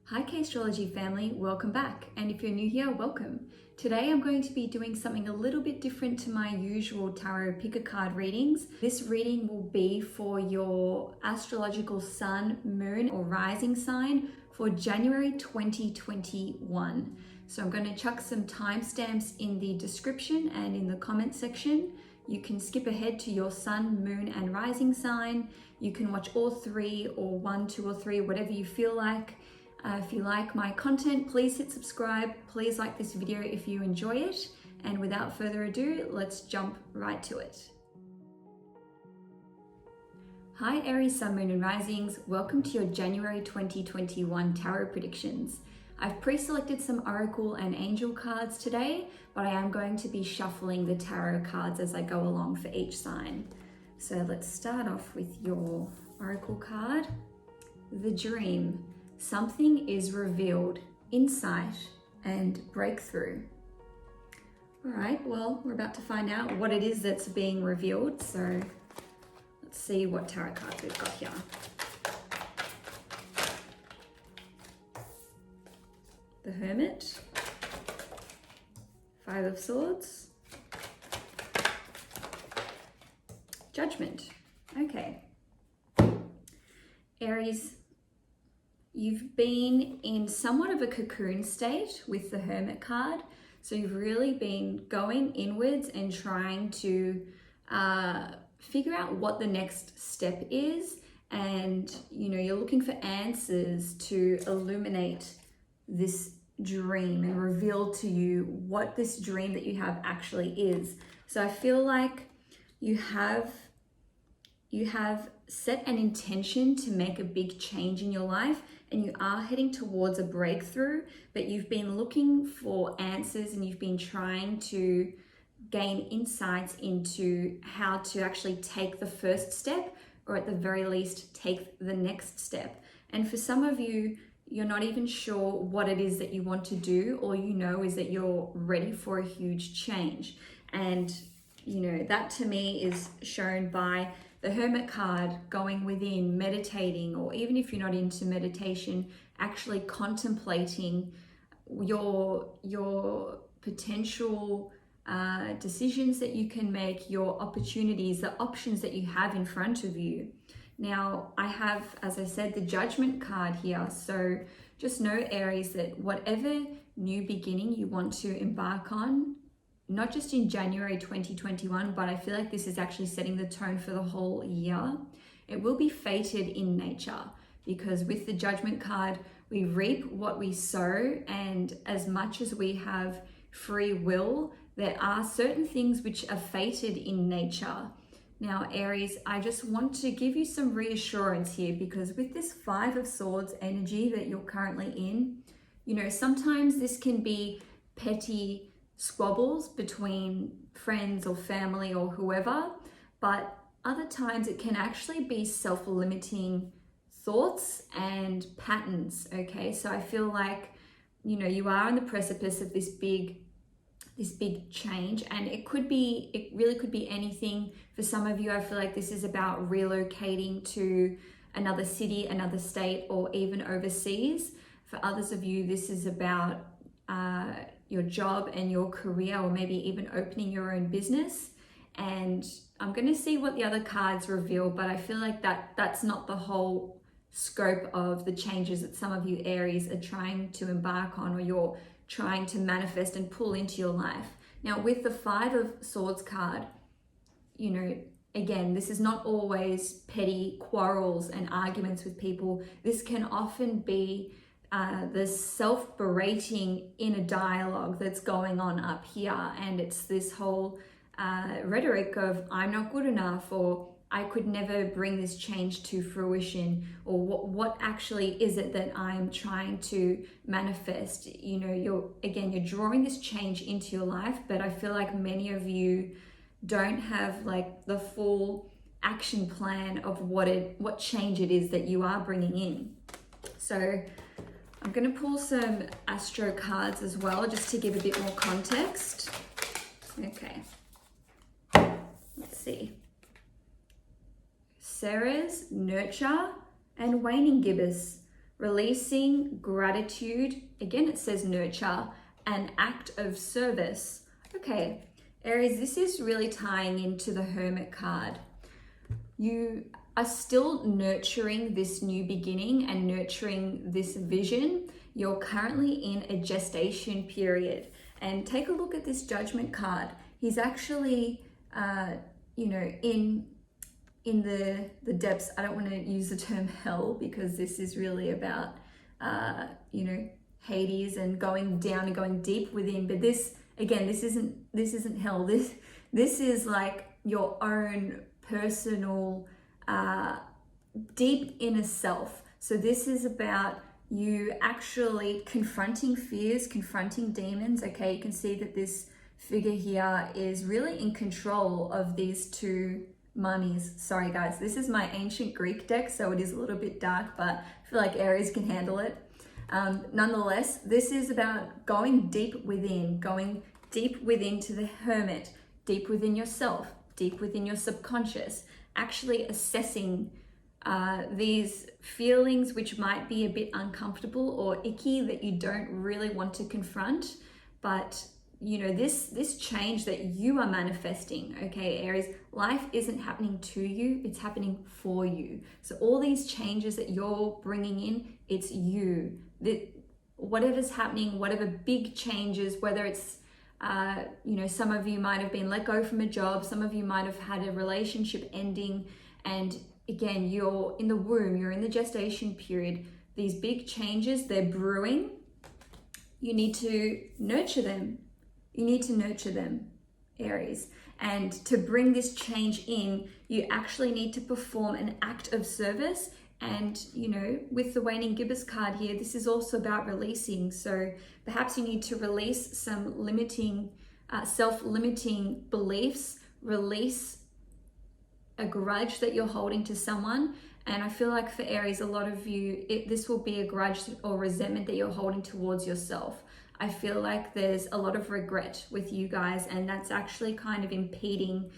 Hi K-Astrology family, welcome back. And if you're new here, welcome. Today I'm going to be doing something a little bit different to my usual tarot pick a card readings. This reading will be for your astrological sun, moon or rising sign for January 2021. So I'm going to chuck some timestamps in the description and in the comment section. You can skip ahead to your sun, moon and rising sign. You can watch all three or 1, 2 or 3, whatever you feel like. If you like my content, please hit subscribe. Please like this video if you enjoy it. And without further ado, let's jump right to it. Hi Aries, Sun, Moon and Risings. Welcome to your January 2021 tarot predictions. I've pre-selected some oracle and angel cards today, but I am going to be shuffling the tarot cards as I go along for each sign. So let's start off with your oracle card, the Dream. Something is revealed, insight and breakthrough. All right, well, we're about to find out what it is that's being revealed. So let's see what tarot cards we've got here. The Hermit, 5 of Swords, Judgment. Okay. Aries, you've been in somewhat of a cocoon state with the Hermit card. So you've really been going inwards and trying to figure out what the next step is. And, you know, you're looking for answers to illuminate this dream and reveal to you what this dream that you have actually is. So I feel like you have set an intention to make a big change in your life, and you are heading towards a breakthrough, but you've been looking for answers and you've been trying to gain insights into how to actually take the first step, or at the very least take the next step. And for some of you, you're not even sure what it is that you want to do. All you know is that you're ready for a huge change. And you know, that to me is shown by the Hermit card, going within, meditating, or even if you're not into meditation, actually contemplating your potential decisions that you can make, your opportunities, the options that you have in front of you. Now, I have, as I said, the Judgment card here. So just know, Aries, that whatever new beginning you want to embark on, not just in January 2021, but I feel like this is actually setting the tone for the whole year. It will be fated in nature, because with the Judgment card, we reap what we sow. And as much as we have free will, there are certain things which are fated in nature. Now, Aries, I just want to give you some reassurance here, because with this 5 of Swords energy that you're currently in, you know, sometimes this can be petty squabbles between friends or family or whoever, but other times it can actually be self-limiting thoughts and patterns. Okay, so I feel like, you know, you are on the precipice of this big change, and it really could be anything. For some of you, I feel like this is about relocating to another city, another state, or even overseas. For others of you, this is about your job and your career, or maybe even opening your own business. And I'm going to see what the other cards reveal, but I feel like that's not the whole scope of the changes that some of you Aries are trying to embark on, or you're trying to manifest and pull into your life. Now, with the 5 of Swords card, you know, again, this is not always petty quarrels and arguments with people. This can often be the self-berating inner dialogue that's going on up here. And it's this whole rhetoric of I'm not good enough, or I could never bring this change to fruition, or what actually is it that I'm trying to manifest. You know, you're drawing this change into your life, but I feel like many of you don't have like the full action plan of what change it is that you are bringing in. So I'm going to pull some astro cards as well, just to give a bit more context. Okay, let's see. Ceres, Nurture, and Waning Gibbous. releasing, gratitude, again it says nurture, an act of service. Okay, Aries, this is really tying into the Hermit card. You are still nurturing this new beginning and nurturing this vision. You're currently in a gestation period. And take a look at this Judgment card. He's actually, you know, in the depths. I don't want to use the term hell because this is really about, you know, Hades and going down and going deep within. But this, again, this isn't hell. This is like your own personal, deep inner self. So this is about you actually confronting fears, confronting demons. Okay, you can see that this figure here is really in control of these two mummies. Sorry guys, this is my ancient Greek deck, so it is a little bit dark, but I feel like Aries can handle it. Nonetheless, this is about going deep within to the Hermit, deep within yourself, deep within your subconscious, actually assessing these feelings which might be a bit uncomfortable or icky that you don't really want to confront. But you know, this change that you are manifesting, okay, Aries, life isn't happening to you, it's happening for you. So all these changes that you're bringing in, it's you. Whatever's happening, whatever big changes, whether it's you know, some of you might have been let go from a job, some of you might have had a relationship ending, and again, you're in the womb, you're in the gestation period. These big changes, they're brewing. You need to nurture them. You need to nurture them, Aries. And to bring this change in, you actually need to perform an act of service. And, you know, with the waning gibbous card here, this is also about releasing. So perhaps you need to release some limiting, self-limiting beliefs, release a grudge that you're holding to someone. And I feel like for Aries, a lot of you, this will be a grudge or resentment that you're holding towards yourself. I feel like there's a lot of regret with you guys, and that's actually kind of impeding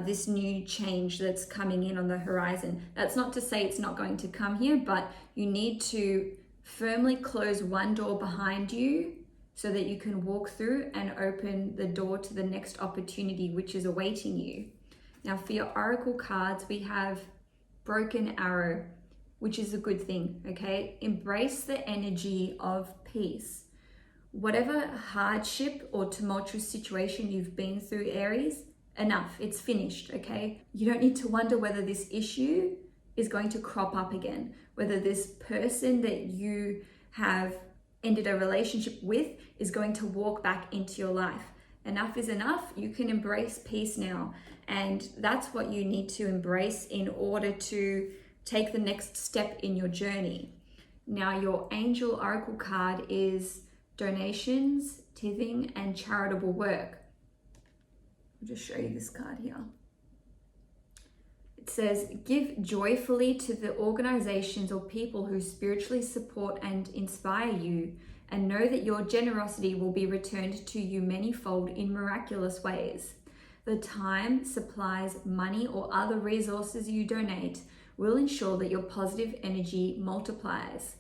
this new change that's coming in on the horizon. That's not to say it's not going to come here, but you need to firmly close one door behind you so that you can walk through and open the door to the next opportunity which is awaiting you. Now for your oracle cards, we have Broken Arrow, which is a good thing, okay? Embrace the energy of peace. Whatever hardship or tumultuous situation you've been through, Aries, enough, it's finished, okay? You don't need to wonder whether this issue is going to crop up again, whether this person that you have ended a relationship with is going to walk back into your life. Enough is enough. You can embrace peace now. And that's what you need to embrace in order to take the next step in your journey. Now, your angel oracle card is donations, tithing, and charitable work. I'll just show you this card here. It says, give joyfully to the organizations or people who spiritually support and inspire you, and know that your generosity will be returned to you manyfold in miraculous ways. The time, supplies, money, or other resources you donate will ensure that your positive energy multiplies.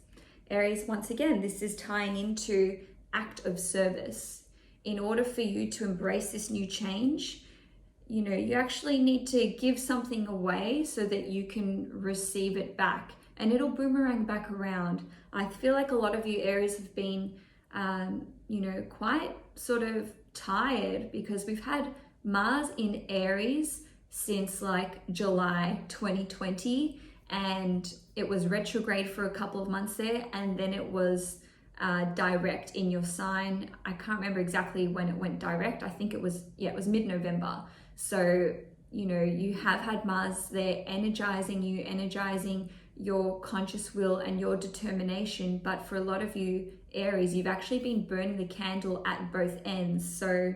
Aries, once again, this is tying into act of service. In order for you to embrace this new change, you know, you actually need to give something away so that you can receive it back, and it'll boomerang back around. I feel like a lot of you Aries have been, you know, quite sort of tired because we've had Mars in Aries since like July 2020, and it was retrograde for a couple of months there, and then it was direct in your sign. I can't remember exactly when it went direct. I think it was mid-November. So, you know, you have had Mars there energizing you, energizing your conscious will and your determination. But for a lot of you Aries, you've actually been burning the candle at both ends. So,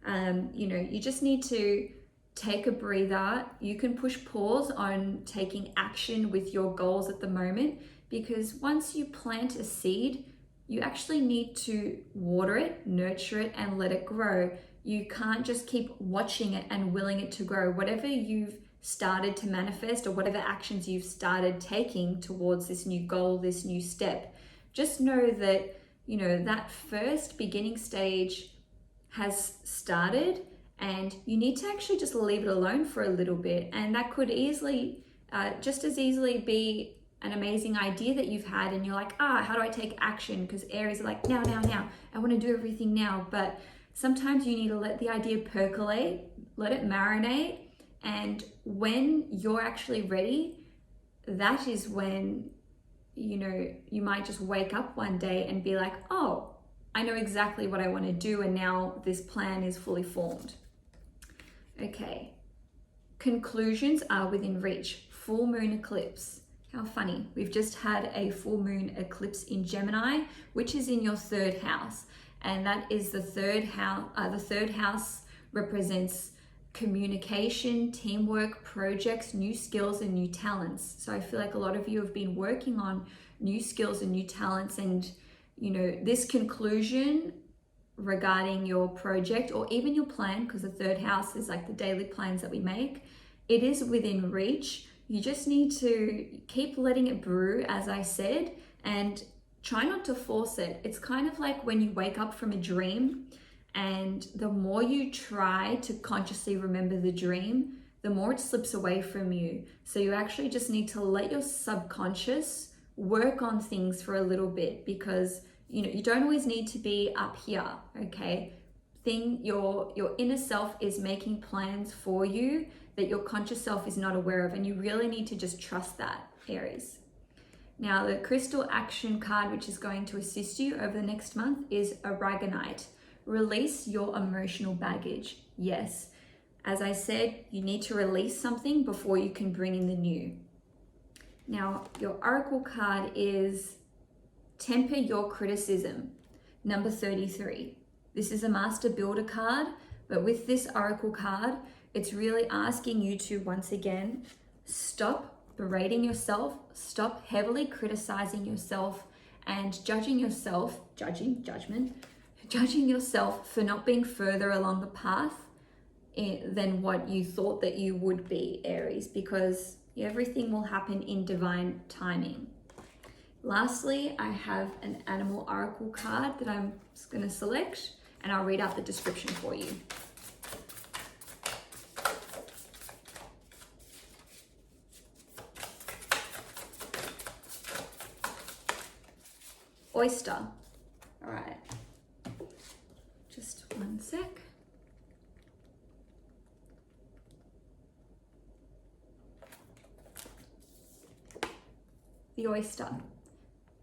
you know, you just need to take a breather. You can push pause on taking action with your goals at the moment, because once you plant a seed, you actually need to water it, nurture it, and let it grow. You can't just keep watching it and willing it to grow. Whatever you've started to manifest, or whatever actions you've started taking towards this new goal, this new step, just know that, you know, that first beginning stage has started, and you need to actually just leave it alone for a little bit. And that could easily, just as easily be an amazing idea that you've had, and you're like, how do I take action? Because Aries are like, now, I want to do everything now. But sometimes you need to let the idea percolate, let it marinate. And when you're actually ready, that is when, you know, you might just wake up one day and be like, oh, I know exactly what I want to do. And now this plan is fully formed. Okay. Conclusions are within reach. Full moon eclipse. How funny. We've just had a full moon eclipse in Gemini, which is in your 3rd house. And that is the 3rd house. The 3rd house represents communication, teamwork, projects, new skills, and new talents. So I feel like a lot of you have been working on new skills and new talents, and, you know, this conclusion regarding your project or even your plan, because the 3rd house is like the daily plans that we make, it is within reach. You just need to keep letting it brew, as I said, and try not to force it. It's kind of like when you wake up from a dream, and the more you try to consciously remember the dream, the more it slips away from you. So you actually just need to let your subconscious work on things for a little bit, because, you know, you don't always need to be up here, okay? Your inner self is making plans for you that your conscious self is not aware of, and you really need to just trust that, Aries. Now, the crystal action card, which is going to assist you over the next month, is Aragonite. Release your emotional baggage. Yes, as I said, you need to release something before you can bring in the new. Now, your oracle card is Temper Your Criticism, number 33. This is a Master Builder card, but with this oracle card, it's really asking you to, once again, stop berating yourself, stop heavily criticizing yourself and judging yourself for not being further along the path than what you thought that you would be, Aries, because everything will happen in divine timing. Lastly, I have an animal oracle card that I'm just going to select, and I'll read out the description for you. Oyster. All right. Just one sec. The oyster.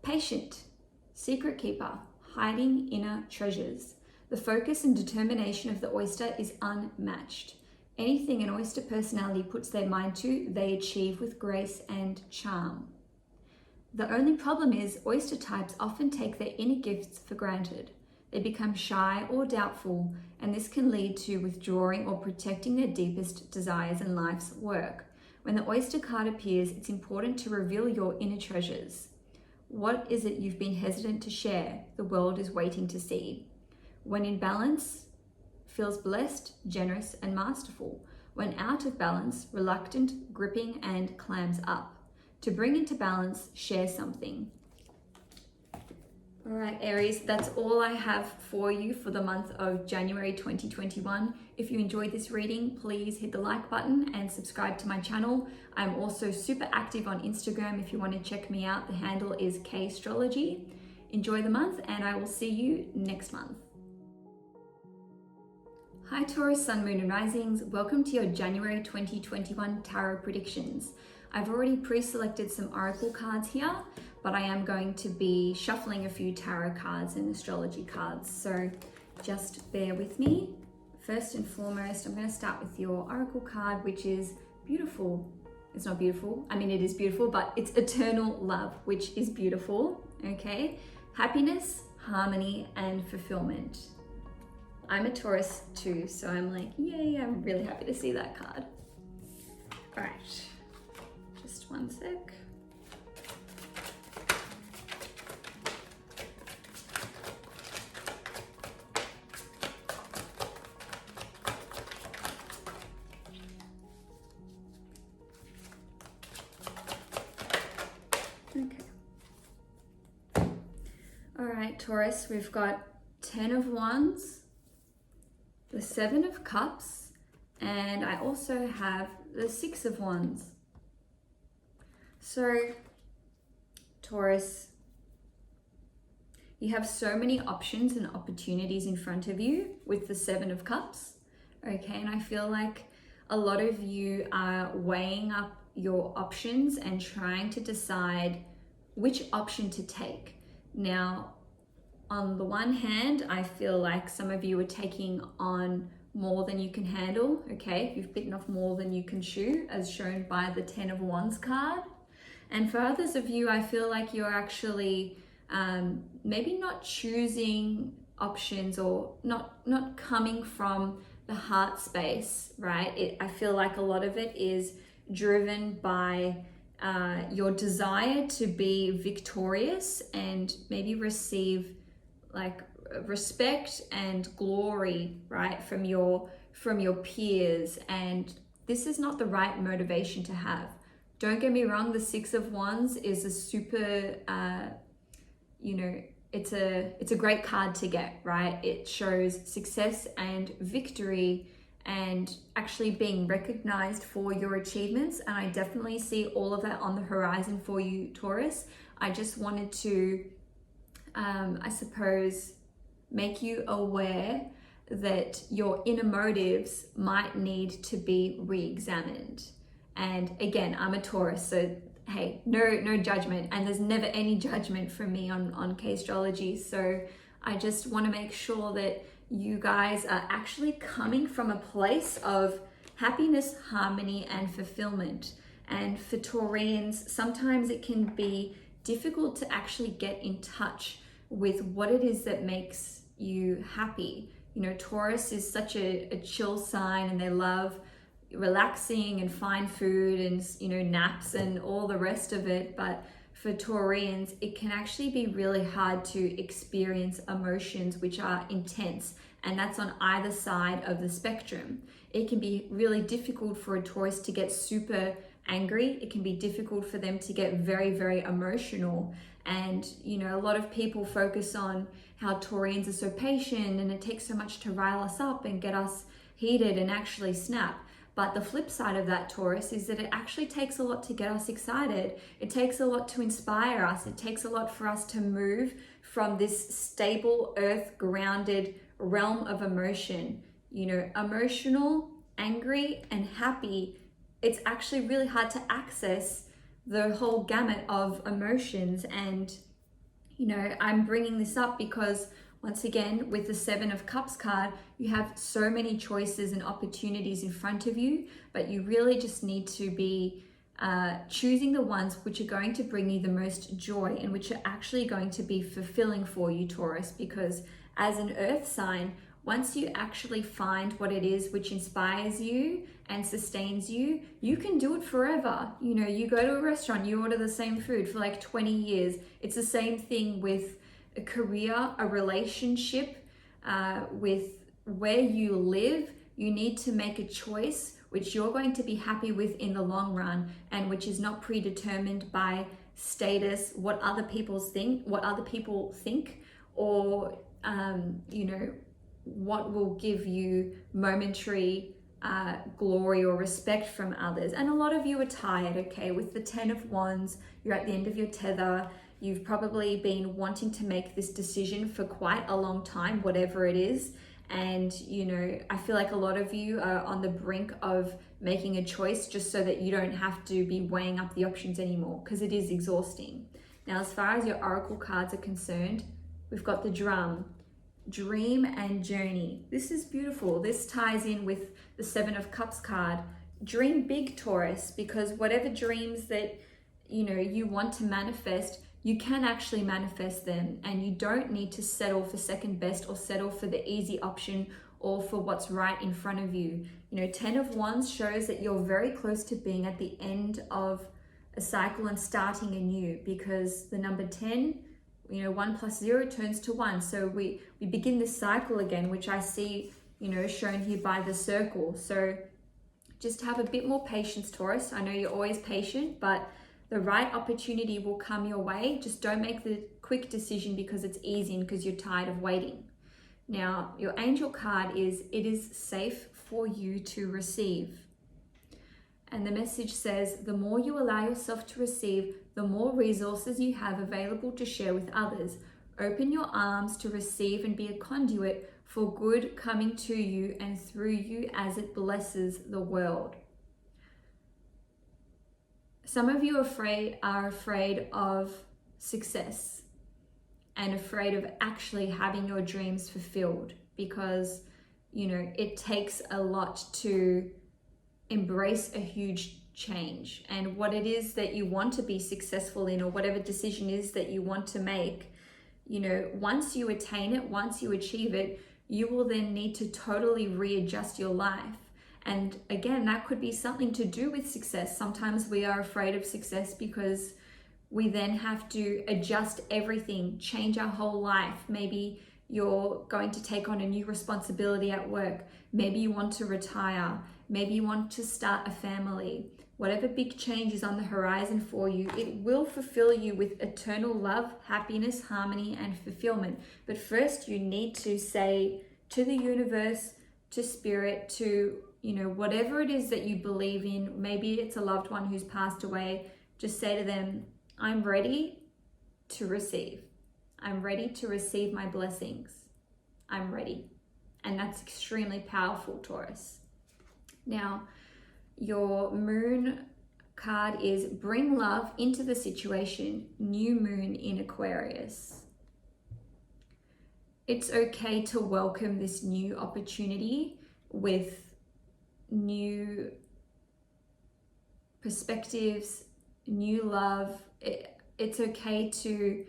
Patient, secret keeper, hiding inner treasures. The focus and determination of the oyster is unmatched. Anything an oyster personality puts their mind to, they achieve with grace and charm. The only problem is oyster types often take their inner gifts for granted. They become shy or doubtful, and this can lead to withdrawing or protecting their deepest desires in life's work. When the oyster card appears, it's important to reveal your inner treasures. What is it you've been hesitant to share? The world is waiting to see. When in balance, feels blessed, generous, and masterful. When out of balance, reluctant, gripping, and clams up. To bring into balance, share something. All right, Aries, that's all I have for you for the month of January 2021. If you enjoyed this reading, please hit the like button and subscribe to my channel. I'm also super active on Instagram if you want to check me out. The handle is kastrology. Enjoy the month, and I will see you next month. Hi Taurus, Sun, Moon and Risings. Welcome to your January 2021 Tarot predictions. I've already pre-selected some oracle cards here, but I am going to be shuffling a few tarot cards and astrology cards, so just bear with me. First and foremost, I'm going to start with your oracle card, which is beautiful. It's not beautiful. I mean, it is beautiful, but it's eternal love, which is beautiful, okay? Happiness, harmony, and fulfillment. I'm a Taurus too, so I'm like, yay, I'm really happy to see that card. All right. Just one sec. All right, Taurus, we've got 10 of Wands, the 7 of Cups, and I also have the 6 of Wands. So, Taurus, you have so many options and opportunities in front of you with the 7 of Cups, okay? And I feel like a lot of you are weighing up your options and trying to decide which option to take. Now, on the one hand, I feel like some of you are taking on more than you can handle, okay? You've bitten off more than you can chew, as shown by the 10 of Wands card. And for others of you, I feel like you're actually maybe not choosing options or not coming from the heart space, right? I feel like a lot of it is driven by your desire to be victorious and maybe receive like respect and glory, right, from your peers. And this is not the right motivation to have. Don't get me wrong, the 6 of Wands is a super it's a great card to get, right? It shows success and victory and actually being recognized for your achievements. And I definitely see all of that on the horizon for you, Taurus. I just wanted to, I suppose, make you aware that your inner motives might need to be re-examined. And again, I'm a Taurus, so hey, no judgment, and there's never any judgment from me on K-astrology. So I just want to make sure that you guys are actually coming from a place of happiness, harmony, and fulfillment. And for Taurians, sometimes it can be difficult to actually get in touch with what it is that makes you happy. You know, Taurus is such a chill sign, and they love relaxing and fine food and, you know, naps and all the rest of it. But for Taurians, it can actually be really hard to experience emotions which are intense, and that's on either side of the spectrum. It can be really difficult for a Taurus to get super angry. It can be difficult for them to get very, very emotional. And, you know, a lot of people focus on how Taurians are so patient and it takes so much to rile us up and get us heated and actually snap. But the flip side of that, Taurus, is that it actually takes a lot to get us excited. It takes a lot to inspire us. It takes a lot for us to move from this stable, earth-grounded realm of emotion. You know, emotional, angry, and happy. It's actually really hard to access the whole gamut of emotions. And, you know, I'm bringing this up because once again, with the 7 of Cups card, you have so many choices and opportunities in front of you, but you really just need to be choosing the ones which are going to bring you the most joy and which are actually going to be fulfilling for you, Taurus, because as an earth sign, once you actually find what it is which inspires you and sustains you, you can do it forever. You know, you go to a restaurant, you order the same food for like 20 years. It's the same thing with a career, a relationship, with where you live. You need to make a choice which you're going to be happy with in the long run, and which is not predetermined by status, what other people think, or you know, what will give you momentary glory or respect from others. And a lot of you are tired, okay? With the 10 of Wands, you're at the end of your tether. You've probably been wanting to make this decision for quite a long time, whatever it is. And, you know, I feel like a lot of you are on the brink of making a choice just so that you don't have to be weighing up the options anymore, because it is exhausting. Now, as far as your oracle cards are concerned, we've got the drum, dream and journey. This is beautiful. This ties in with the 7 of Cups card. Dream big, Taurus, because whatever dreams that, you know, you want to manifest, you can actually manifest them, and you don't need to settle for second best or settle for the easy option or for what's right in front of you. You know, 10 of Wands shows that you're very close to being at the end of a cycle and starting anew, because the number 10, you know, 1 + 0 turns to 1. So we begin this cycle again, which I see, you know, shown here by the circle. So just have a bit more patience, Taurus. I know you're always patient, but the right opportunity will come your way. Just don't make the quick decision because it's easy and because you're tired of waiting. Now, your angel card is, it is safe for you to receive. And the message says, the more you allow yourself to receive, the more resources you have available to share with others. Open your arms to receive and be a conduit for good coming to you and through you as it blesses the world. Some of you are afraid of success and afraid of actually having your dreams fulfilled because, you know, it takes a lot to embrace a huge change. And what it is that you want to be successful in, or whatever decision is that you want to make, you know, once you attain it, once you achieve it, you will then need to totally readjust your life. And again, that could be something to do with success. Sometimes we are afraid of success because we then have to adjust everything, change our whole life. Maybe you're going to take on a new responsibility at work. Maybe you want to retire. Maybe you want to start a family. Whatever big change is on the horizon for you, it will fulfill you with eternal love, happiness, harmony, and fulfillment. But first, you need to say to the universe, to spirit, to, you know, whatever it is that you believe in. Maybe it's a loved one who's passed away. Just say to them, I'm ready to receive. I'm ready to receive my blessings. I'm ready. And that's extremely powerful, Taurus. Now, your moon card is bring love into the situation, new moon in Aquarius. It's okay to welcome this new opportunity with new perspectives, new love. It's okay to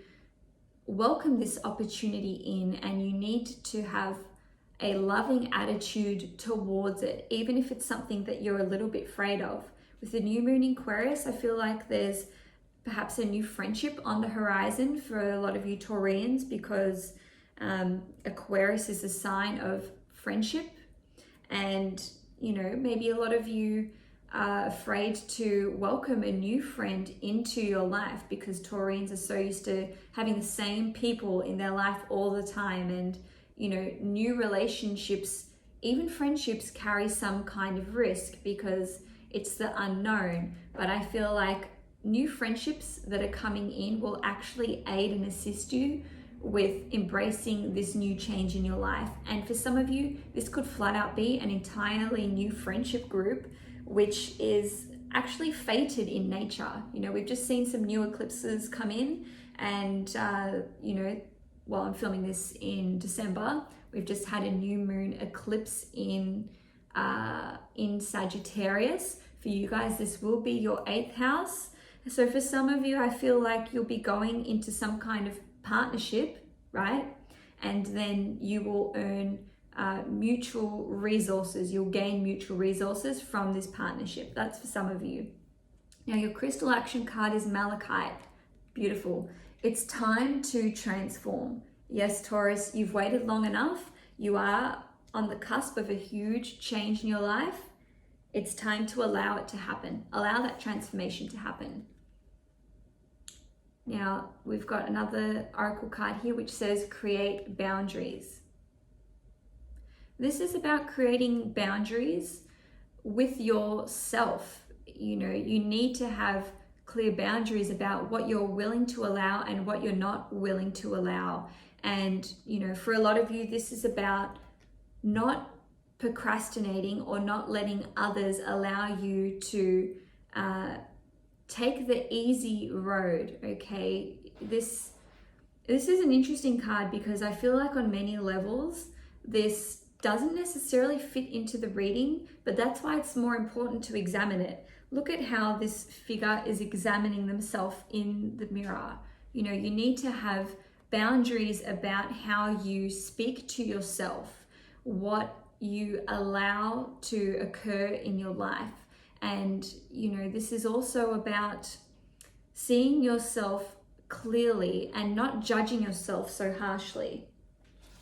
welcome this opportunity in, and you need to have a loving attitude towards it, even if it's something that you're a little bit afraid of. With the new moon in Aquarius, I feel like there's perhaps a new friendship on the horizon for a lot of you Taurians, because Aquarius is a sign of friendship. And, you know, maybe a lot of you are afraid to welcome a new friend into your life because Taurians are so used to having the same people in their life all the time. And, you know, new relationships, even friendships, carry some kind of risk because it's the unknown. But I feel like new friendships that are coming in will actually aid and assist you with embracing this new change in your life. And for some of you, this could flat out be an entirely new friendship group, which is actually fated in nature. You know, we've just seen some new eclipses come in, and you know, while I'm filming this in December, we've just had a new moon eclipse in Sagittarius. For you guys, this will be your 8th house. So for some of you, I feel like you'll be going into some kind of partnership, right? And then you will earn mutual resources. You'll gain mutual resources from this partnership. That's for some of you. Now, your crystal action card is Malachite. Beautiful. It's time to transform. Yes, Taurus, you've waited long enough. You are on the cusp of a huge change in your life. It's time to allow it to happen. Allow that transformation to happen. Now, we've got another oracle card here which says create boundaries. This is about creating boundaries with yourself. You know, you need to have clear boundaries about what you're willing to allow and what you're not willing to allow. And, you know, for a lot of you, this is about not procrastinating or not letting others allow you to take the easy road, okay? This is an interesting card because I feel like on many levels, this doesn't necessarily fit into the reading, but that's why it's more important to examine it. Look at how this figure is examining themselves in the mirror. You know, you need to have boundaries about how you speak to yourself, what you allow to occur in your life. And, you know, this is also about seeing yourself clearly and not judging yourself so harshly.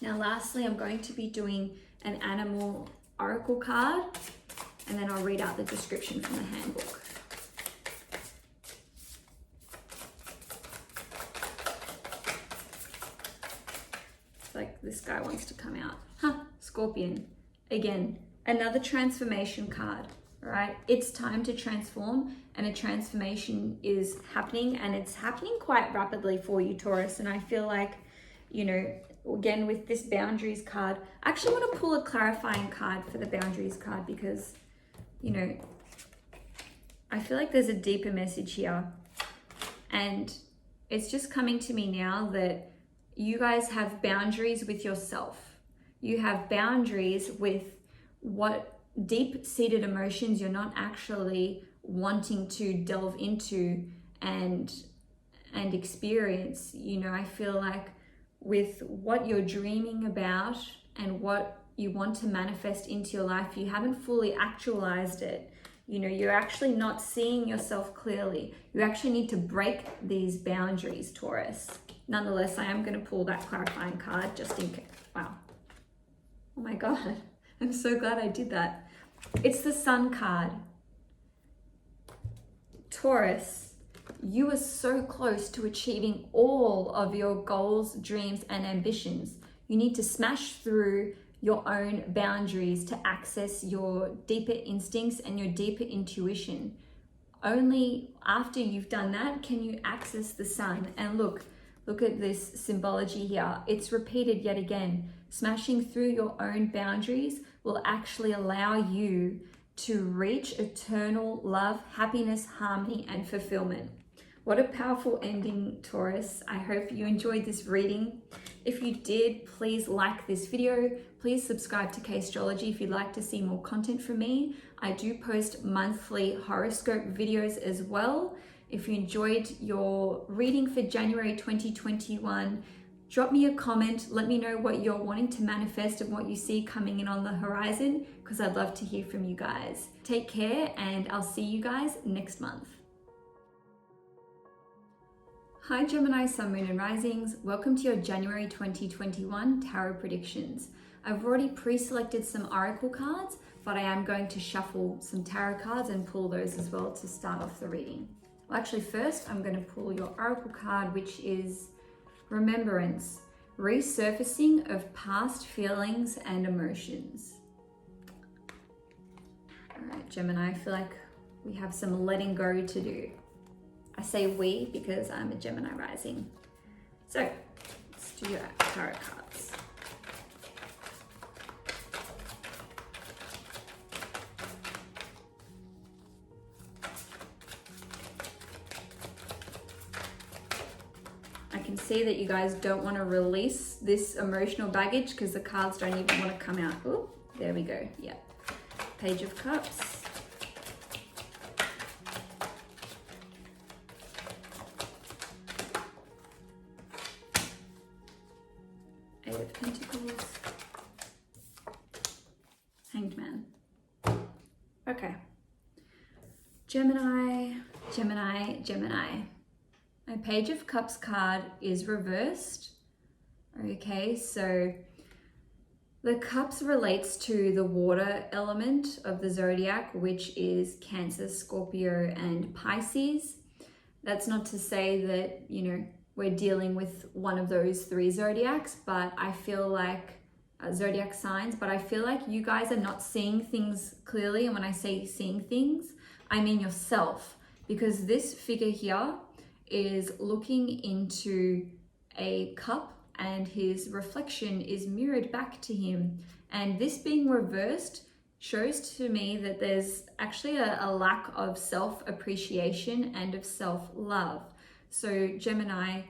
Now, lastly, I'm going to be doing an animal oracle card, and then I'll read out the description from the handbook. feel like this guy wants to come out. Scorpion. Again, another transformation card, right? It's time to transform, and a transformation is happening, and it's happening quite rapidly for you, Taurus. And I feel like, you know, again, with this boundaries card, I actually want to pull a clarifying card for the boundaries card because, you know, I feel like there's a deeper message here. And it's just coming to me now that you guys have boundaries with yourself. You have boundaries with what deep-seated emotions you're not actually wanting to delve into and experience. You know, I feel like with what you're dreaming about and what you want to manifest into your life, you haven't fully actualized it. You know, you're actually not seeing yourself clearly. You actually need to break these boundaries, Taurus. Nonetheless, I am going to pull that clarifying card just in case. Wow. Oh my God. I'm so glad I did that. It's the Sun card. Taurus, you are so close to achieving all of your goals, dreams, and ambitions. You need to smash through your own boundaries to access your deeper instincts and your deeper intuition. Only after you've done that can you access the Sun. And look at this symbology here. It's repeated yet again. Smashing through your own boundaries will actually allow you to reach eternal love, happiness, harmony, and fulfillment. What a powerful ending, Taurus. I hope you enjoyed this reading. If you did, please like this video. Please subscribe to K-Astrology if you'd like to see more content from me. I do post monthly horoscope videos as well. If you enjoyed your reading for January 2021, drop me a comment. Let me know what you're wanting to manifest and what you see coming in on the horizon, because I'd love to hear from you guys. Take care, and I'll see you guys next month. Hi Gemini, Sun, Moon and Risings. Welcome to your January 2021 Tarot predictions. I've already pre-selected some oracle cards, but I am going to shuffle some tarot cards and pull those as well to start off the reading. Well, actually first I'm going to pull your oracle card, which is Remembrance, resurfacing of past feelings and emotions. All right, Gemini, I feel like we have some letting go to do. I say we because I'm a Gemini rising. So let's do your tarot cards. I can see that you guys don't want to release this emotional baggage because the cards don't even want to come out. Oh, there we go. Yep. Page of Cups. Eight of Pentacles. Hanged Man. Okay. Gemini, Gemini, Gemini. My Page of Cups card is reversed. Okay, so the Cups relates to the water element of the zodiac, which is Cancer, Scorpio, and Pisces. That's not to say that, you know, we're dealing with one of those three zodiacs, but I feel like zodiac signs, but I feel like you guys are not seeing things clearly. And when I say seeing things, I mean yourself, because this figure here is looking into a cup and his reflection is mirrored back to him. And this being reversed shows to me that there's actually a lack of self-appreciation and of self-love. So Gemini,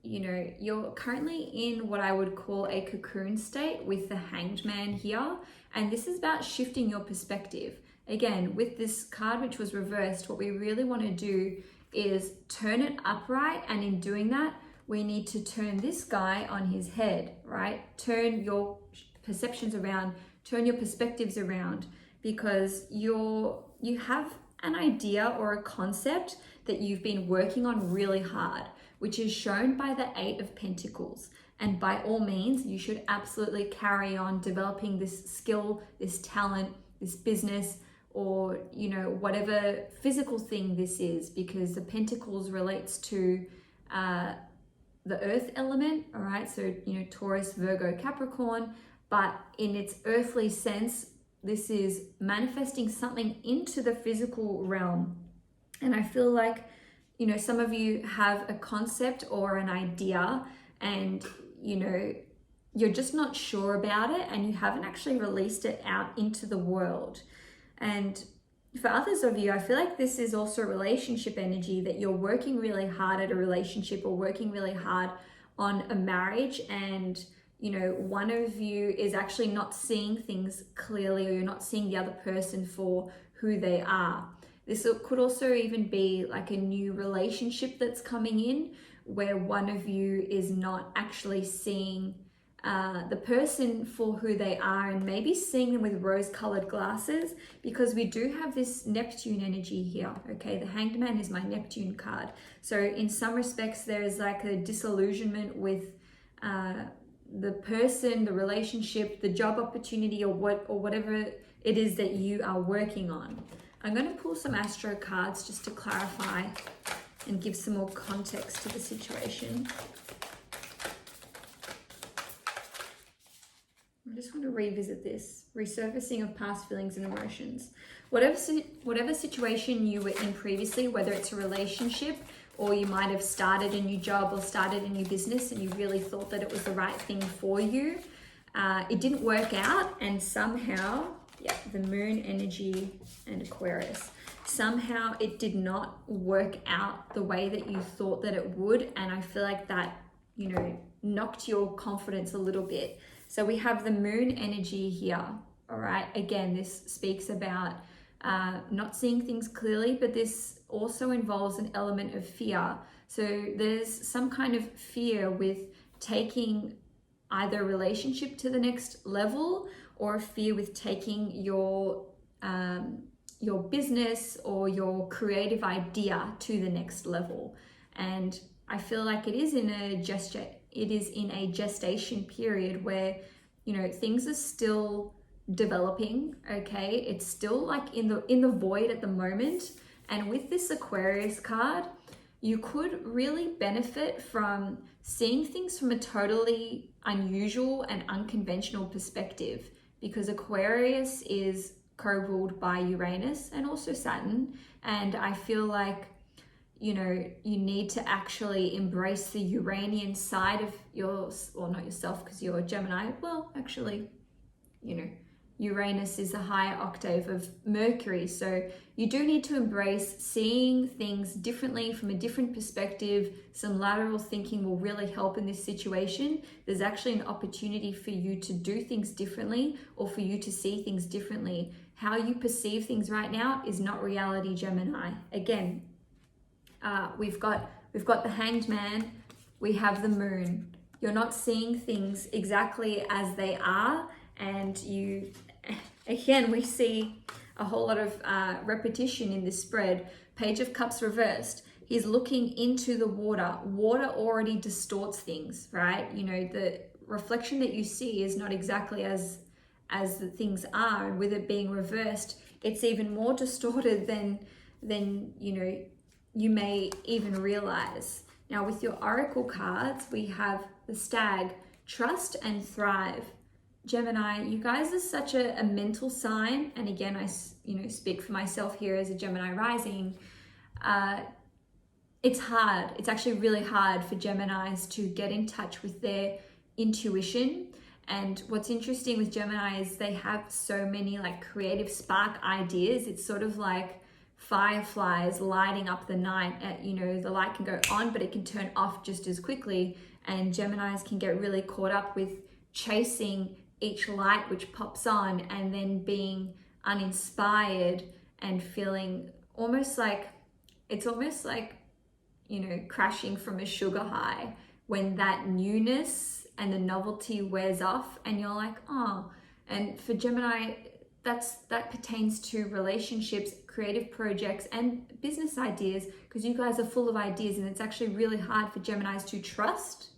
you know, you're currently in what I would call a cocoon state with the Hanged Man here. And this is about shifting your perspective. Again, with this card, which was reversed, what we really want to do is turn it upright. And in doing that, we need to turn this guy on his head, right? Turn your perceptions around, turn your perspectives around, because you have an idea or a concept that you've been working on really hard, which is shown by the Eight of Pentacles. And by all means, you should absolutely carry on developing this skill, this talent, this business, or, you know, whatever physical thing this is, because the Pentacles relates to the earth element, all right? So, you know, Taurus, Virgo, Capricorn, but in its earthly sense, this is manifesting something into the physical realm. And I feel like, you know, some of you have a concept or an idea and, you know, you're just not sure about it and you haven't actually released it out into the world. And for others of you, I feel like this is also a relationship energy, that you're working really hard at a relationship or working really hard on a marriage, and you know, one of you is actually not seeing things clearly, or you're not seeing the other person for who they are. This could also even be like a new relationship that's coming in, where one of you is not actually seeing the person for who they are, and maybe seeing them with rose-colored glasses, because we do have this Neptune energy here. Okay, the Hanged Man is my Neptune card. So in some respects, there is like a disillusionment with the person, the relationship, the job opportunity, or whatever it is that you are working on. I'm going to pull some astro cards just to clarify and give some more context to the situation. I just want to revisit this resurfacing of past feelings and emotions. Whatever situation you were in previously, whether it's a relationship, or you might have started a new job or started a new business and you really thought that it was the right thing for you, it didn't work out, and somehow, yeah, the moon energy and Aquarius, somehow it did not work out the way that you thought that it would. And I feel like that, you know, knocked your confidence a little bit. So we have the moon energy here, all right? Again, this speaks about not seeing things clearly, but this also involves an element of fear. So there's some kind of fear with taking either a relationship to the next level, or a fear with taking your business or your creative idea to the next level. And I feel like it is in a gestation period where, you know, things are still developing. Okay, it's still like in the void at the moment. And with this Aquarius card, you could really benefit from seeing things from a totally unusual and unconventional perspective, because Aquarius is co-ruled by Uranus and also Saturn. And I feel like, you know, you need to actually embrace the Uranian side of yours, or not yourself because you're a Gemini. Well, actually, you know, Uranus is a higher octave of Mercury. So you do need to embrace seeing things differently from a different perspective. Some lateral thinking will really help in this situation. There's actually an opportunity for you to do things differently, or for you to see things differently. How you perceive things right now is not reality, Gemini. Again, we've got the Hanged Man, we have the moon. You're not seeing things exactly as they are, and you, again, we see a whole lot of repetition in this spread. Page of Cups reversed. He's looking into the water. Water already distorts things, right? You know, the reflection that you see is not exactly as the things are, and with it being reversed, it's even more distorted than you know, you may even realize. Now with your oracle cards, we have the Stag, trust and thrive. Gemini, you guys are such a mental sign, and again, I speak for myself here as a Gemini rising. It's hard. It's actually really hard for Geminis to get in touch with their intuition. And what's interesting with Gemini is they have so many like creative spark ideas. It's sort of like fireflies lighting up the night. You know, the light can go on, but it can turn off just as quickly. And Geminis can get really caught up with chasing each light which pops on, and then being uninspired and feeling almost like, you know, crashing from a sugar high, when that newness and the novelty wears off and you're like, oh. And for Gemini, that pertains to relationships, creative projects, and business ideas, because you guys are full of ideas, and it's actually really hard for Geminis to trust,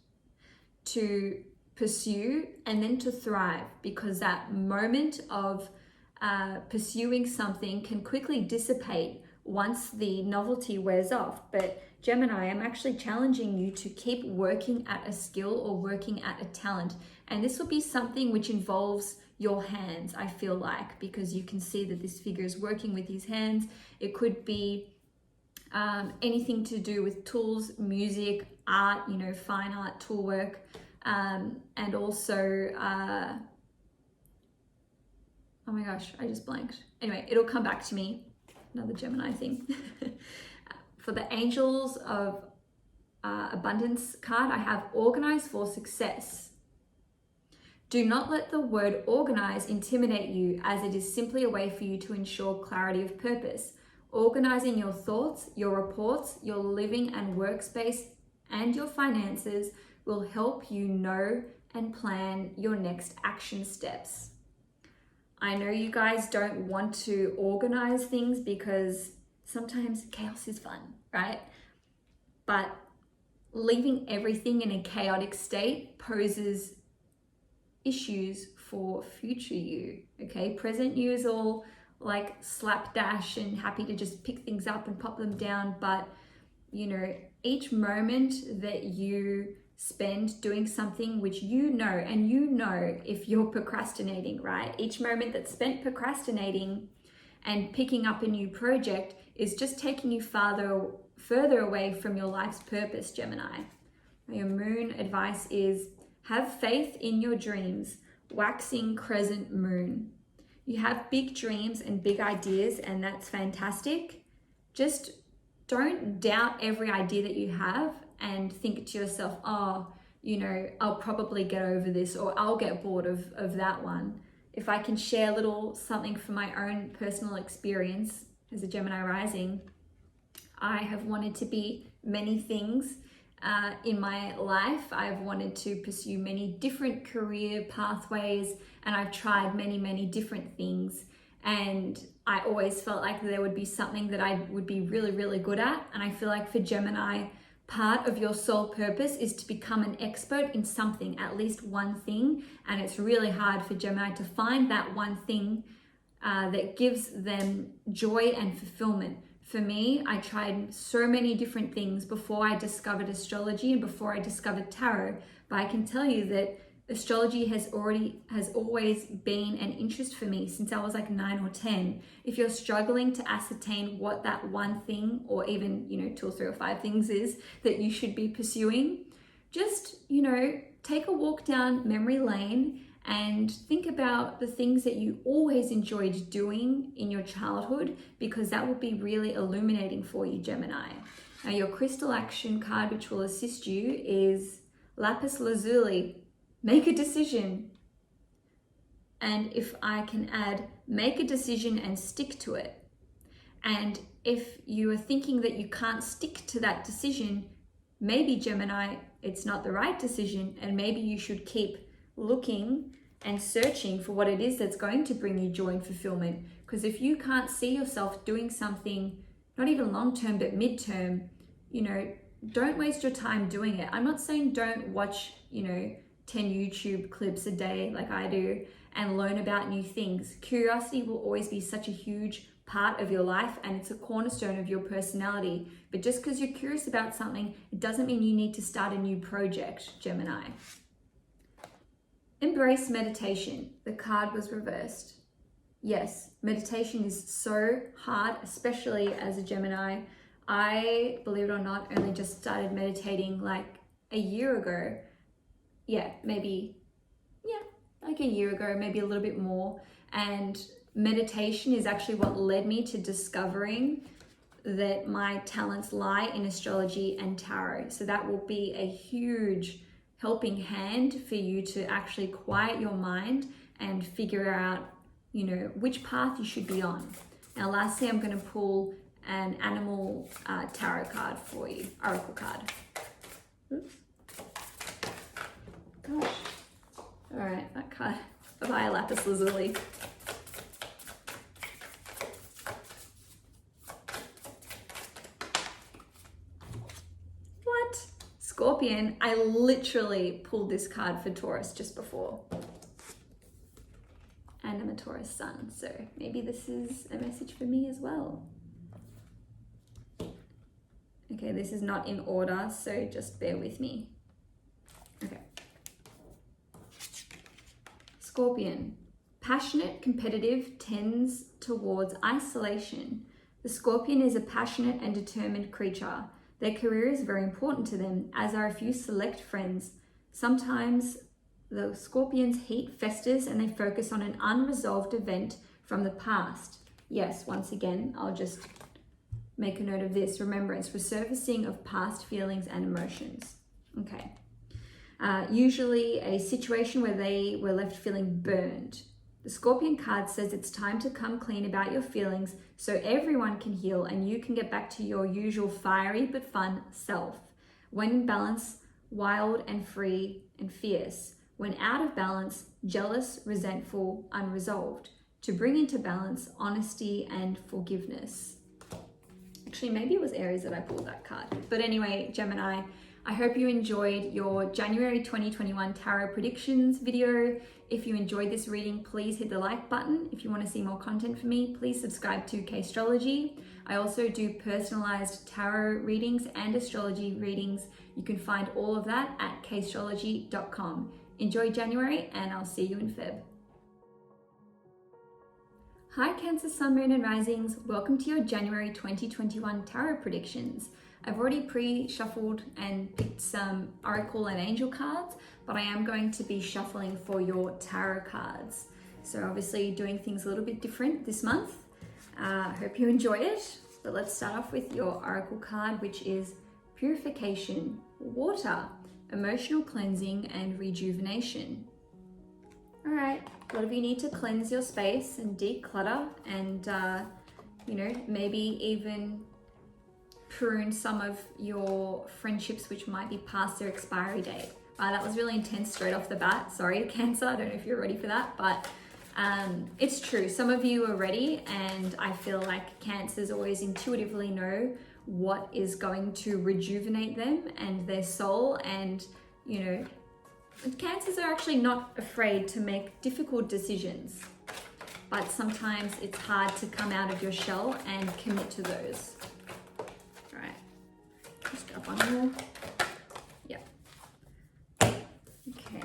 to pursue, and then to thrive, because that moment of pursuing something can quickly dissipate once the novelty wears off. But Gemini, I'm actually challenging you to keep working at a skill or working at a talent. And this will be something which involves your hands, I feel like, because you can see that this figure is working with his hands. It could be anything to do with tools, music, art, fine art, tool work, and also, oh my gosh, I just blanked. Anyway, it'll come back to me. Another Gemini thing. For the Angels of Abundance card, I have organize for success. Do not let the word organize intimidate you, as it is simply a way for you to ensure clarity of purpose. Organizing your thoughts, your reports, your living and workspace, and your finances will help you know and plan your next action steps. I know you guys don't want to organize things because sometimes chaos is fun, right? But leaving everything in a chaotic state poses issues for future you, okay? Present you is all like slapdash and happy to just pick things up and pop them down, but each moment that you spend doing something which and if you're procrastinating, right? Each moment that's spent procrastinating and picking up a new project is just taking you further away from your life's purpose, Gemini. Your moon advice is have faith in your dreams, waxing crescent moon. You have big dreams and big ideas, and that's fantastic. Just don't doubt every idea that you have and think to yourself, I'll probably get over this, or I'll get bored of that one. If I can share a little something from my own personal experience as a Gemini rising, I have wanted to be many things in my life. I've wanted to pursue many different career pathways, and I've tried many, many different things. And I always felt like there would be something that I would be really, really good at. And I feel like for Gemini, part of your soul purpose is to become an expert in something, at least one thing. And it's really hard for Gemini to find that one thing that gives them joy and fulfillment. For me, I tried so many different things before I discovered astrology and before I discovered tarot. But I can tell you that astrology has always been an interest for me since I was like 9 or 10. If you're struggling to ascertain what that one thing, or even 2 or 3 or 5 things is that you should be pursuing, just take a walk down memory lane and think about the things that you always enjoyed doing in your childhood, because that will be really illuminating for you, Gemini. Now, your crystal action card, which will assist you, is Lapis Lazuli. Make a decision. And if I can add, make a decision and stick to it. And if you are thinking that you can't stick to that decision, maybe, Gemini, it's not the right decision, and maybe you should keep looking and searching for what it is that's going to bring you joy and fulfillment. Because if you can't see yourself doing something, not even long-term, but mid-term, don't waste your time doing it. I'm not saying don't watch, 10 YouTube clips a day like I do and learn about new things. Curiosity will always be such a huge part of your life, and it's a cornerstone of your personality. But just because you're curious about something, it doesn't mean you need to start a new project, Gemini. Embrace meditation. The card was reversed. Yes, meditation is so hard, especially as a Gemini. I, believe it or not, only just started meditating like a year ago. Like a year ago, maybe a little bit more. And meditation is actually what led me to discovering that my talents lie in astrology and tarot. So that will be a huge helping hand for you to actually quiet your mind and figure out, which path you should be on. Now, lastly, I'm going to pull an animal tarot card for you, oracle card. Oops. Gosh. All right, that card. Bye-bye, Lapis Lazuli. What? Scorpion, I literally pulled this card for Taurus just before. And I'm a Taurus sun, so maybe this is a message for me as well. Okay, this is not in order, so just bear with me. Okay. Scorpion. Passionate, competitive, tends towards isolation. The Scorpion is a passionate and determined creature. Their career is very important to them, as are a few select friends. Sometimes the Scorpion's heat festers and they focus on an unresolved event from the past. Yes, once again, I'll just make a note of this. Remembrance, resurfacing of past feelings and emotions. Okay. Usually a situation where they were left feeling burned. The Scorpion card says it's time to come clean about your feelings so everyone can heal and you can get back to your usual fiery but fun self. When in balance, wild and free and fierce. When out of balance, jealous, resentful, unresolved. To bring into balance, honesty and forgiveness. Actually, maybe it was Aries that I pulled that card. But anyway, Gemini, I hope you enjoyed your January 2021 tarot predictions video. If you enjoyed this reading, please hit the like button. If you want to see more content from me, please subscribe to K-Astrology. I also do personalized tarot readings and astrology readings. You can find all of that at kastrology.com. Enjoy January and I'll see you in Feb. Hi Cancer, Sun, Moon and Risings. Welcome to your January 2021 tarot predictions. I've already pre-shuffled and picked some Oracle and Angel cards, but I am going to be shuffling for your tarot cards. So obviously doing things a little bit different this month. Hope you enjoy it. But let's start off with your Oracle card, which is Purification, Water, Emotional Cleansing and Rejuvenation. All right, a lot of you need to cleanse your space and declutter and, maybe even prune some of your friendships which might be past their expiry date. That was really intense straight off the bat. Sorry, Cancer, I don't know if you're ready for that, but it's true. Some of you are ready, and I feel like Cancers always intuitively know what is going to rejuvenate them and their soul. And, Cancers are actually not afraid to make difficult decisions, but sometimes it's hard to come out of your shell and commit to those. Just up on here. Yep. Okay.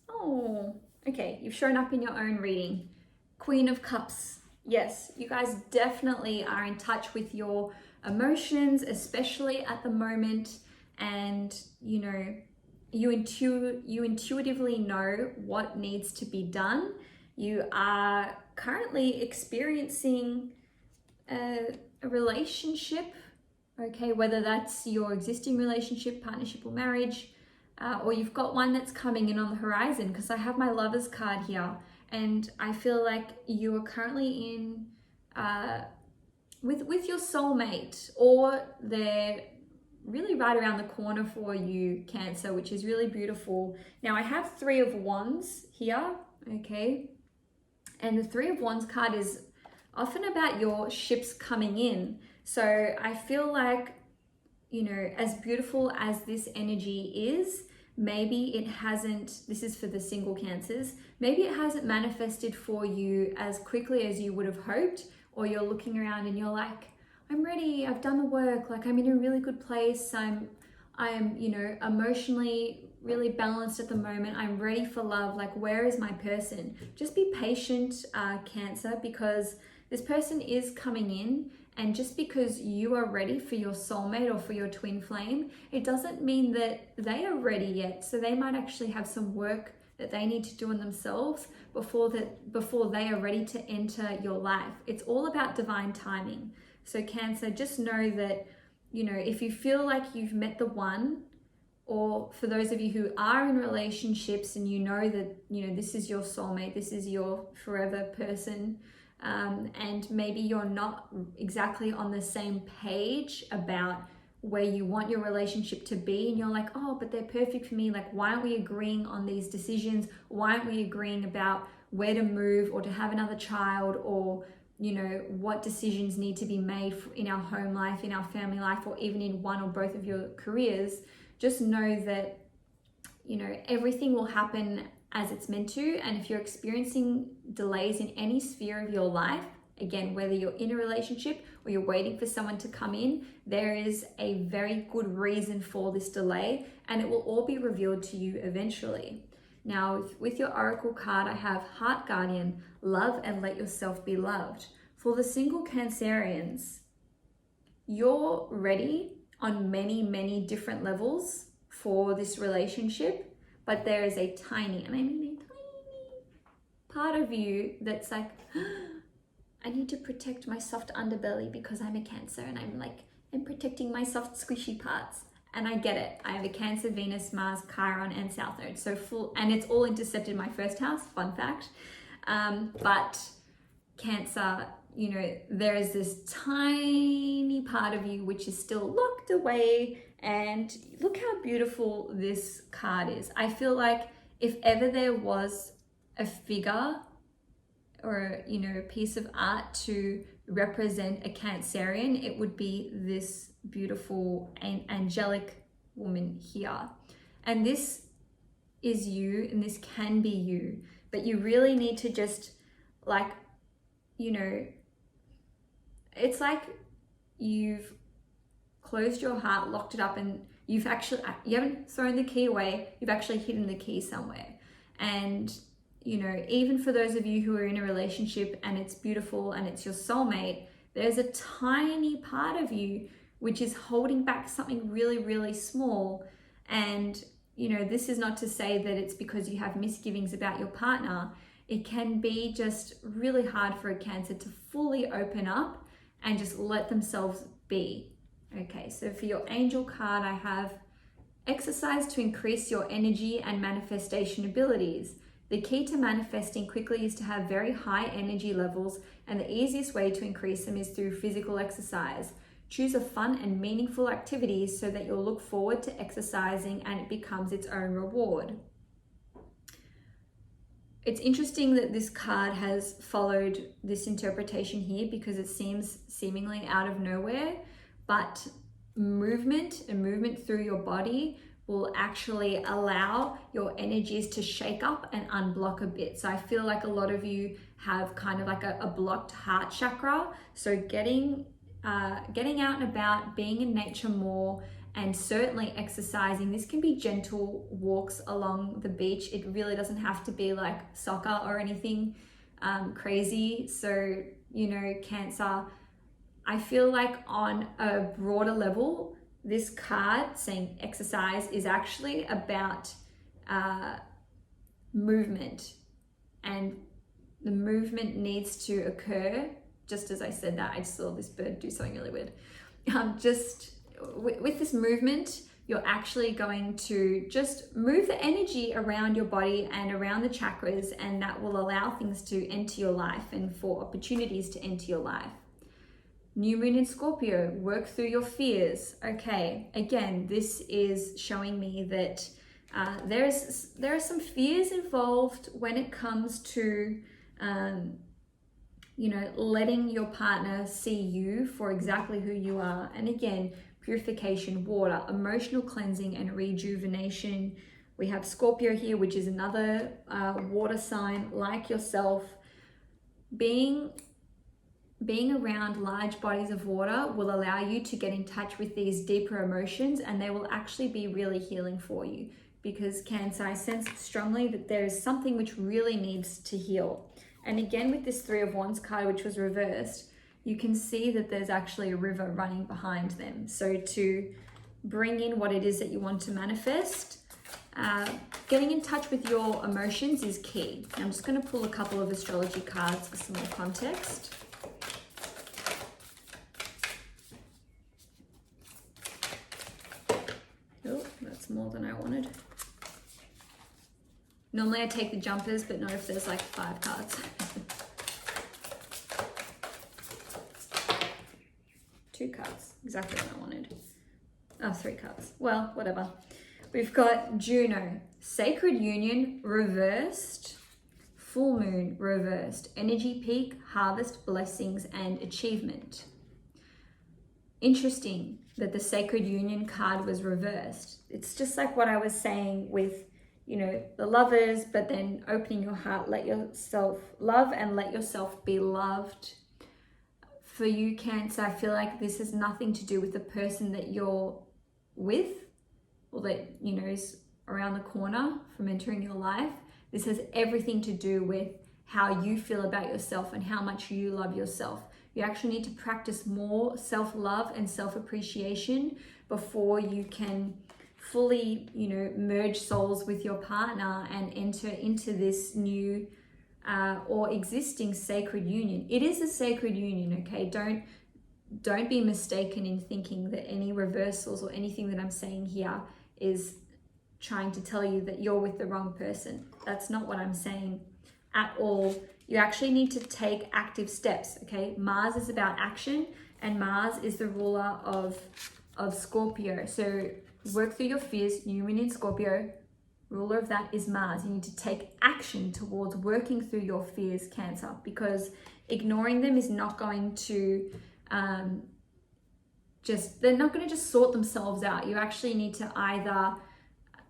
Oh, okay. You've shown up in your own reading. Queen of Cups. Yes, you guys definitely are in touch with your emotions, especially at the moment. And, you intuitively know what needs to be done. You are currently experiencing a relationship. Okay, whether that's your existing relationship, partnership or marriage, or you've got one that's coming in on the horizon, because I have my Lovers card here and I feel like you are currently in with your soulmate, or they're really right around the corner for you, Cancer, which is really beautiful. Now I have Three of Wands here, okay, and the Three of Wands card is often about your ships coming in. So I feel like, as beautiful as this energy is, maybe it hasn't, this is for the single Cancers, maybe it hasn't manifested for you as quickly as you would have hoped, or you're looking around and you're like, I'm ready, I've done the work, like I'm in a really good place, I'm emotionally really balanced at the moment, I'm ready for love, like where is my person? Just be patient, Cancer, because this person is coming in. And just because you are ready for your soulmate or for your twin flame, it doesn't mean that they are ready yet. So they might actually have some work that they need to do on themselves before they are ready to enter your life. It's all about divine timing. So Cancer, just know that, if you feel like you've met the one, or for those of you who are in relationships and you know that, this is your soulmate, this is your forever person, and maybe you're not exactly on the same page about where you want your relationship to be, and you're like, oh, but they're perfect for me, like why aren't we agreeing on these decisions? Why aren't we agreeing about where to move or to have another child, or what decisions need to be made in our home life, in our family life, or even in one or both of your careers? Just know that everything will happen as it's meant to. And if you're experiencing delays in any sphere of your life, again, whether you're in a relationship or you're waiting for someone to come in, there is a very good reason for this delay, and it will all be revealed to you eventually. Now, with your Oracle card, I have Heart Guardian, love and let yourself be loved. For the single Cancerians, you're ready on many, many different levels for this relationship, but there is a tiny, and I mean a tiny part of you that's like, I need to protect my soft underbelly because I'm a Cancer, and I'm protecting my soft squishy parts. And I get it. I have a Cancer, Venus, Mars, Chiron, and South Node. So full, and it's all intercepted my first house, fun fact. But Cancer, you know, there is this tiny part of you which is still locked away. And look how beautiful this card is. I feel like if ever there was a figure or, you know, a piece of art to represent a Cancerian, it would be this beautiful and angelic woman here. And this is you, and this can be you, but you really need to just, like, you know, it's like you've closed your heart, locked it up, and you haven't thrown the key away, you've actually hidden the key somewhere. And you know, even for those of you who are in a relationship and it's beautiful and it's your soulmate, there's a tiny part of you which is holding back something really, really small. And, you know, this is not to say that it's because you have misgivings about your partner. It can be just really hard for a Cancer to fully open up and just let themselves be. Okay, so for your angel card, I have exercise to increase your energy and manifestation abilities. The key to manifesting quickly is to have very high energy levels, and the easiest way to increase them is through physical exercise. Choose a fun and meaningful activity so that you'll look forward to exercising and it becomes its own reward. It's interesting that this card has followed this interpretation here because it seems seemingly out of nowhere, but movement and movement through your body will actually allow your energies to shake up and unblock a bit. So I feel like a lot of you have kind of like a blocked heart chakra. So getting out and about, being in nature more, and certainly exercising. This can be gentle walks along the beach. It really doesn't have to be like soccer or anything crazy. So, you know, Cancer, I feel like on a broader level, this card saying exercise is actually about movement, and the movement needs to occur. Just as I said that, I just saw this bird do something really weird. Just with this movement, you're actually going to just move the energy around your body and around the chakras, and that will allow things to enter your life and for opportunities to enter your life. New moon in Scorpio, work through your fears. Okay, again, this is showing me that there are some fears involved when it comes to, you know, letting your partner see you for exactly who you are. And again, purification, water, emotional cleansing and rejuvenation. We have Scorpio here, which is another water sign like yourself. Being around large bodies of water will allow you to get in touch with these deeper emotions, and they will actually be really healing for you. Because Cancer, I sense strongly that there is something which really needs to heal. And again, with this Three of Wands card, which was reversed, you can see that there's actually a river running behind them. So to bring in what it is that you want to manifest, getting in touch with your emotions is key. I'm just going to pull a couple of astrology cards for some more context. Oh, that's more than I wanted. Normally I take the jumpers, but not if there's like 5 cards. 2 cards, exactly what I wanted. Oh, 3 cards. Well, whatever. We've got Juno, Sacred Union, reversed, Full Moon, reversed, Energy Peak, Harvest, Blessings, and Achievement. Interesting that the Sacred Union card was reversed. It's just like what I was saying with, you know, the Lovers, but then opening your heart, let yourself love and let yourself be loved. For you, Cancer, I feel like this has nothing to do with the person that you're with, or that, you know, is around the corner from entering your life. This has everything to do with how you feel about yourself and how much you love yourself. You actually need to practice more self-love and self-appreciation before you can fully, you know, merge souls with your partner and enter into this new or existing sacred union. It is a sacred union, okay? Don't be mistaken in thinking that any reversals or anything that I'm saying here is trying to tell you that you're with the wrong person. That's not what I'm saying at all. You actually need to take active steps, okay? Mars is about action, and Mars is the ruler of Scorpio. So work through your fears, new moon in Scorpio, ruler of that is Mars. You need to take action towards working through your fears, Cancer, because ignoring them is not going to they're not going to just sort themselves out. You actually need to either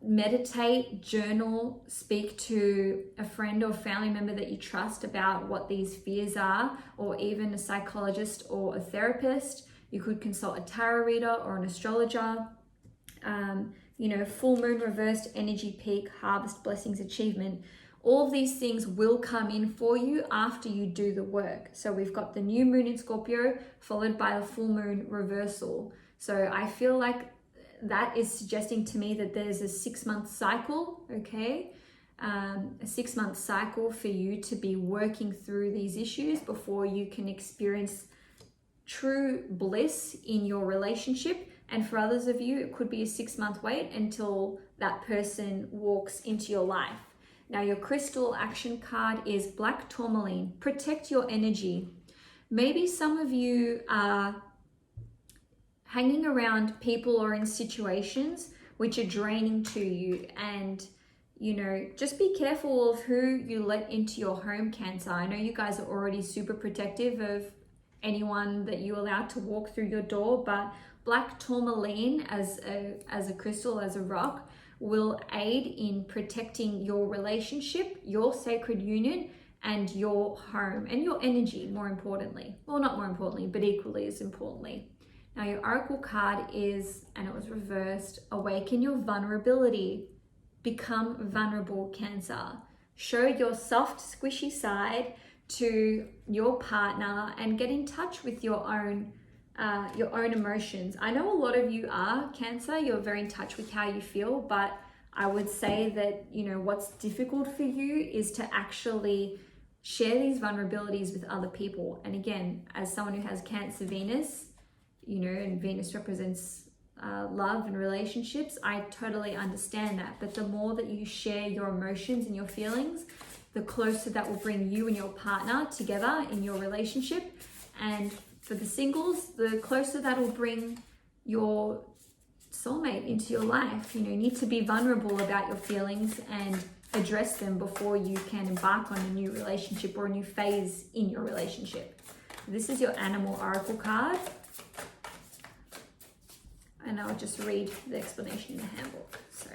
meditate, journal, speak to a friend or family member that you trust about what these fears are, or even a psychologist or a therapist. You could consult a tarot reader or an astrologer. You know, full moon, reversed energy peak, harvest, blessings, achievement. All of these things will come in for you after you do the work. So we've got the new moon in Scorpio followed by the full moon reversal. So I feel like that is suggesting to me that there's a 6-month cycle, okay? A 6-month cycle for you to be working through these issues before you can experience true bliss in your relationship. And for others of you, it could be a 6-month wait until that person walks into your life. Now, your crystal action card is black tourmaline. Protect your energy. Maybe some of you are hanging around people or in situations which are draining to you, and you know, just be careful of who you let into your home, Cancer. I know you guys are already super protective of anyone that you allow to walk through your door, but black tourmaline as a crystal, as a rock, will aid in protecting your relationship, your sacred union, and your home and your energy, more importantly. Well, not more importantly, but equally as importantly. Now, your oracle card is, and it was reversed, awaken your vulnerability. Become vulnerable, Cancer. Show your soft, squishy side to your partner and get in touch with your own emotions. I know a lot of you are, Cancer, you're very in touch with how you feel, but I would say that, you know, what's difficult for you is to actually share these vulnerabilities with other people. And again, as someone who has Cancer Venus, you know, and Venus represents love and relationships, I totally understand that. But the more that you share your emotions and your feelings, the closer that will bring you and your partner together in your relationship. And for the singles, the closer that will bring your soulmate into your life. You know, you need to be vulnerable about your feelings and address them before you can embark on a new relationship or a new phase in your relationship. This is your animal oracle card. And I'll just read the explanation in the handbook. So,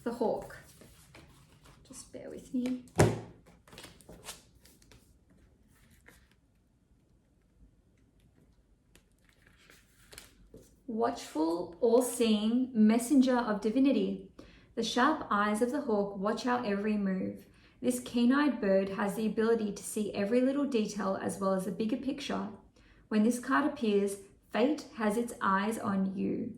the hawk. Just bear with me. Watchful, all-seeing, messenger of divinity. The sharp eyes of the hawk watch our every move. This keen-eyed bird has the ability to see every little detail as well as the bigger picture. When this card appears, fate has its eyes on you,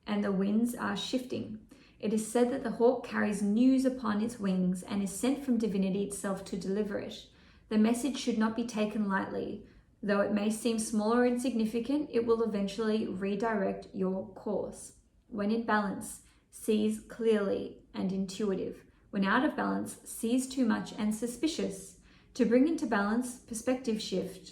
and the winds are shifting. It is said that the hawk carries news upon its wings and is sent from divinity itself to deliver it. The message should not be taken lightly. Though it may seem small or insignificant, it will eventually redirect your course. When in balance, sees clearly and intuitive. When out of balance, sees too much and suspicious. To bring into balance, perspective shift.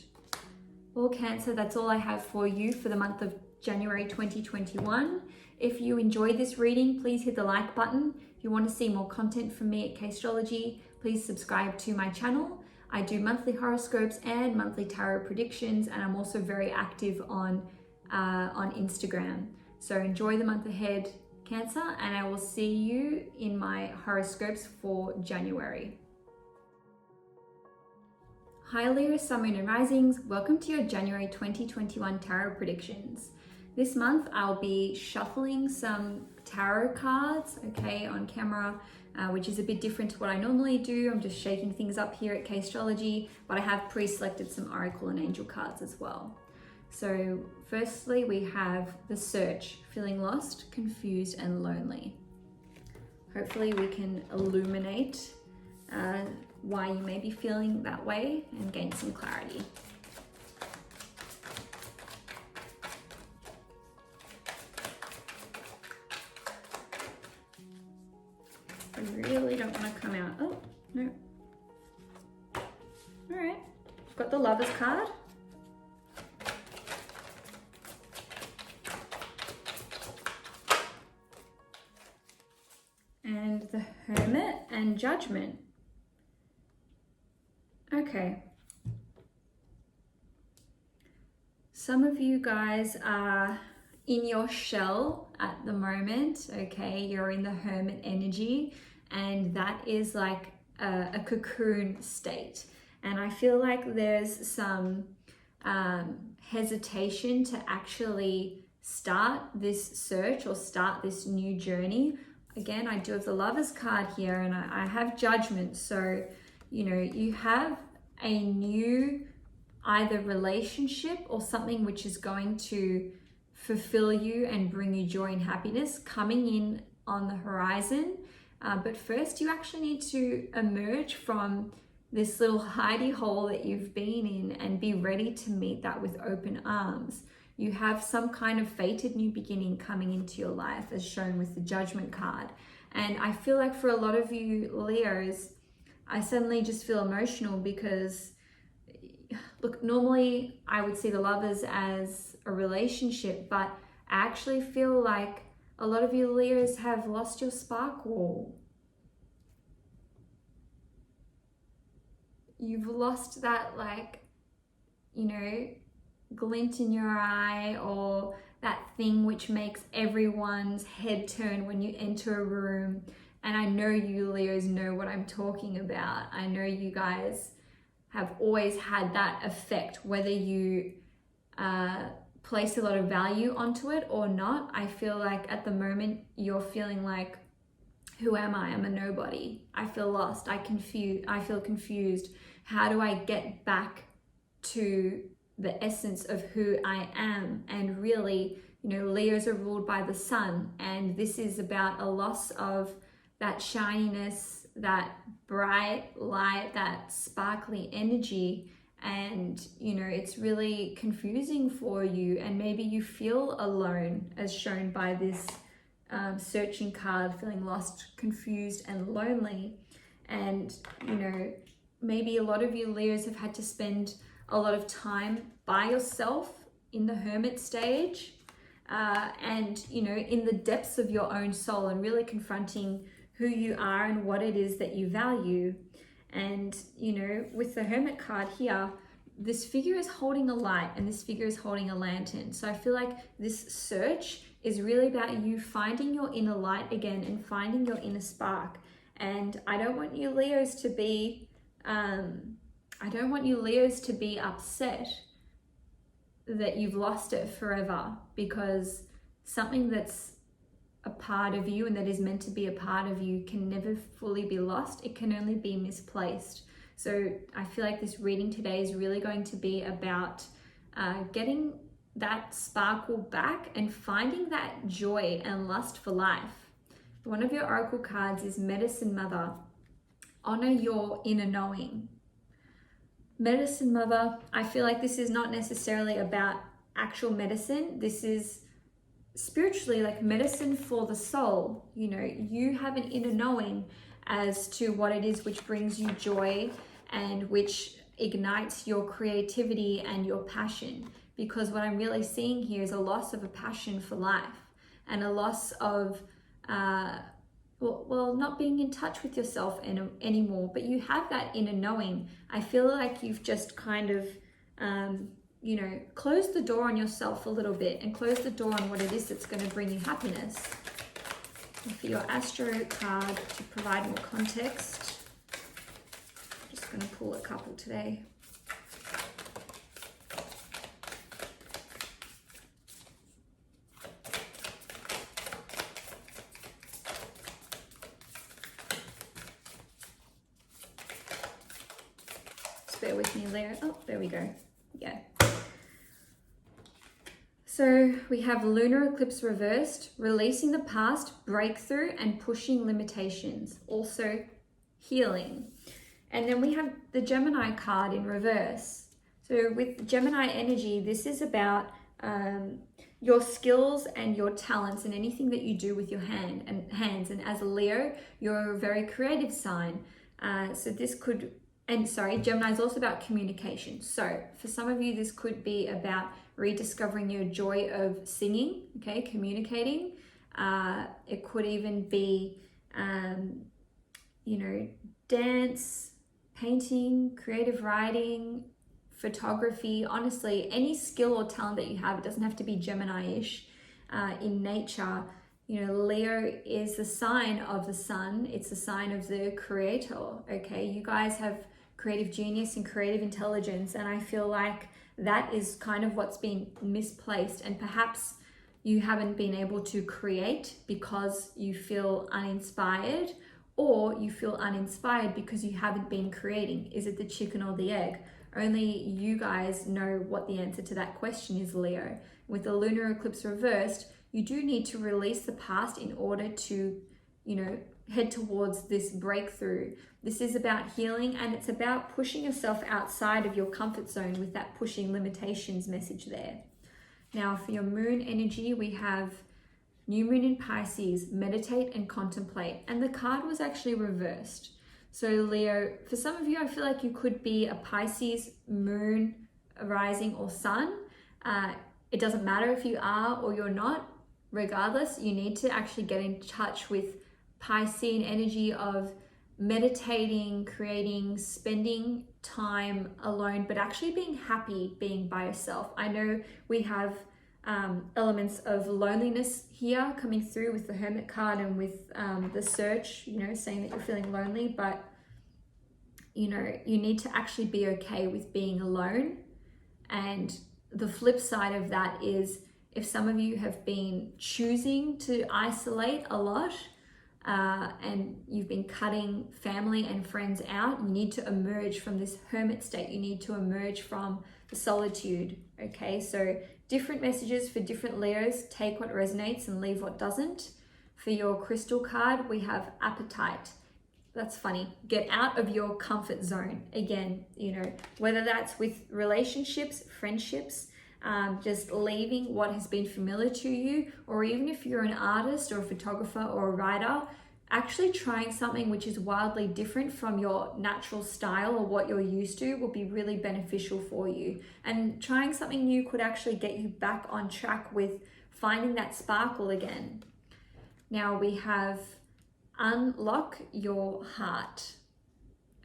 Well, Cancer, that's all I have for you for the month of January 2021. If you enjoyed this reading, please hit the like button. If you want to see more content from me at K-Astrology, please subscribe to my channel. I do monthly horoscopes and monthly tarot predictions, and I'm also very active on Instagram. So enjoy the month ahead, Cancer, and I will see you in my horoscopes for January. Hi Leo, Sun, Moon and Risings. Welcome to your January 2021 tarot predictions. This month I'll be shuffling some tarot cards, okay, on camera, which is a bit different to what I normally do. I'm just shaking things up here at K-Astrology, but I have pre-selected some oracle and angel cards as well. So firstly, we have the Search, feeling lost, confused and lonely. Hopefully we can illuminate why you may be feeling that way and gain some clarity. I really don't want to come out. Oh, no. All right, got the Lovers card. And the Hermit and Judgment. Okay. Some of you guys are in your shell at the moment, okay? You're in the Hermit energy, and that is like a cocoon state. And I feel like there's some hesitation to actually start this search or start this new journey. Again, I do have the Lovers card here, and I have Judgment. So, you know, you have a new either relationship or something which is going to fulfill you and bring you joy and happiness coming in on the horizon. But first, you actually need to emerge from this little hidey hole that you've been in and be ready to meet that with open arms. You have some kind of fated new beginning coming into your life, as shown with the Judgment card. And I feel like for a lot of you Leos, I suddenly just feel emotional because, look, normally I would see the Lovers as a relationship, but I actually feel like a lot of you Leos have lost your sparkle. You've lost that, like, you know, glint in your eye, or that thing which makes everyone's head turn when you enter a room. And I know you Leos know what I'm talking about. I know you guys have always had that effect, whether you place a lot of value onto it or not. I feel like at the moment you're feeling like, who am I? I'm a nobody. I feel lost. I feel confused. How do I get back to the essence of who I am? And really, you know, Leos are ruled by the sun, and this is about a loss of that shininess, that bright light, that sparkly energy. And, you know, it's really confusing for you, and maybe you feel alone, as shown by this searching card, feeling lost, confused and lonely. And, you know, maybe a lot of you Leos have had to spend a lot of time by yourself in the Hermit stage, and, you know, in the depths of your own soul, and really confronting who you are and what it is that you value. And, you know, with the Hermit card here, this figure is holding a light and this figure is holding a lantern. So I feel like this search is really about you finding your inner light again and finding your inner spark. And I don't want you Leos to be upset that you've lost it forever, because something that's a part of you and that is meant to be a part of you can never fully be lost. It can only be misplaced. So I feel like this reading today is really going to be about getting that sparkle back and finding that joy and lust for life. One of your oracle cards is Medicine Mother. Honor your inner knowing. Medicine Mother, I feel like this is not necessarily about actual medicine. This is spiritually like medicine for the soul. You know, you have an inner knowing as to what it is which brings you joy and which ignites your creativity and your passion. Because what I'm really seeing here is a loss of a passion for life and a loss of not being in touch with yourself anymore, but you have that inner knowing. I feel like you've just kind of you know, close the door on yourself a little bit and close the door on what it is that's going to bring you happiness. And for your Astro card, to provide more context, I'm just going to pull a couple today. Just bear with me, Leo. Oh, there we go. Yeah. So we have lunar eclipse reversed, releasing the past, breakthrough, and pushing limitations. Also healing. And then we have the Gemini card in reverse. So with Gemini energy, this is about your skills and your talents and anything that you do with your hands. And as a Leo, you're a very creative sign. So this could, and sorry, Gemini is also about communication. So for some of you, this could be about rediscovering your joy of singing, okay, communicating. It could even be, you know, dance, painting, creative writing, photography. Honestly, any skill or talent that you have, it doesn't have to be Gemini-ish. In nature, you know, Leo is the sign of the sun. It's the sign of the creator, okay? You guys have creative genius and creative intelligence, and I feel like that is kind of what's been misplaced, and perhaps you haven't been able to create because you feel uninspired, or you feel uninspired because you haven't been creating. Is it the chicken or the egg? Only you guys know what the answer to that question is, Leo. With the lunar eclipse reversed, you do need to release the past in order to, you know, head towards this breakthrough. This is about healing, and it's about pushing yourself outside of your comfort zone with that pushing limitations message there. Now for your moon energy, we have new moon in Pisces, meditate and contemplate. And the card was actually reversed. So Leo, for some of you, I feel like you could be a Pisces moon, rising or sun. It doesn't matter if you are or you're not. Regardless, you need to actually get in touch with Piscean energy of meditating, creating, spending time alone, but actually being happy being by yourself. I know we have elements of loneliness here coming through with the Hermit card and with the search, you know, saying that you're feeling lonely, but you know, you need to actually be okay with being alone. And the flip side of that is, if some of you have been choosing to isolate a lot, and you've been cutting family and friends out, you need to emerge from this hermit state. You need to emerge from the solitude, okay? So different messages for different Leos. Take what resonates and leave what doesn't. For your crystal card, we have appetite. That's funny. Get out of your comfort zone. Again, you know, whether that's with relationships, friendships, just leaving what has been familiar to you, or even if you're an artist or a photographer or a writer, actually trying something which is wildly different from your natural style or what you're used to will be really beneficial for you. And trying something new could actually get you back on track with finding that sparkle again. Now we have unlock your heart.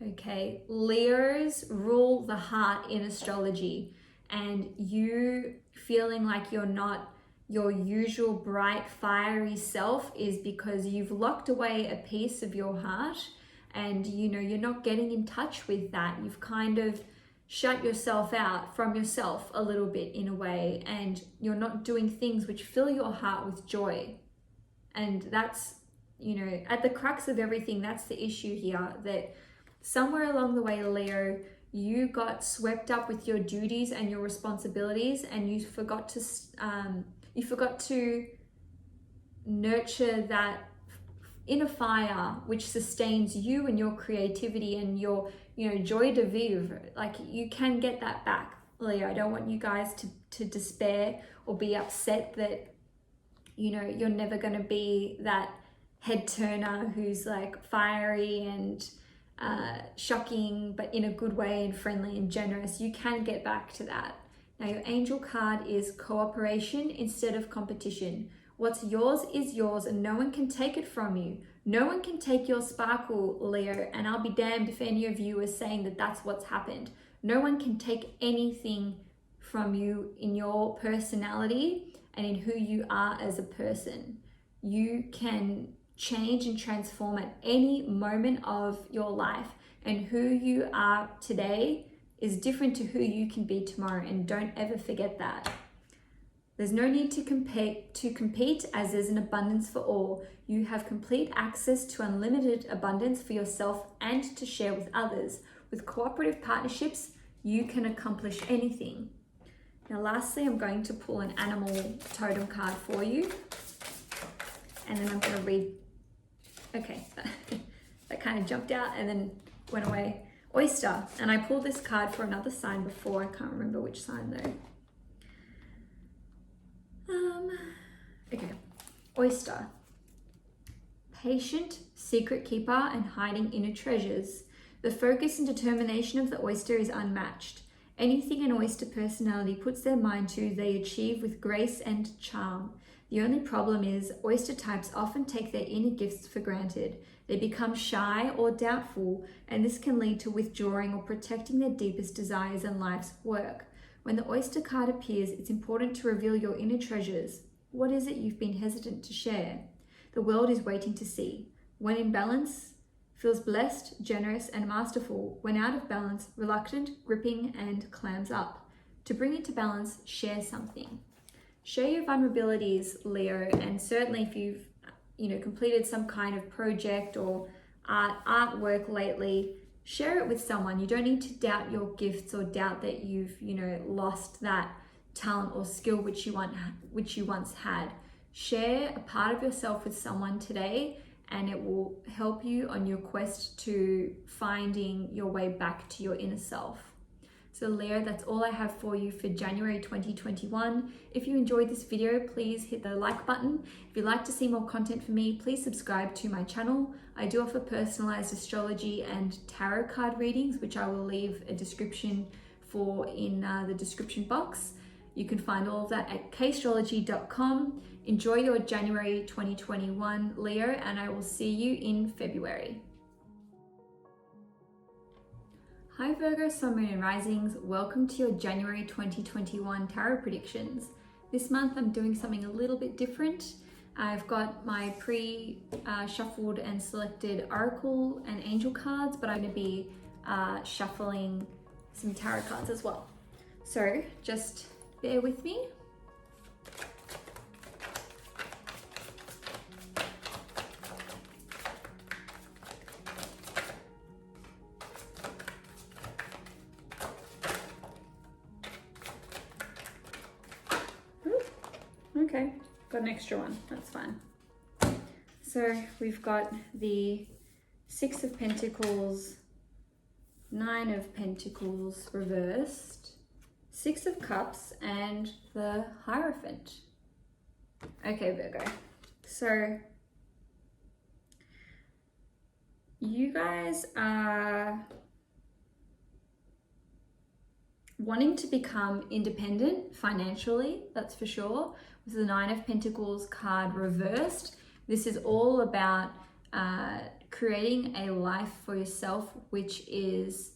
Okay, Leos rule the heart in astrology, and you feeling like you're not your usual bright, fiery self is because you've locked away a piece of your heart, and you know, you're not getting in touch with that. You've kind of shut yourself out from yourself a little bit in a way, and you're not doing things which fill your heart with joy. And that's, you know, at the crux of everything, that's the issue here, that somewhere along the way, Leo, you got swept up with your duties and your responsibilities, and you forgot to nurture that inner fire which sustains you and your creativity and your, you know, joie de vivre. Like, you can get that back, Leo. I don't want you guys to despair or be upset that, you know, you're never going to be that head turner who's like fiery and shocking, but in a good way, and friendly and generous. You can get back to that. Now your angel card is cooperation instead of competition. What's yours is yours, and no one can take it from you. No one can take your sparkle, Leo, and I'll be damned if any of you are saying that that's what's happened. No one can take anything from you in your personality and in who you are as a person. You can change and transform at any moment of your life, and who you are today is different to who you can be tomorrow, and don't ever forget that. There's no need to compete as there's an abundance for all. You have complete access to unlimited abundance for yourself and to share with others. With cooperative partnerships, you can accomplish anything. Now, lastly, I'm going to pull an animal totem card for you. And then I'm going to read, okay, that kind of jumped out and then went away. Oyster. And I pulled this card for another sign before. I can't remember which sign though. Okay, oyster. Patient, secret keeper, and hiding inner treasures. The focus and determination of the oyster is unmatched. Anything an oyster personality puts their mind to, they achieve with grace and charm. The only problem is, oyster types often take their inner gifts for granted. They become shy or doubtful, and this can lead to withdrawing or protecting their deepest desires and life's work. When the oyster card appears, it's important to reveal your inner treasures. What is it you've been hesitant to share? The world is waiting to see. When in balance, feels blessed, generous, and masterful. When out of balance, reluctant, gripping, and clams up. To bring it to balance, share something. Share your vulnerabilities, Leo, and certainly if you've completed some kind of project or artwork lately, share it with someone. You don't need to doubt your gifts or doubt that you've lost that talent or skill which you once had. Share a part of yourself with someone today, and it will help you on your quest to finding your way back to your inner self. So Leo, that's all I have for you for January 2021. If you enjoyed this video, please hit the like button. If you'd like to see more content from me, please subscribe to my channel. I do offer personalized astrology and tarot card readings, which I will leave a description for in the description box. You can find all of that at kastrology.com. Enjoy your January 2021, Leo, and I will see you in February. Hi Virgo, Sun, Moon and Risings. Welcome to your January 2021 tarot predictions. This month I'm doing something a little bit different. I've got my pre-shuffled and selected oracle and angel cards, but I'm going to be shuffling some tarot cards as well. So just bear with me. Okay, got an extra one, that's fine. So we've got the Six of Pentacles, Nine of Pentacles reversed, Six of Cups, and the Hierophant. Okay, Virgo. So you guys are wanting to become independent financially, that's for sure. With the Nine of Pentacles card reversed, this is all about creating a life for yourself which is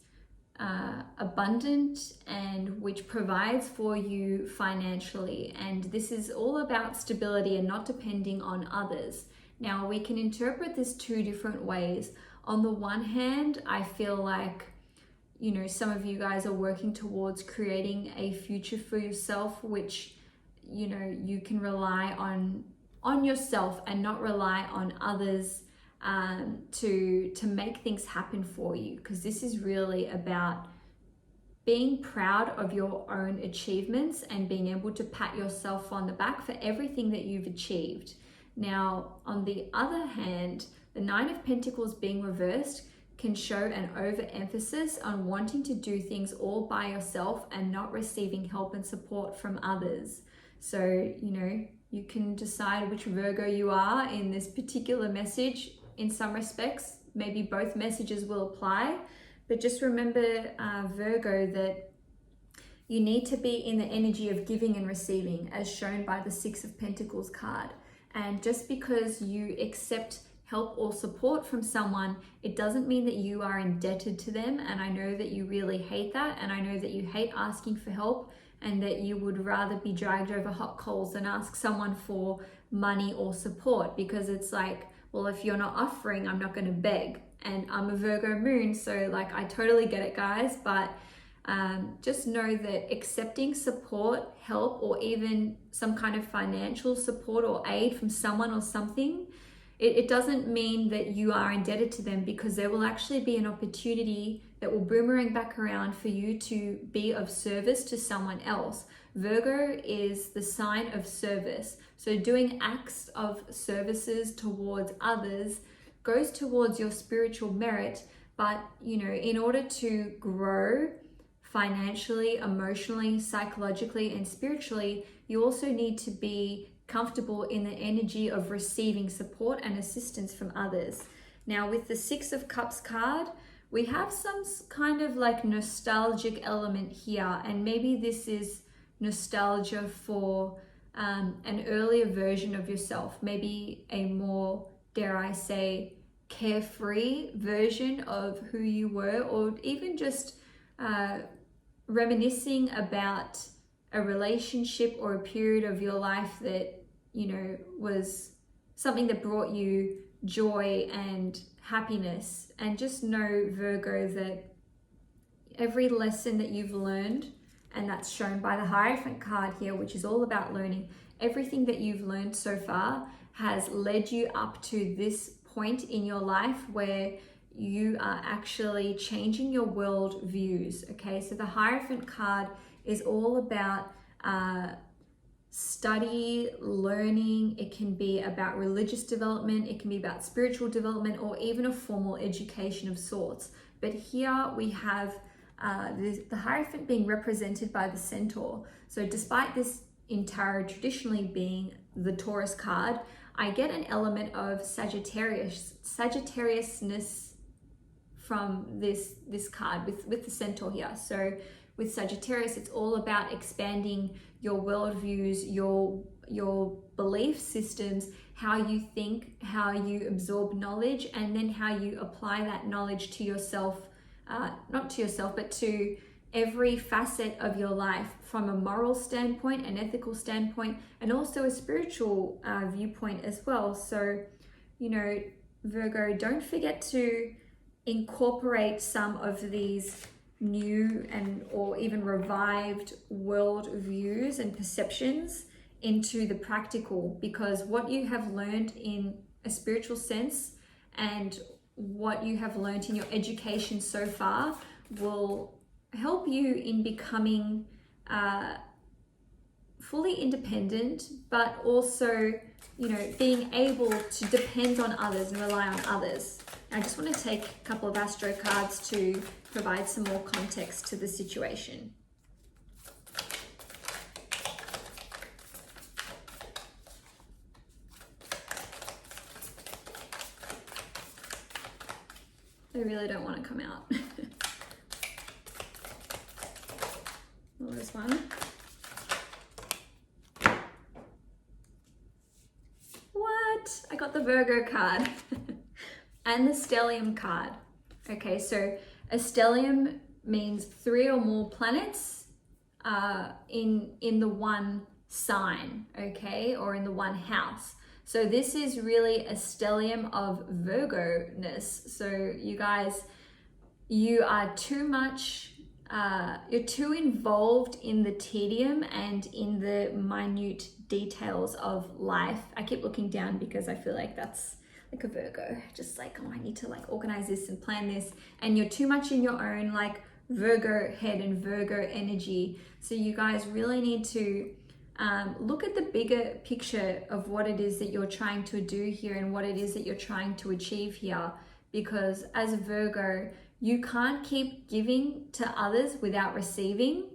abundant and which provides for you financially. And this is all about stability and not depending on others. Now, we can interpret this two different ways. On the one hand, I feel like some of you guys are working towards creating a future for yourself, which, you can rely on yourself and not rely on others to make things happen for you. Because this is really about being proud of your own achievements and being able to pat yourself on the back for everything that you've achieved. Now, on the other hand, the Nine of Pentacles being reversed can show an overemphasis on wanting to do things all by yourself and not receiving help and support from others. So, you can decide which Virgo you are in this particular message. In some respects, maybe both messages will apply, but just remember, Virgo, that you need to be in the energy of giving and receiving, as shown by the Six of Pentacles card. And just because you accept help or support from someone, it doesn't mean that you are indebted to them. And I know that you really hate that, and I know that you hate asking for help, and that you would rather be dragged over hot coals than ask someone for money or support, because it's like, well, if you're not offering, I'm not going to beg. And I'm a Virgo moon, so like, I totally get it, guys. But just know that accepting support, help, or even some kind of financial support or aid from someone or something, it doesn't mean that you are indebted to them, because there will actually be an opportunity that will boomerang back around for you to be of service to someone else. Virgo is the sign of service. So doing acts of services towards others goes towards your spiritual merit. But, you know, in order to grow financially, emotionally, psychologically, and spiritually, you also need to be comfortable in the energy of receiving support and assistance from others. Now, with the Six of Cups card, we have some kind of like nostalgic element here, and maybe this is nostalgia for an earlier version of yourself, maybe a more, dare I say, carefree version of who you were, or even just reminiscing about a relationship or a period of your life that, you know, was something that brought you joy and happiness. And just know, Virgo, that every lesson that you've learned, and that's shown by the Hierophant card here, which is all about learning, everything that you've learned so far has led you up to this point in your life where you are actually changing your world views. Okay, so the Hierophant card is all about study, learning. It can be about religious development, it can be about spiritual development, or even a formal education of sorts. But here we have the Hierophant being represented by the Centaur. So despite this in tarot traditionally being the Taurus card, I get an element of Sagittariusness from this card with the Centaur here. So with Sagittarius, it's all about expanding your worldviews, your belief systems, how you think, how you absorb knowledge, and then how you apply that knowledge to yourself, not to yourself, but to every facet of your life, from a moral standpoint, an ethical standpoint, and also a spiritual viewpoint as well. So, you know, Virgo, don't forget to incorporate some of these new or even revived world views and perceptions into the practical, because what you have learned in a spiritual sense and what you have learned in your education so far will help you in becoming fully independent, but also, you know, being able to depend on others and rely on others. I just want to take a couple of astro cards to provide some more context to the situation. They really don't want to come out. Well, there's one. What? I got the Virgo card and the Stellium card. Okay, so a stellium means 3 or more planets in the one sign, okay, or in the one house. So this is really a stellium of Virgo-ness. So you guys, you are too much, you're too involved in the tedium and in the minute details of life. I keep looking down because I feel like that's like a Virgo, just like, oh, I need to like organize this and plan this. And you're too much in your own like Virgo head and Virgo energy. So you guys really need to look at the bigger picture of what it is that you're trying to do here and what it is that you're trying to achieve here. Because as a Virgo, you can't keep giving to others without receiving.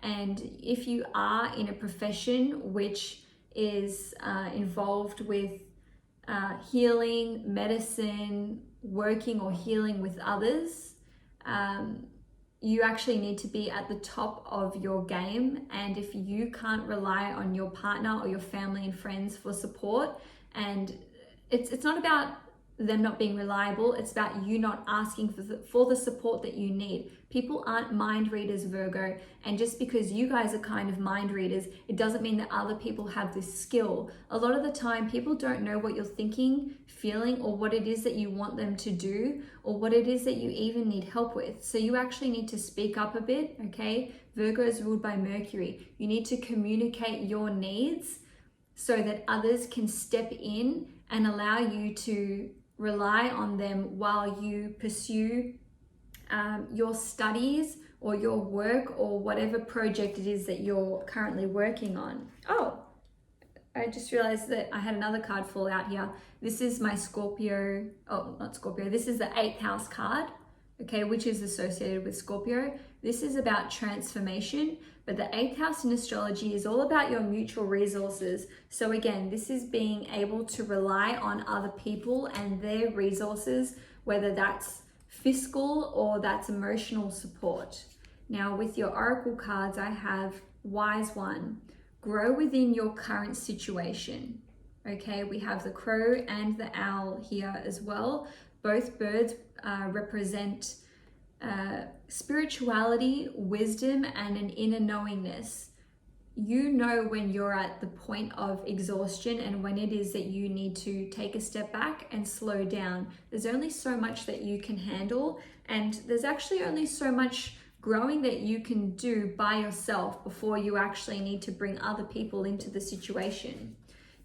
And if you are in a profession which is involved with healing, medicine, working or healing with others, you actually need to be at the top of your game. And if you can't rely on your partner or your family and friends for support, and it's not about them not being reliable, it's about you not asking for the support that you need. People aren't mind readers, Virgo, and just because you guys are kind of mind readers, it doesn't mean that other people have this skill. A lot of the time, people don't know what you're thinking, feeling, or what it is that you want them to do, or what it is that you even need help with. So you actually need to speak up a bit, okay? Virgo is ruled by Mercury. You need to communicate your needs so that others can step in and allow you to rely on them while you pursue your studies or your work or whatever project it is that you're currently working on. Oh, I just realized that I had another card fall out here. This is my Scorpio, oh, not Scorpio, this is the 8th house card, okay, which is associated with Scorpio. This is about transformation, but the 8th house in astrology is all about your mutual resources. So again, this is being able to rely on other people and their resources, whether that's fiscal or that's emotional support. Now with your oracle cards, I have Wise One. Grow within your current situation. Okay, we have the crow and the owl here as well. Both birds represent spirituality, wisdom, and an inner knowingness. You know when you're at the point of exhaustion and when it is that you need to take a step back and slow down. There's only so much that you can handle, and there's actually only so much growing that you can do by yourself before you actually need to bring other people into the situation.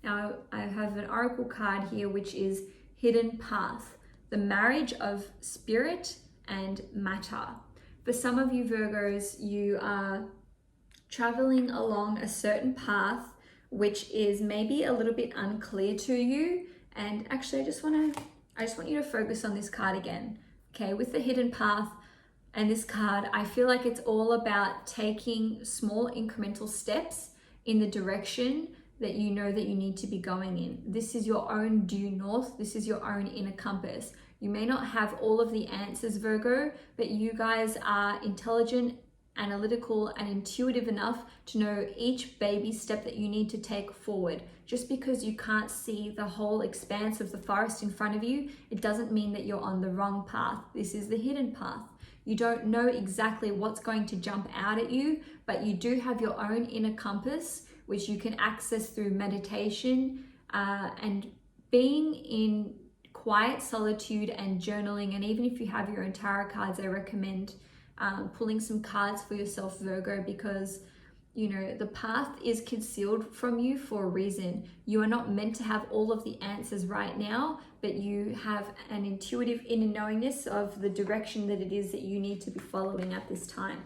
Now, I have an oracle card here, which is Hidden Path, the marriage of spirit and matter. For some of you Virgos, you are traveling along a certain path, which is maybe a little bit unclear to you. And actually, I just want you to focus on this card again. Okay, with the Hidden Path, and this card, I feel like it's all about taking small incremental steps in the direction that you know that you need to be going in. This is your own due north. This is your own inner compass. You may not have all of the answers, Virgo, but you guys are intelligent, analytical, and intuitive enough to know each baby step that you need to take forward. Just because you can't see the whole expanse of the forest in front of you, it doesn't mean that you're on the wrong path. This is the hidden path. You don't know exactly what's going to jump out at you, but you do have your own inner compass, which you can access through meditation and being in quiet solitude and journaling. And even if you have your own tarot cards, I recommend pulling some cards for yourself, Virgo, because you know the path is concealed from you for a reason. You are not meant to have all of the answers right now, but you have an intuitive inner knowingness of the direction that it is that you need to be following at this time.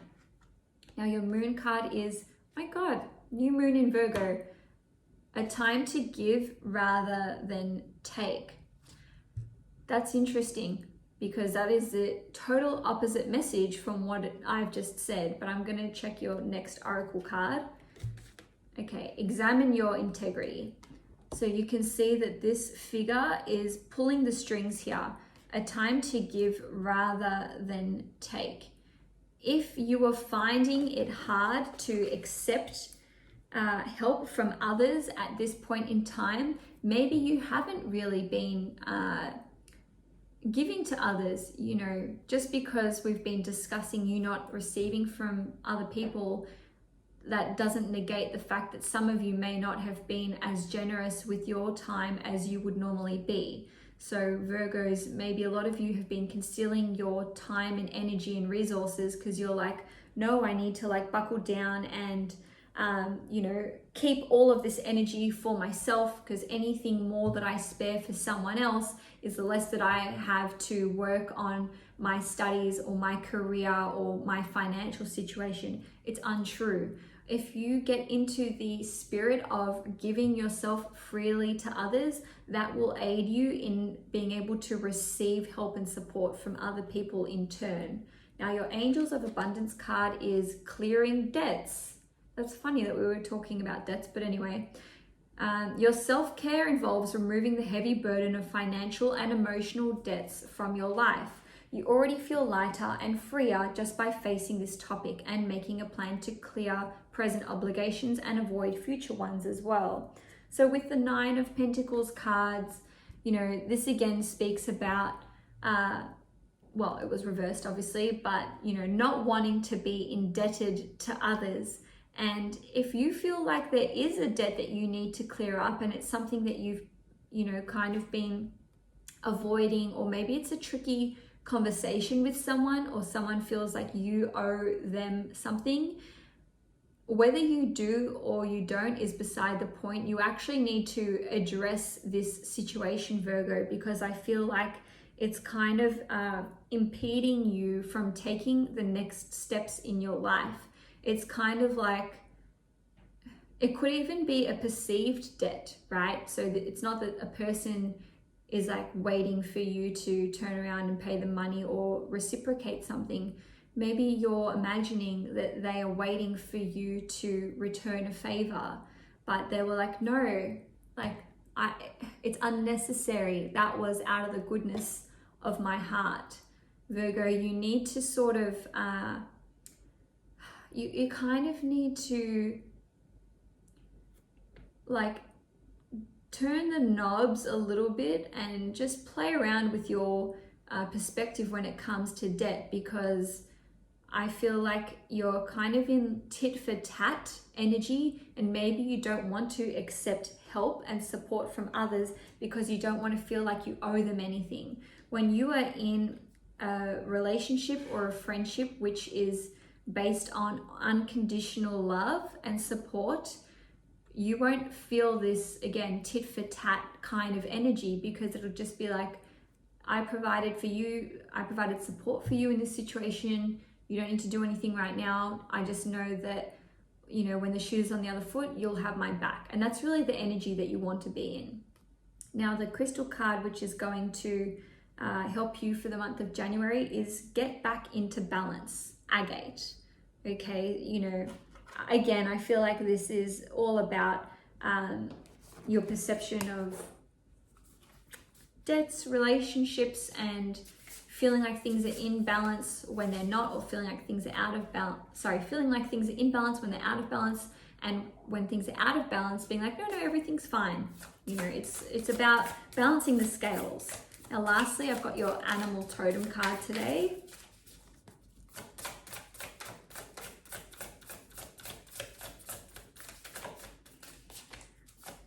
Now your moon card is, my God, new moon in Virgo, a time to give rather than take. That's interesting, because that is the total opposite message from what I've just said, but I'm going to check your next oracle card. Okay, examine your integrity. So you can see that this figure is pulling the strings here, a time to give rather than take. If you are finding it hard to accept help from others at this point in time, maybe you haven't really been giving to others. You know, just because we've been discussing you not receiving from other people, that doesn't negate the fact that some of you may not have been as generous with your time as you would normally be. So Virgos, maybe a lot of you have been concealing your time and energy and resources because you're like, no, I need to like buckle down and you know, keep all of this energy for myself, because anything more that I spare for someone else is the less that I have to work on my studies or my career or my financial situation. It's untrue. If you get into the spirit of giving yourself freely to others, that will aid you in being able to receive help and support from other people in turn. Now your Angels of Abundance card is clearing debts. That's funny that we were talking about debts, but anyway. Your self-care involves removing the heavy burden of financial and emotional debts from your life. You already feel lighter and freer just by facing this topic and making a plan to clear present obligations and avoid future ones as well. So with the Nine of Pentacles cards, you know, this again speaks about, well, it was reversed obviously, but you know, not wanting to be indebted to others. And if you feel like there is a debt that you need to clear up and it's something that you've, you know, kind of been avoiding, or maybe it's a tricky conversation with someone, or someone feels like you owe them something, whether you do or you don't is beside the point. You actually need to address this situation, Virgo, because I feel like It's kind of impeding you from taking the next steps in your life. It's kind of like, it could even be a perceived debt, right? So that it's not that a person is like waiting for you to turn around and pay the money or reciprocate something. Maybe you're imagining that they are waiting for you to return a favor, but they were like, no, like it's unnecessary. That was out of the goodness of my heart. Virgo, you need to sort of, you kind of need to like turn the knobs a little bit and just play around with your perspective when it comes to debt, because I feel like you're kind of in tit for tat energy, and maybe you don't want to accept help and support from others because you don't want to feel like you owe them anything. When you are in a relationship or a friendship which is based on unconditional love and support, you won't feel this, again, tit for tat kind of energy, because it'll just be like, I provided for you, I provided support for you in this situation. You don't need to do anything right now. I just know that, you know, when the shoe is on the other foot, you'll have my back. And that's really the energy that you want to be in. Now, the crystal card, which is going to help you for the month of January, is get back into balance, agate. Okay, you know, again, I feel like this is all about your perception of debts, relationships, and feeling like things are in balance when they're not, or feeling like things are out of balance. Sorry, feeling like things are in balance when they're out of balance, and when things are out of balance, being like, no, everything's fine. You know, it's about balancing the scales. Now, lastly, I've got your animal totem card today.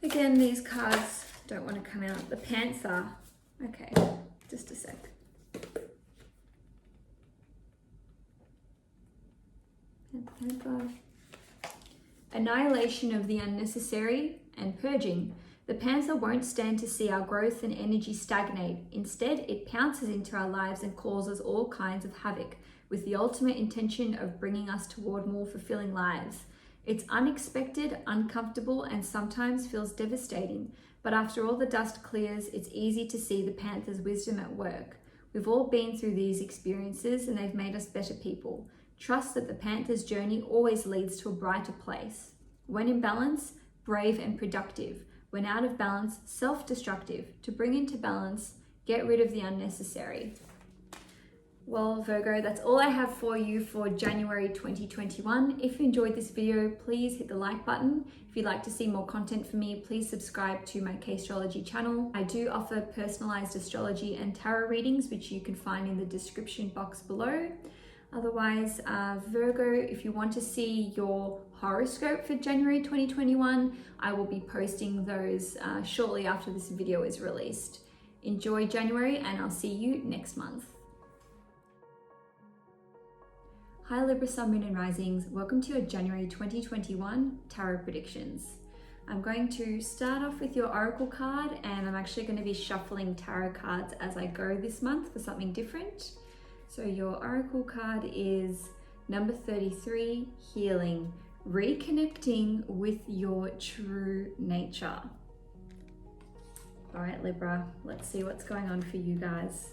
Again, these cards don't want to come out. The panther. Okay, just a sec. Panther. Annihilation of the unnecessary and purging. The panther won't stand to see our growth and energy stagnate. Instead, it pounces into our lives and causes all kinds of havoc, with the ultimate intention of bringing us toward more fulfilling lives. It's unexpected, uncomfortable, and sometimes feels devastating, but after all the dust clears, it's easy to see the panther's wisdom at work. We've all been through these experiences, and they've made us better people. Trust that the panther's journey always leads to a brighter place. When in balance, brave and productive. When out of balance, self-destructive. To bring into balance, get rid of the unnecessary. Well, Virgo, that's all I have for you for January 2021. If you enjoyed this video, please hit the like button. If you'd like to see more content from me, please subscribe to my K-Astrology channel. I do offer personalized astrology and tarot readings, which you can find in the description box below. Otherwise, Virgo, if you want to see your horoscope for January 2021, I will be posting those shortly after this video is released. Enjoy January, and I'll see you next month. Hi Libra, Sun, Moon and Risings. Welcome to your January 2021 tarot predictions. I'm going to start off with your oracle card, and I'm actually going to be shuffling tarot cards as I go this month for something different. So your oracle card is number 33, healing, reconnecting with your true nature. All right, Libra, let's see what's going on for you guys.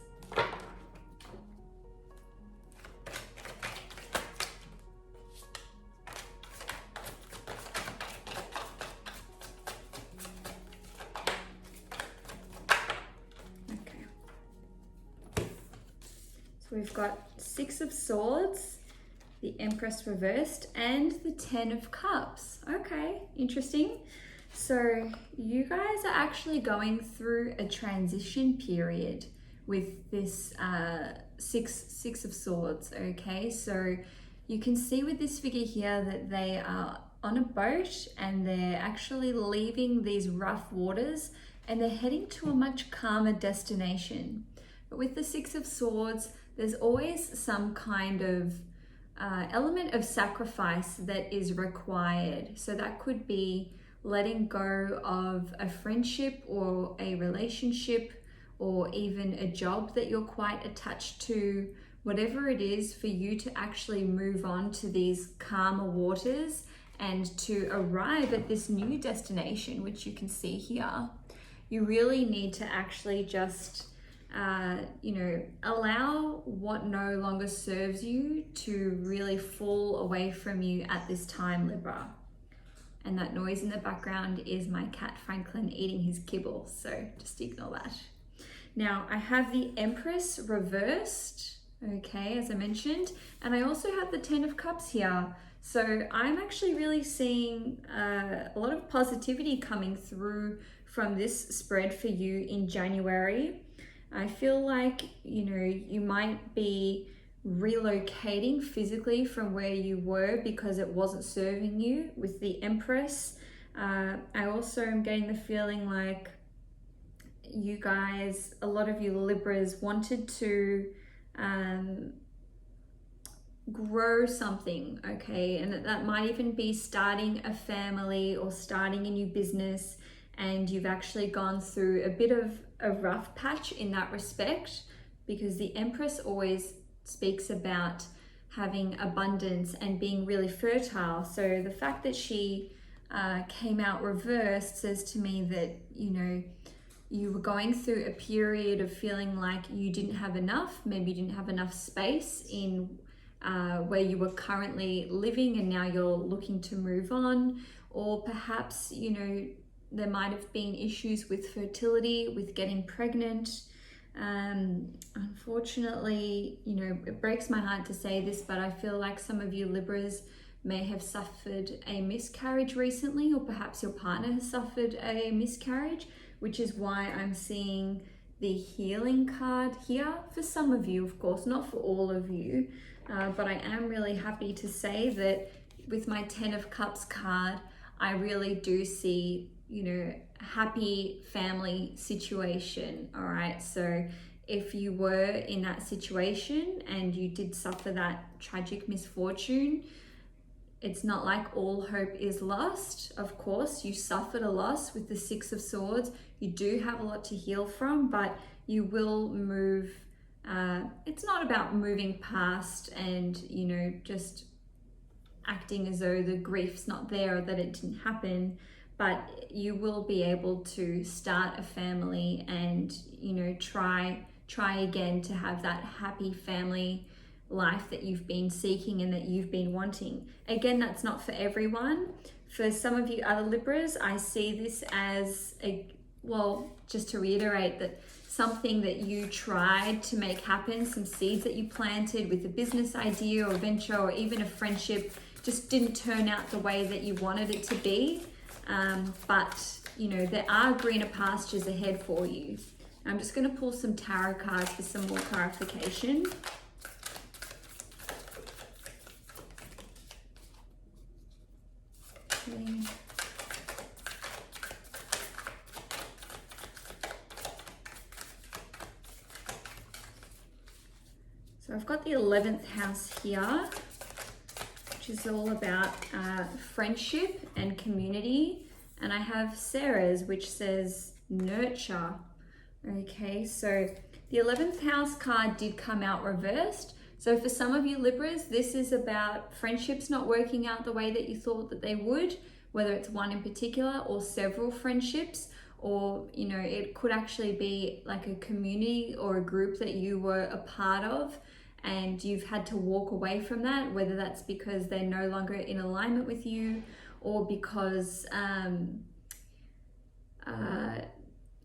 We've got Six of Swords, the Empress reversed, and the Ten of Cups. Okay, interesting. So you guys are actually going through a transition period with this six of Swords, okay? So you can see with this figure here that they are on a boat and they're actually leaving these rough waters and they're heading to a much calmer destination. But with the Six of Swords, there's always some kind of element of sacrifice that is required. So that could be letting go of a friendship or a relationship or even a job that you're quite attached to, whatever it is, for you to actually move on to these calmer waters and to arrive at this new destination, which you can see here. You really need to actually just, allow what no longer serves you to really fall away from you at this time, Libra. And that noise in the background is my cat Franklin eating his kibble, so just ignore that. Now I have the Empress reversed, okay, as I mentioned, and I also have the Ten of Cups here. So I'm actually really seeing a lot of positivity coming through from this spread for you in January. I feel like, you might be relocating physically from where you were because it wasn't serving you with the Empress. I also am getting the feeling like you guys, a lot of you Libras, wanted to grow something, okay? And that might even be starting a family or starting a new business, and you've actually gone through a bit of a rough patch in that respect, because the Empress always speaks about having abundance and being really fertile. So the fact that she came out reversed says to me that, you were going through a period of feeling like you didn't have enough, maybe you didn't have enough space in where you were currently living, and now you're looking to move on. Or perhaps, there might have been issues with fertility, with getting pregnant. Unfortunately, it breaks my heart to say this, but I feel like some of you Libras may have suffered a miscarriage recently, or perhaps your partner has suffered a miscarriage, which is why I'm seeing the healing card here for some of you, of course, not for all of you. But I am really happy to say that with my Ten of Cups card, I really do see, happy family situation. All right. So if you were in that situation and you did suffer that tragic misfortune, it's not like all hope is lost. Of course, you suffered a loss with the Six of Swords. You do have a lot to heal from, but you will move. It's not about moving past and, just acting as though the grief's not there or that it didn't happen, but you will be able to start a family and, try again to have that happy family life that you've been seeking and that you've been wanting. Again, that's not for everyone. For some of you other Libras, I see this as just to reiterate, that something that you tried to make happen, some seeds that you planted with a business idea or venture or even a friendship, just didn't turn out the way that you wanted it to be. But there are greener pastures ahead for you. I'm just going to pull some tarot cards for some more clarification. Okay. So I've got the 11th house here, which is all about friendship and community. And I have Sarah's, which says nurture. Okay, so the 11th house card did come out reversed. So for some of you Libras, this is about friendships not working out the way that you thought that they would, whether it's one in particular or several friendships, or, it could actually be like a community or a group that you were a part of and you've had to walk away from that, whether that's because they're no longer in alignment with you or because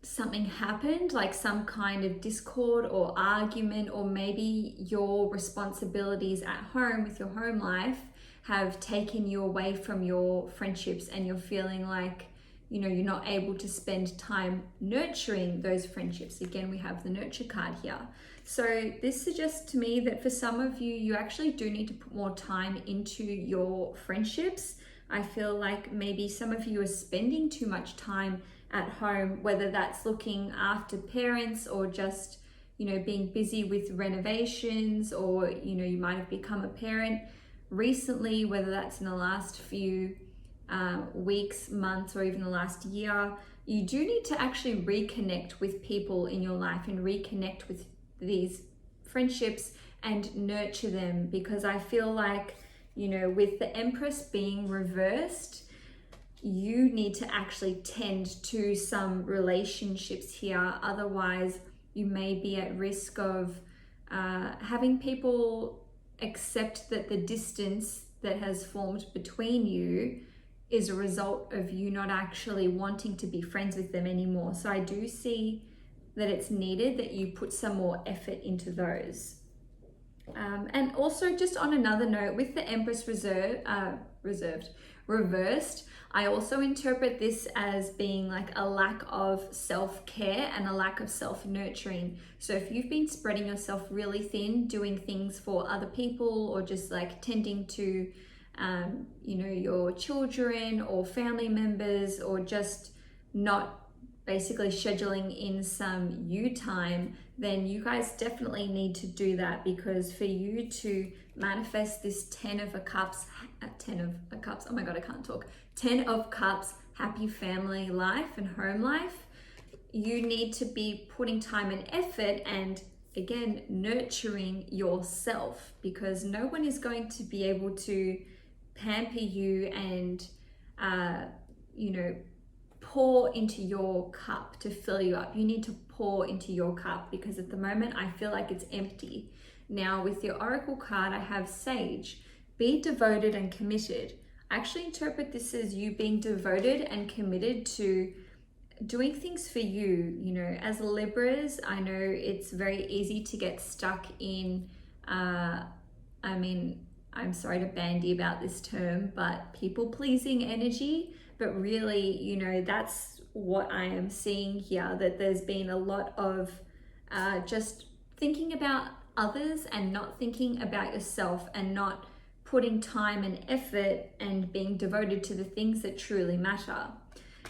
something happened, like some kind of discord or argument, or maybe your responsibilities at home with your home life have taken you away from your friendships, and you're feeling like, you're not able to spend time nurturing those friendships. Again, we have the nurture card here. So this suggests to me that for some of you, you actually do need to put more time into your friendships. I feel like maybe some of you are spending too much time at home, whether that's looking after parents or just, being busy with renovations, or, you might have become a parent recently, whether that's in the last few weeks, months, or even the last year. you do need to actually reconnect with people in your life and reconnect with these friendships and nurture them, because I feel like, you know, with the Empress being reversed, you need to actually tend to some relationships here. Otherwise, you may be at risk of having people accept that the distance that has formed between you is a result of you not actually wanting to be friends with them anymore. So I do see that it's needed that you put some more effort into those. And also, just on another note, with the Empress reversed, I also interpret this as being like a lack of self-care and a lack of self-nurturing. So if you've been spreading yourself really thin, doing things for other people, or just like tending to, you know, your children or family members, or just not basically scheduling in some you time, then you guys definitely need to do that, because for you to manifest this 10 of Cups, oh my God, I can't talk, 10 of Cups, happy family life and home life, you need to be putting time and effort and, again, nurturing yourself, because no one is going to be able to pamper you and, you know, pour into your cup to fill you up. You need to pour into your cup, because at the moment I feel like it's empty. Now with your Oracle card, I have Sage. Be devoted and committed. I actually interpret this as you being devoted and committed to doing things for you. You know, as Libras, I know it's very easy to get stuck in, I mean, I'm sorry to bandy about this term, but people-pleasing energy. But really, you know, that's what I am seeing here, that there's been a lot of just thinking about others and not thinking about yourself, and not putting time and effort and being devoted to the things that truly matter.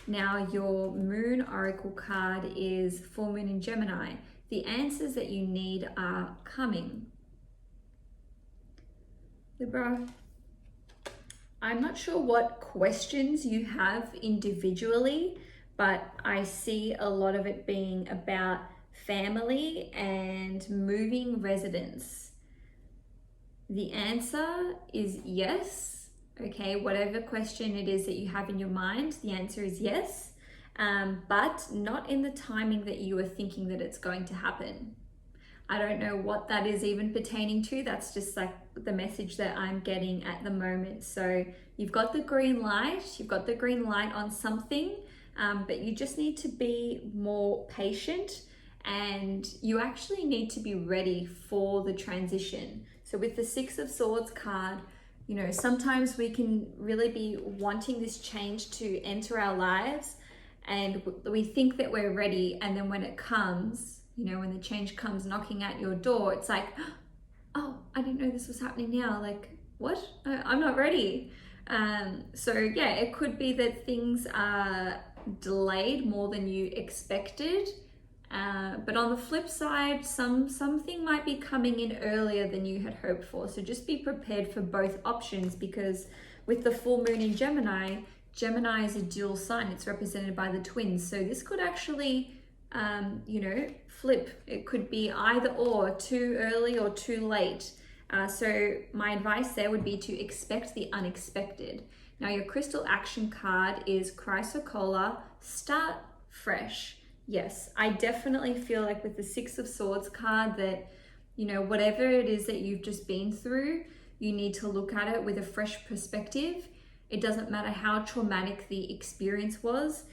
Now, your Moon Oracle card is Full Moon in Gemini. The answers that you need are coming. Libra, I'm not sure what questions you have individually, but I see a lot of it being about family and moving residence. The answer is yes. Okay, whatever question it is that you have in your mind, the answer is yes, but not in the timing that you are thinking that it's going to happen. I don't know what that is even pertaining to. That's just like the message that I'm getting at the moment. So you've got the green light, on something, but you just need to be more patient, and you actually need to be ready for the transition. So with the Six of Swords card, you know, sometimes we can really be wanting this change to enter our lives, and we think that we're ready, and then when it comes, you know, when the change comes knocking at your door, it's like, oh, I didn't know this was happening now. Like, what? I'm not ready. So yeah, it could be that things are delayed more than you expected. But on the flip side, something might be coming in earlier than you had hoped for. So just be prepared for both options, because with the full moon in Gemini, Gemini is a dual sign. It's represented by the twins. So this could actually, you know, flip. It could be either or, too early or too late. So my advice there would be to expect the unexpected. Now your crystal action card is Chrysocolla, start fresh. Yes, I definitely feel like with the Six of Swords card that, you know, whatever it is that you've just been through, you need to look at it with a fresh perspective. It doesn't matter how traumatic the experience was.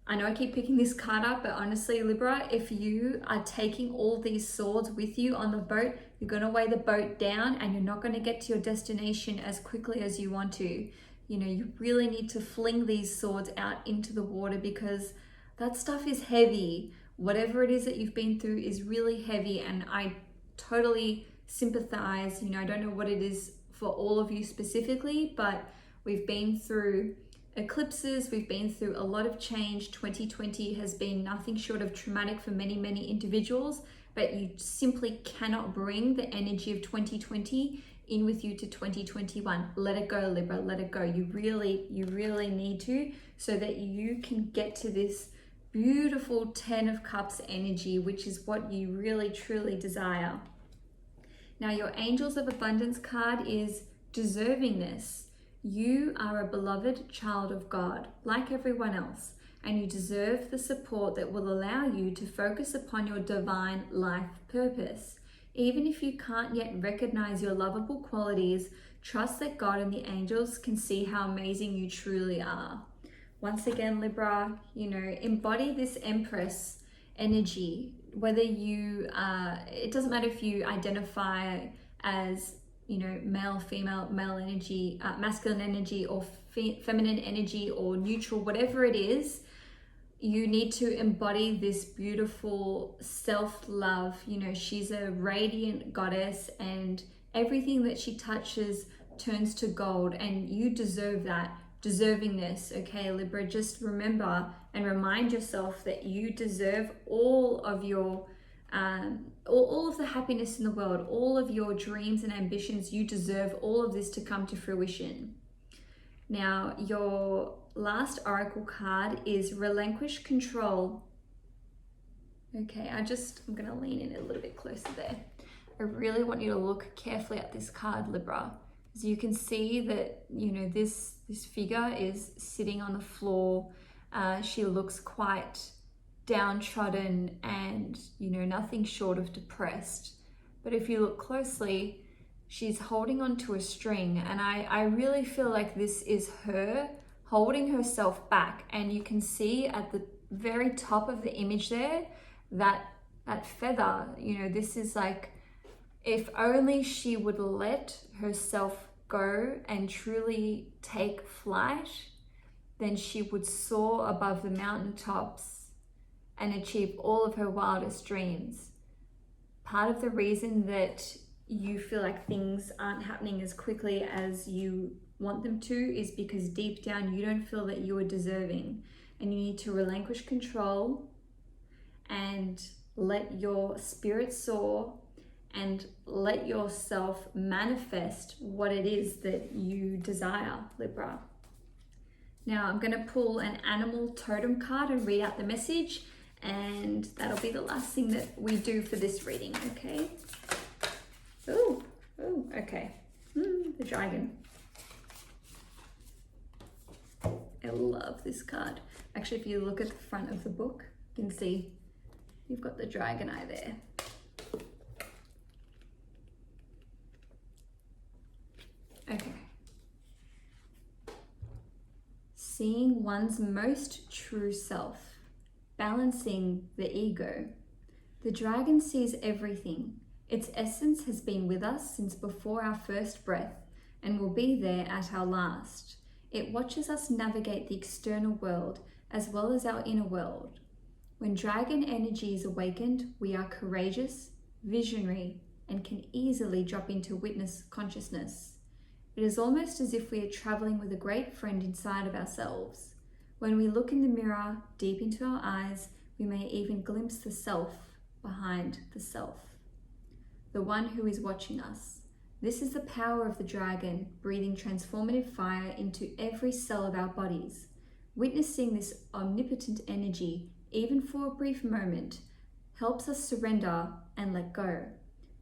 I know I keep picking this card up, but honestly, Libra, if you are taking all these swords with you on the boat, you're going to weigh the boat down, and you're not going to get to your destination as quickly as you want to. You know, you really need to fling these swords out into the water, because that stuff is heavy. Whatever it is that you've been through is really heavy, and I totally sympathize. You know, I don't know what it is for all of you specifically, but we've been through eclipses, we've been through a lot of change. 2020 has been nothing short of traumatic for many, many individuals, but you simply cannot bring the energy of 2020 in with you to 2021. Let it go, Libra, let it go. You really need to, so that you can get to this beautiful 10 of Cups energy, which is what you really truly desire. Now your Angels of Abundance card is deservingness. You are a beloved child of God, like everyone else, and you deserve the support that will allow you to focus upon your divine life purpose. Even if you can't yet recognize your lovable qualities, trust that God and the angels can see how amazing you truly are. Once again, Libra, embody this Empress energy, whether you, it doesn't matter if you identify as, male, female, male energy, masculine energy, or feminine energy, or neutral, whatever it is, you need to embody this beautiful self-love. She's a radiant goddess, and everything that she touches turns to gold, and you deserve that deservingness. Okay, Libra, just remember and remind yourself that you deserve all of your all of the happiness in the world, all of your dreams and ambitions. You deserve all of this to come to fruition. Now, your last oracle card is Relinquish Control. Okay, I'm gonna lean in a little bit closer there. I really want you to look carefully at this card, Libra. As you can see that, this figure is sitting on the floor. She looks quite downtrodden and, nothing short of depressed. But if you look closely, she's holding onto a string, and I really feel like this is her holding herself back. And you can see at the very top of the image there, that feather, this is like, if only she would let herself go and truly take flight, then she would soar above the mountaintops and achieve all of her wildest dreams. Part of the reason that you feel like things aren't happening as quickly as you want them to is because deep down you don't feel that you are deserving, and you need to relinquish control and let your spirit soar and let yourself manifest what it is that you desire, Libra. Now I'm going to pull an animal totem card and read out the message, and that'll be the last thing that we do for this reading, okay? Oh, okay. The dragon. I love this card. Actually, if you look at the front of the book, you can see you've got the dragon eye there. Okay. Seeing one's most true self, balancing the ego. The dragon sees everything. Its essence has been with us since before our first breath and will be there at our last. It watches us navigate the external world as well as our inner world. When dragon energy is awakened, we are courageous, visionary, and can easily drop into witness consciousness. It is almost as if we are traveling with a great friend inside of ourselves. When we look in the mirror, deep into our eyes, we may even glimpse the self behind the self, the one who is watching us. This is the power of the dragon, breathing transformative fire into every cell of our bodies. Witnessing this omnipotent energy, even for a brief moment, helps us surrender and let go.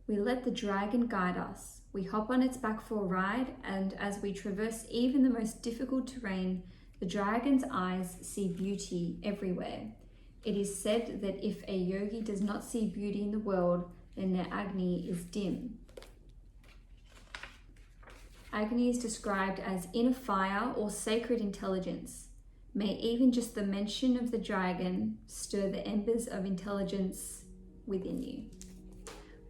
We let the dragon guide us. We hop on its back for a ride, and as we traverse even the most difficult terrain, the dragon's eyes see beauty everywhere. It is said that if a yogi does not see beauty in the world, then their Agni is dim. Agni is described as inner fire or sacred intelligence. May even just the mention of the dragon stir the embers of intelligence within you.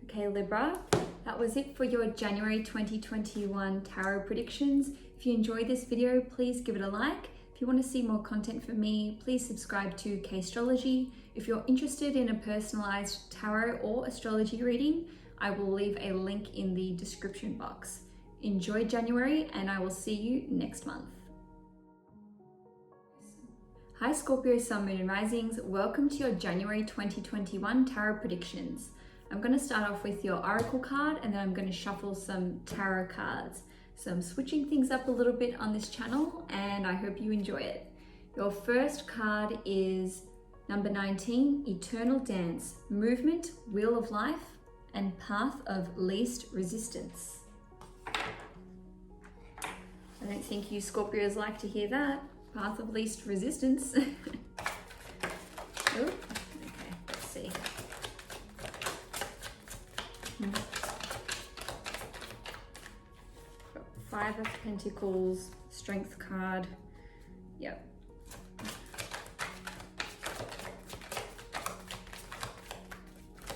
Okay, Libra, that was it for your January 2021 tarot predictions. If you enjoyed this video, please give it a like. If you want to see more content from me, please subscribe to K-Astrology. If you're interested in a personalized tarot or astrology reading, I will leave a link in the description box. Enjoy January, and I will see you next month. Hi Scorpio, Sun, Moon and Risings. Welcome to your January 2021 tarot predictions. I'm going to start off with your oracle card, and then I'm going to shuffle some tarot cards. So I'm switching things up a little bit on this channel, and I hope you enjoy it. Your first card is Number 19, eternal dance, movement, wheel of life, and path of least resistance. I don't think you Scorpios like to hear that. Path of least resistance. Oh, okay, let's see. Got 5 of Pentacles, Strength card. Yep.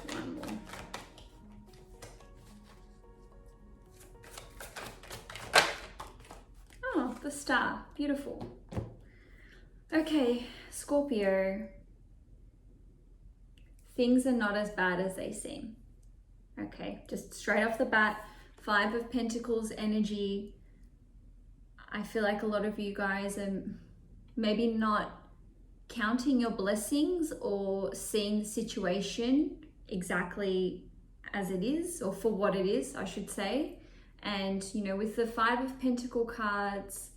One more. Oh, the Star. Beautiful. Okay, Scorpio. Things are not as bad as they seem. Okay, just straight off the bat, 5 of Pentacles energy. I feel like a lot of you guys are maybe not counting your blessings or seeing the situation exactly as it is, or for what it is, I should say. And, you know, with the 5 of Pentacle cards,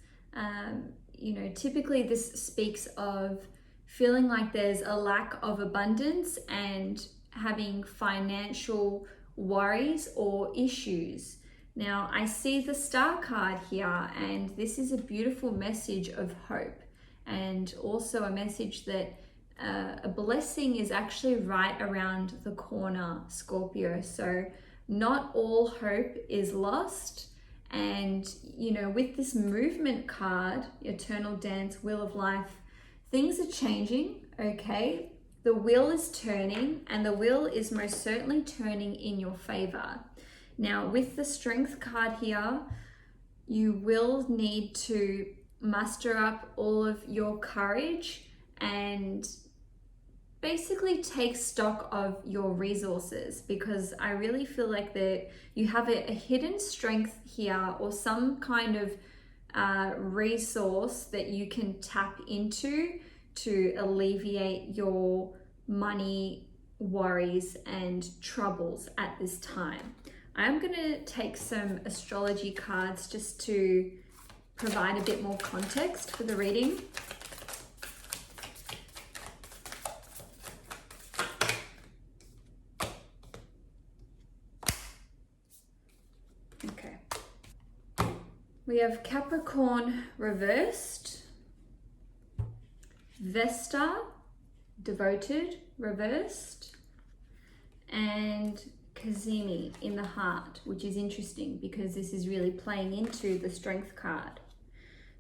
you know, typically this speaks of feeling like there's a lack of abundance and having financial worries or issues. Now, I see the Star card here, and this is a beautiful message of hope, and also a message that a blessing is actually right around the corner, Scorpio. So not all hope is lost. And, you know, with this movement card, Eternal Dance, Wheel of Life, things are changing, okay? The wheel is turning, and the wheel is most certainly turning in your favor. Now, with the Strength card here, you will need to muster up all of your courage and basically take stock of your resources, because I really feel like that you have a hidden strength here, or some kind of resource that you can tap into to alleviate your money worries and troubles at this time. I'm going to take some astrology cards just to provide a bit more context for the reading. Okay. We have Capricorn reversed, Vesta, devoted, reversed, and GEMINI in the heart, which is interesting because this is really playing into the Strength card.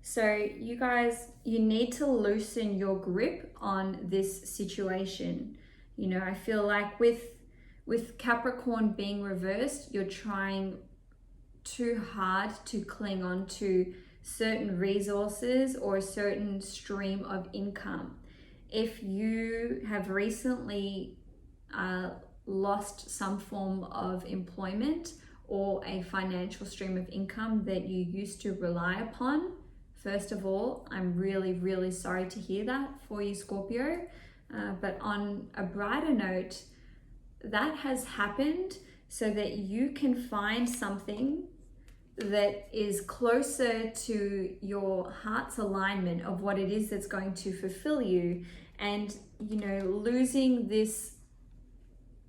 So you guys, you need to loosen your grip on this situation. You know, I feel like with Capricorn being reversed, you're trying too hard to cling on to certain resources or a certain stream of income. If you have recently lost some form of employment or a financial stream of income that you used to rely upon, first of all, I'm really, really sorry to hear that for you, Scorpio. But on a brighter note, that has happened so that you can find something that is closer to your heart's alignment of what it is that's going to fulfill you. And, you know, losing this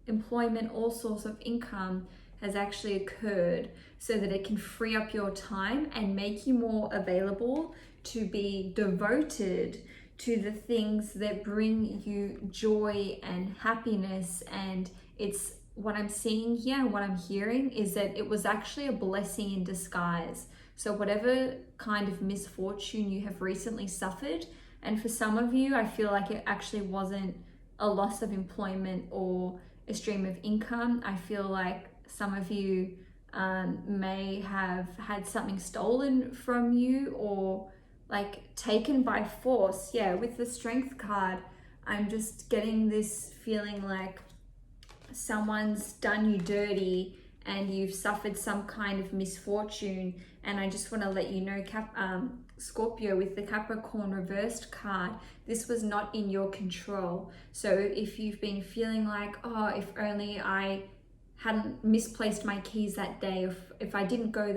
employment or source of income has actually occurred so that it can free up your time and make you more available to be devoted to the things that bring you joy and happiness. And it's what I'm seeing here and what I'm hearing is that it was actually a blessing in disguise. So whatever kind of misfortune you have recently suffered, and for some of you, I feel like it actually wasn't a loss of employment or a stream of income. I feel like some of you may have had something stolen from you or like taken by force. Yeah, with the Strength card, I'm just getting this feeling like someone's done you dirty and you've suffered some kind of misfortune. And I just want to let you know, Scorpio, with the Capricorn reversed card, this was not in your control. So if you've been feeling like, oh, if only I hadn't misplaced my keys that day, if I didn't go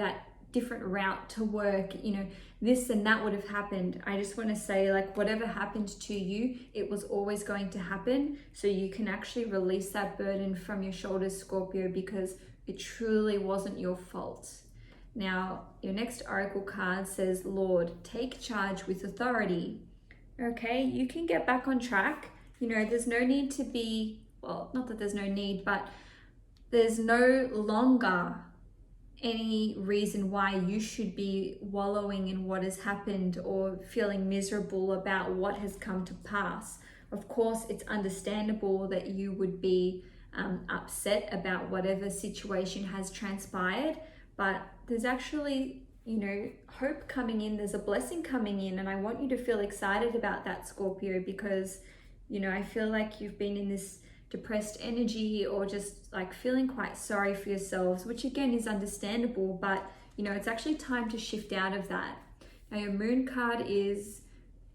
different route to work, you know, this and that would have happened. I just want to say, like, whatever happened to you, it was always going to happen. So you can actually release that burden from your shoulders, Scorpio, because it truly wasn't your fault. Now, your next oracle card says, Lord, take charge with authority. Okay, you can get back on track. You know, there's no need to be, well, not that there's no need, but there's no longer any reason why you should be wallowing in what has happened or feeling miserable about what has come to pass. Of course, it's understandable that you would be upset about whatever situation has transpired, but there's actually, you know, hope coming in, there's a blessing coming in, and I want you to feel excited about that, Scorpio, because, you know, I feel like you've been in this depressed energy or just like feeling quite sorry for yourselves, which again is understandable, but you know, it's actually time to shift out of that. Now your moon card is,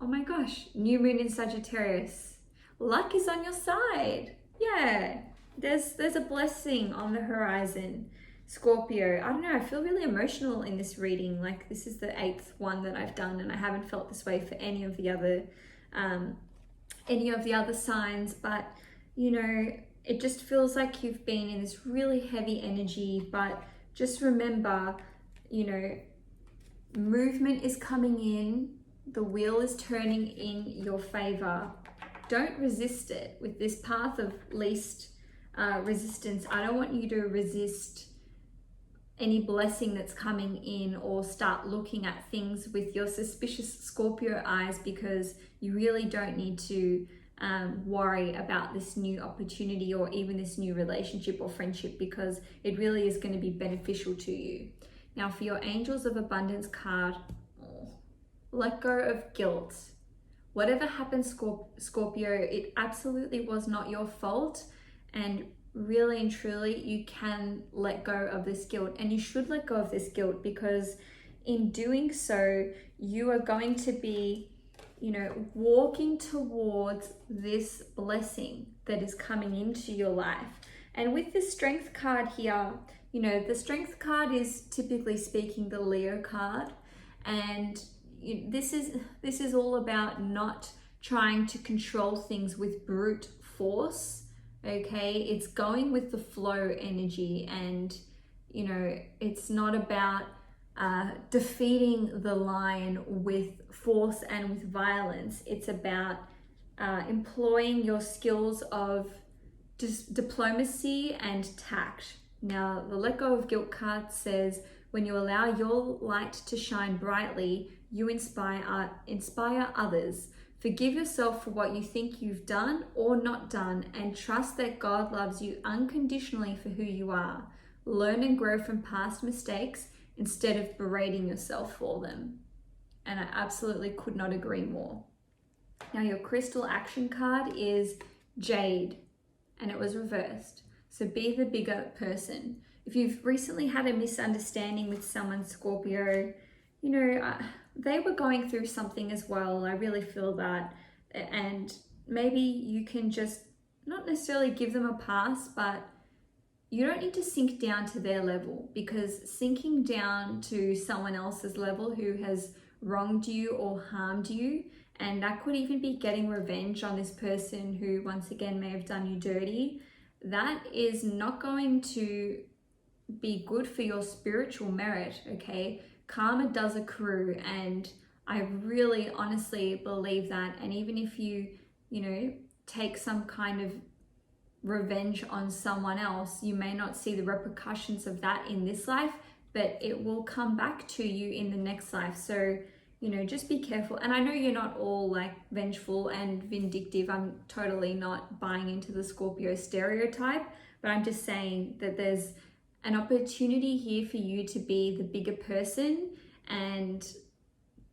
oh my gosh, new moon in Sagittarius. Luck is on your side. Yeah, there's a blessing on the horizon, Scorpio. I don't know, I feel really emotional in this reading. Like, this is the 8th one that I've done, and I haven't felt this way for any of the other signs, but you know, it just feels like you've been in this really heavy energy. But just remember, you know, movement is coming in, the wheel is turning in your favor. Don't resist it. With this path of least resistance, I don't want you to resist any blessing that's coming in or start looking at things with your suspicious Scorpio eyes, because you really don't need to worry about this new opportunity or even this new relationship or friendship, because it really is going to be beneficial to you. Now for your Angels of Abundance card, let go of guilt. Whatever happened, Scorpio, it absolutely was not your fault, and really and truly you can let go of this guilt, and you should let go of this guilt, because in doing so you are going to be, you know, walking towards this blessing that is coming into your life. And with the Strength card here, you know, the Strength card is typically speaking the Leo card, and this is all about not trying to control things with brute force. Okay, it's going with the flow energy, and you know, it's not about defeating the lion with force and with violence. It's about employing your skills of diplomacy and tact. Now, the Let Go of Guilt card says, when you allow your light to shine brightly, you inspire others. Forgive yourself for what you think you've done or not done, and trust that God loves you unconditionally for who you are. Learn and grow from past mistakes instead of berating yourself for them. And I absolutely could not agree more. Now your crystal action card is Jade, and it was reversed. So be the bigger person. If you've recently had a misunderstanding with someone, Scorpio, you know, they were going through something as well. I really feel that. And maybe you can just not necessarily give them a pass, but you don't need to sink down to their level, because sinking down to someone else's level who has wronged you or harmed you, and that could even be getting revenge on this person who once again may have done you dirty, that is not going to be good for your spiritual merit, okay? Karma does accrue, and I really honestly believe that. And even if you know, take some kind of revenge on someone else, you may not see the repercussions of that in this life, but it will come back to you in the next life. So, you know, just be careful. And I know you're not all like vengeful and vindictive. I'm totally not buying into the Scorpio stereotype, but I'm just saying that there's an opportunity here for you to be the bigger person, and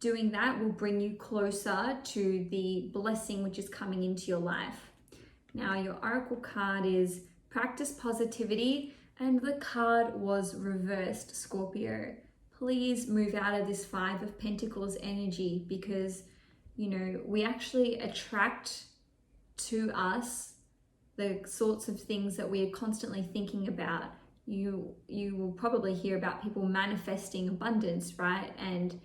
doing that will bring you closer to the blessing which is coming into your life. Now your oracle card is Practice Positivity, and the card was reversed, Scorpio. Please move out of this 5 of Pentacles energy, because, you know, we actually attract to us the sorts of things that we are constantly thinking about. you will probably hear about people manifesting abundance, right? And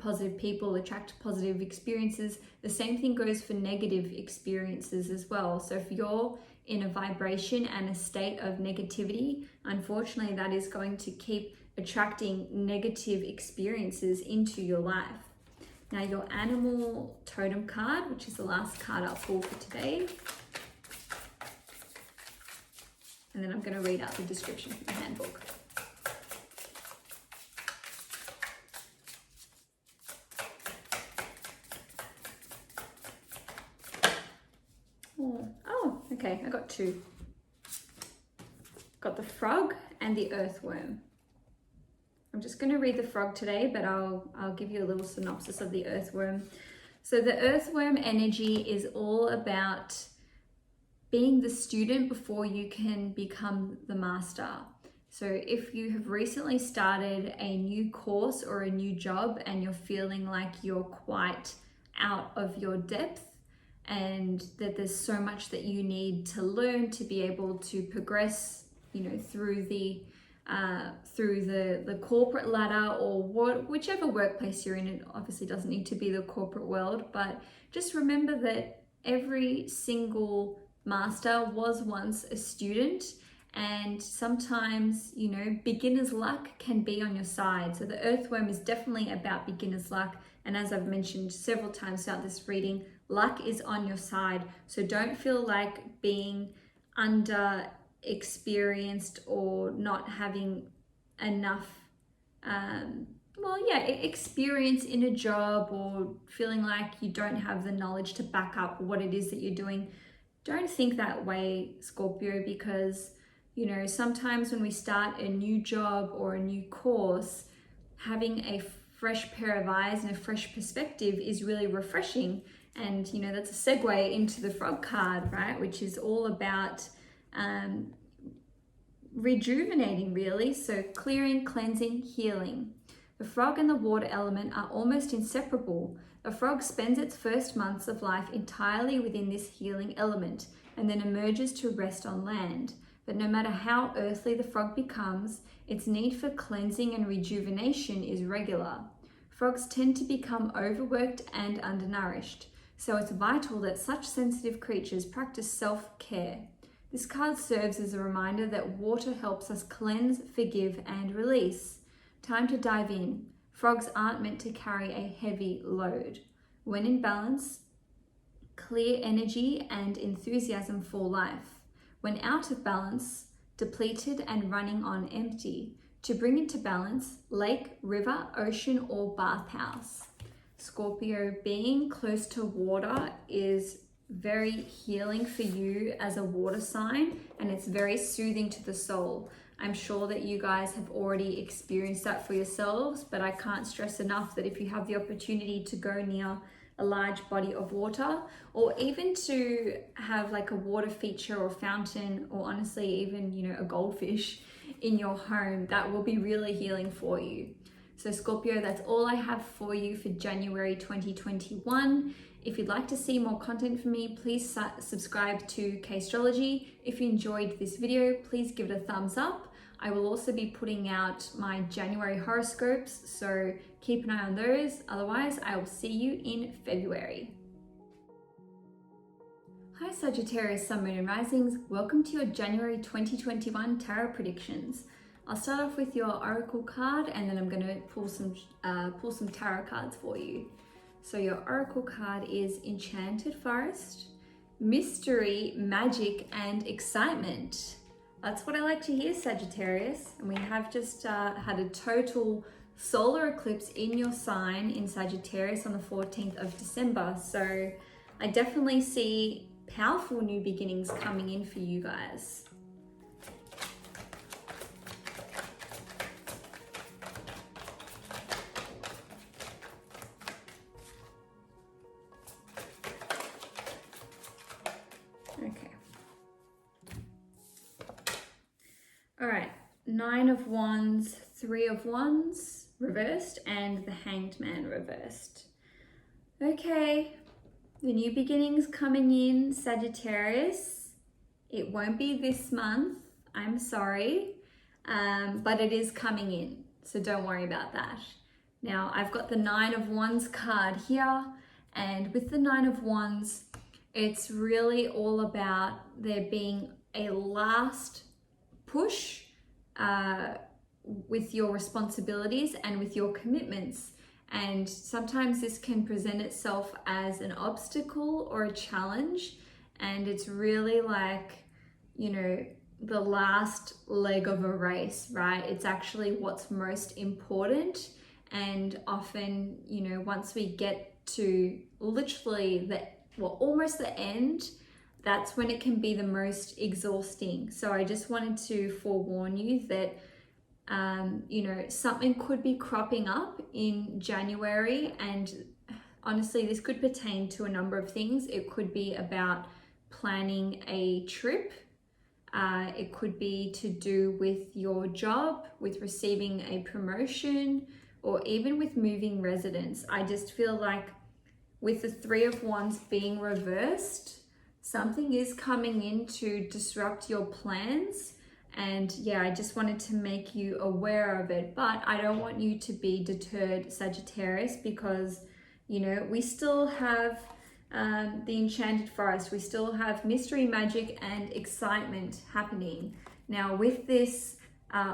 positive people attract positive experiences. The same thing goes for negative experiences as well. So if you're in a vibration and a state of negativity, unfortunately, that is going to keep attracting negative experiences into your life. Now, your animal totem card, which is the last card I'll pull for today. And then I'm going to read out the description from the handbook. Oh, okay, I got two. Got the frog and the earthworm. I'm just going to read the frog today, but I'll give you a little synopsis of the earthworm. So the earthworm energy is all about being the student before you can become the master. So if you have recently started a new course or a new job and you're feeling like you're quite out of your depth and that there's so much that you need to learn to be able to progress, through the corporate ladder or whichever workplace you're in. It obviously doesn't need to be the corporate world, but just remember that every single master was once a student, and sometimes beginner's luck can be on your side. So the earthworm is definitely about beginner's luck, and as I've mentioned several times throughout this reading, luck is on your side. So don't feel like being under experienced or not having enough experience in a job, or feeling like you don't have the knowledge to back up what it is that you're doing. Don't think that way, Scorpio, because sometimes when we start a new job or a new course, having a fresh pair of eyes and a fresh perspective is really refreshing. And that's a segue into the frog card, right, which is all about rejuvenating, really. So clearing, cleansing, healing. The frog and the water element are almost inseparable. A frog spends its first months of life entirely within this healing element and then emerges to rest on land. But no matter how earthly the frog becomes, its need for cleansing and rejuvenation is regular. Frogs tend to become overworked and undernourished, so it's vital that such sensitive creatures practice self-care. This card serves as a reminder that water helps us cleanse, forgive, and release. Time to dive in. Frogs aren't meant to carry a heavy load. When in balance, clear energy and enthusiasm for life. When out of balance, depleted and running on empty. To bring into balance, lake, river, ocean, or bathhouse. Scorpio, being close to water is very healing for you as a water sign, and it's very soothing to the soul. I'm sure that you guys have already experienced that for yourselves, but I can't stress enough that if you have the opportunity to go near a large body of water, or even to have like a water feature or fountain, or honestly even a goldfish in your home, that will be really healing for you. So Scorpio, that's all I have for you for January 2021. If you'd like to see more content from me, please subscribe to K-Astrology. If you enjoyed this video, please give it a thumbs up. I will also be putting out my January horoscopes, so keep an eye on those. Otherwise, I will see you in February. Hi Sagittarius, Sun, Moon and Risings. Welcome to your January 2021 Tarot predictions. I'll start off with your Oracle card, and then I'm going to pull some Tarot cards for you. So your Oracle card is Enchanted Forest, Mystery, Magic, and Excitement. That's what I like to hear, Sagittarius. And we have just had a total solar eclipse in your sign in Sagittarius on the 14th of December. So I definitely see powerful new beginnings coming in for you guys. Okay. All right, 9 of Wands, 3 of Wands reversed, and the Hanged Man reversed. Okay, the new beginnings coming in, Sagittarius. It won't be this month, I'm sorry. but it is coming in, so don't worry about that. Now I've got the Nine of Wands card here, and with the Nine of Wands, it's really all about there being a last push with your responsibilities and with your commitments. And sometimes this can present itself as an obstacle or a challenge, and it's really like, you know, the last leg of a race, right? It's actually what's most important. And often, you know, once we get to literally almost the end, that's when it can be the most exhausting. So I just wanted to forewarn you that you know, something could be cropping up in January, and honestly, this could pertain to a number of things. It could be about planning a trip. It could be to do with your job, with receiving a promotion, or even with moving residence. I just feel like with the Three of Wands being reversed, something is coming in to disrupt your plans. And yeah, I just wanted to make you aware of it, but I don't want you to be deterred, Sagittarius, because, you know, we still have the Enchanted Forest, we still have mystery, magic, and excitement happening. Now, with this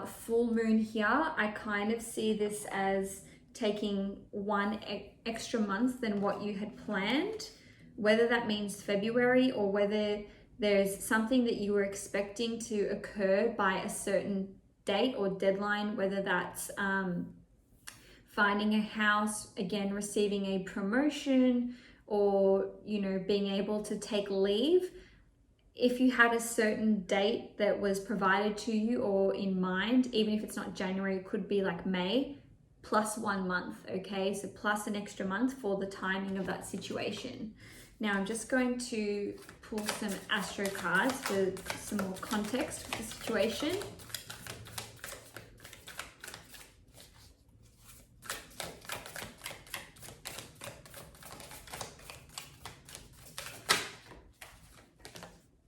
full moon here, I kind of see this as taking one extra month than what you had planned, whether that means February or whether there's something that you were expecting to occur by a certain date or deadline, whether that's finding a house, again, receiving a promotion, or, you know, being able to take leave. If you had a certain date that was provided to you or in mind, even if it's not January, it could be like May, plus 1 month, okay? So plus an extra month for the timing of that situation. Now I'm just going to pull some astro cards for some more context for the situation.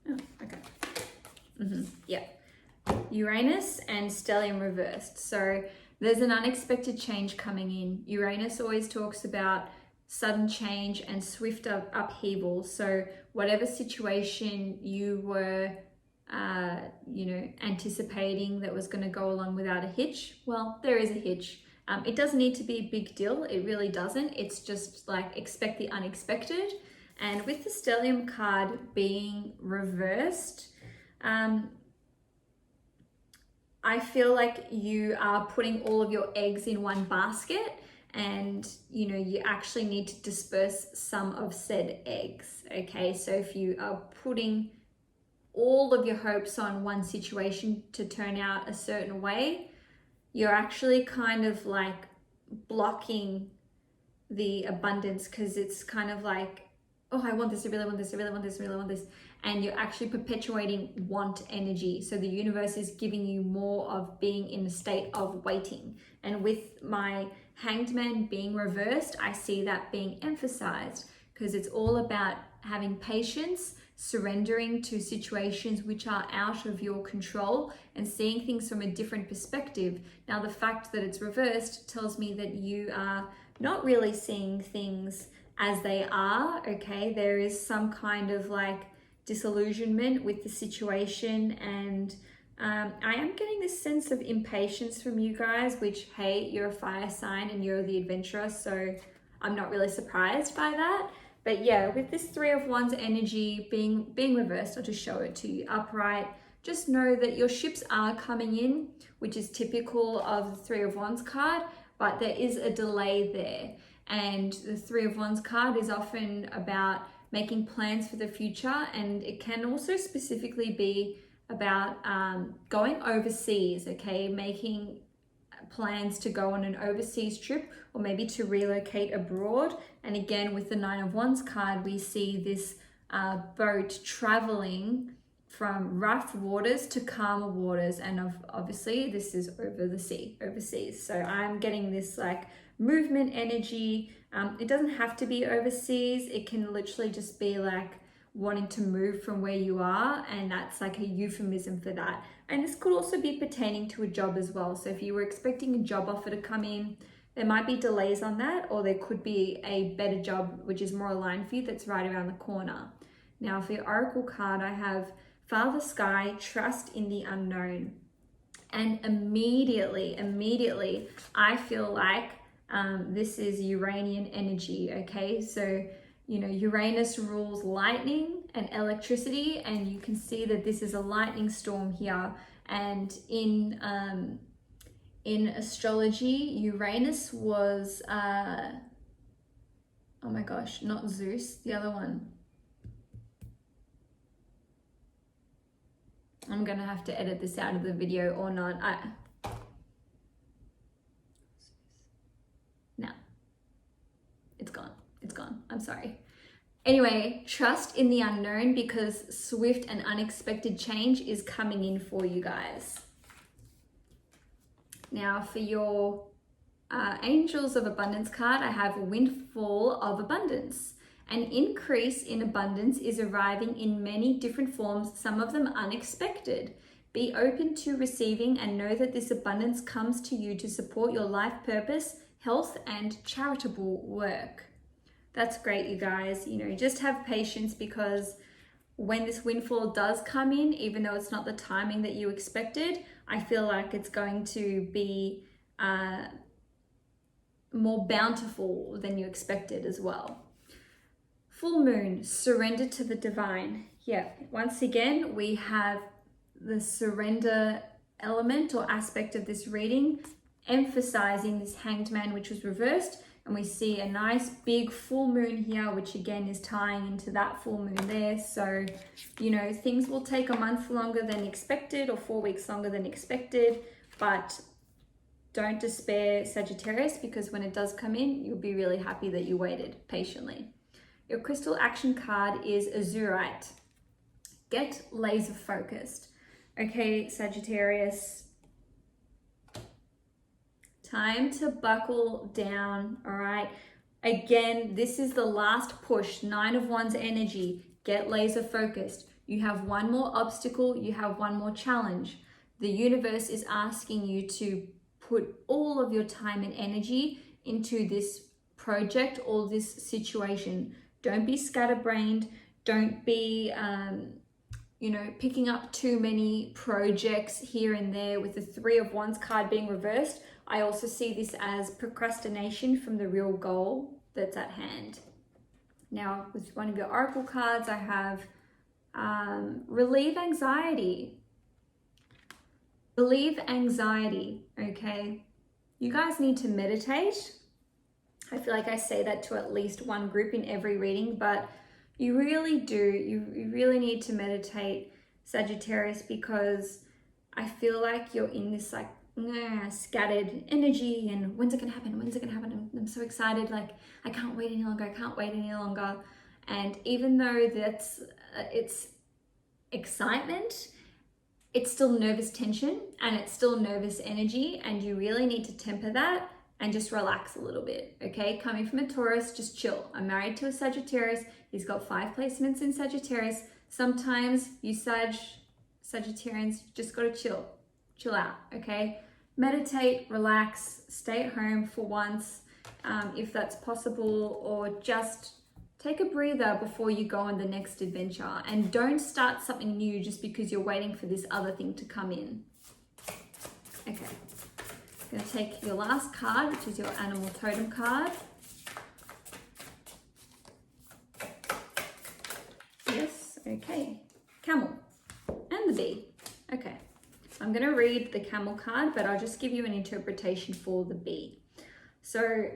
Oh, okay. Yeah. Uranus and stellium reversed. So there's an unexpected change coming in. Uranus always talks about sudden change and swift upheaval. So whatever situation you were, you know, anticipating that was going to go along without a hitch, well, there is a hitch. It doesn't need to be a big deal. It really doesn't. It's just like expect the unexpected. And with the stellium card being reversed, I feel like you are putting all of your eggs in one basket, and you know, you actually need to disperse some of said eggs, okay? So if you are putting all of your hopes on one situation to turn out a certain way, you're actually kind of like blocking the abundance, because it's kind of like, oh, I want this, I really want this, I really want this, I really want this. And you're actually perpetuating want energy. So the universe is giving you more of being in a state of waiting. And with my Hanged Man being reversed, I see that being emphasized, because it's all about having patience, surrendering to situations which are out of your control, and seeing things from a different perspective. Now, the fact that it's reversed tells me that you are not really seeing things as they are, okay? There is some kind of like disillusionment with the situation, and I am getting this sense of impatience from you guys, which, hey, you're a fire sign and you're the adventurer, so I'm not really surprised by that. But yeah, with this Three of Wands energy being reversed, I'll just show it to you upright. Just know that your ships are coming in, which is typical of the Three of Wands card, but there is a delay there. And the Three of Wands card is often about making plans for the future, and it can also specifically be about going overseas, okay? Making plans to go on an overseas trip, or maybe to relocate abroad. And again, with the Nine of Wands card, we see this boat traveling from rough waters to calmer waters, and obviously this is over the sea, overseas. So I'm getting this like movement energy. It doesn't have to be overseas. It can literally just be like wanting to move from where you are, and that's like a euphemism for that. And this could also be pertaining to a job as well. So if you were expecting a job offer to come in, there might be delays on that, or there could be a better job which is more aligned for you that's right around the corner. Now for your oracle card, I have Father Sky, trust in the unknown. And immediately, I feel like this is Uranian energy, okay? So, you know, Uranus rules lightning and electricity, and you can see that this is a lightning storm here. And in astrology, Uranus was, oh my gosh, not Zeus, the other one. I'm gonna have to edit this out of the video or not. No, it's gone, I'm sorry. Anyway, trust in the unknown, because swift and unexpected change is coming in for you guys. Now for your Angels of Abundance card, I have Windfall of Abundance. An increase in abundance is arriving in many different forms, some of them unexpected. Be open to receiving and know that this abundance comes to you to support your life purpose, health, and charitable work. That's great, you guys. You know, just have patience, because when this windfall does come in, even though it's not the timing that you expected, I feel like it's going to be more bountiful than you expected as well. Full moon, surrender to the divine. Yeah, once again, we have the surrender element or aspect of this reading, emphasizing this Hanged Man, which was reversed. And we see a nice big full moon here, which again is tying into that full moon there. So, you know, things will take a month longer than expected, or 4 weeks longer than expected, but don't despair, Sagittarius, because when it does come in, you'll be really happy that you waited patiently. Your crystal action card is Azurite. Get laser focused. Okay, Sagittarius, time to buckle down, all right? Again, this is the last push, 9 of Wands energy. Get laser focused. You have one more obstacle, you have one more challenge. The universe is asking you to put all of your time and energy into this project or this situation. Don't be scatterbrained. Don't be, you know, picking up too many projects here and there. With the 3 of Wands card being reversed, I also see this as procrastination from the real goal that's at hand. Now, with one of your oracle cards, I have relieve anxiety. Relieve anxiety, okay? You guys need to meditate. I feel like I say that to at least one group in every reading, but you really do. You really need to meditate, Sagittarius, because I feel like you're in this like scattered energy, and when's it gonna happen? When's it gonna happen? I'm so excited. Like, I can't wait any longer. I can't wait any longer. And even though that's it's excitement, it's still nervous tension and it's still nervous energy, and you really need to temper that and just relax a little bit, okay? Coming from a Taurus, just chill. I'm married to a Sagittarius. He's got 5 placements in Sagittarius. Sometimes you Sagittarians just gotta chill out, okay? Meditate, relax, stay at home for once, if that's possible, or just take a breather before you go on the next adventure. And don't start something new just because you're waiting for this other thing to come in. Okay. I'm going to take your last card, which is your animal totem card. Yes, okay. Camel and the bee. Okay, so I'm going to read the camel card, but I'll just give you an interpretation for the bee. So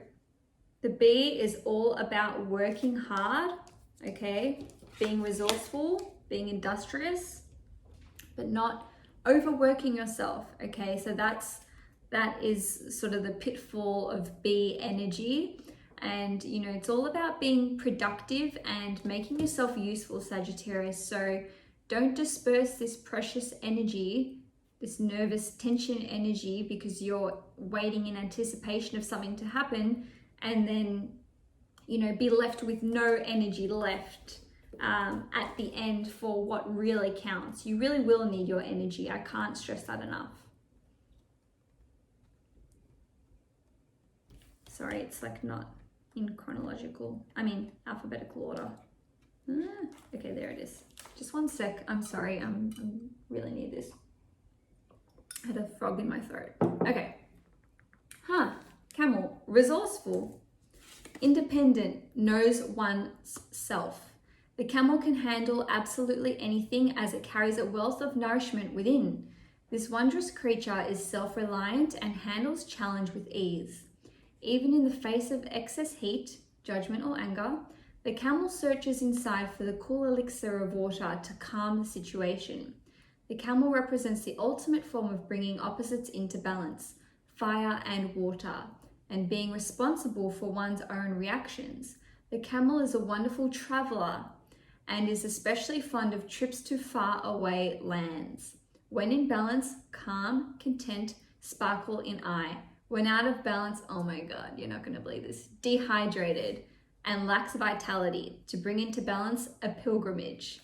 the bee is all about working hard, okay, being resourceful, being industrious, but not overworking yourself, okay? So that is sort of the pitfall of bee energy. And, you know, it's all about being productive and making yourself useful, Sagittarius. So don't disperse this precious energy, this nervous tension energy, because you're waiting in anticipation of something to happen, and then, you know, be left with no energy left at the end for what really counts. You really will need your energy. I can't stress that enough. Sorry, it's like not in alphabetical order. Okay, there it is. Just one sec. I'm sorry. I'm really need this. I had a frog in my throat. Okay. Camel. Resourceful. Independent. Knows one's self. The camel can handle absolutely anything as it carries a wealth of nourishment within. This wondrous creature is self-reliant and handles challenge with ease. Even in the face of excess heat, judgment or anger, the camel searches inside for the cool elixir of water to calm the situation. The camel represents the ultimate form of bringing opposites into balance, fire and water, and being responsible for one's own reactions. The camel is a wonderful traveler and is especially fond of trips to far away lands. When in balance, calm, content, sparkle in eye. When out of balance, oh my God, you're not going to believe this, dehydrated and lacks vitality. To bring into balance, a pilgrimage.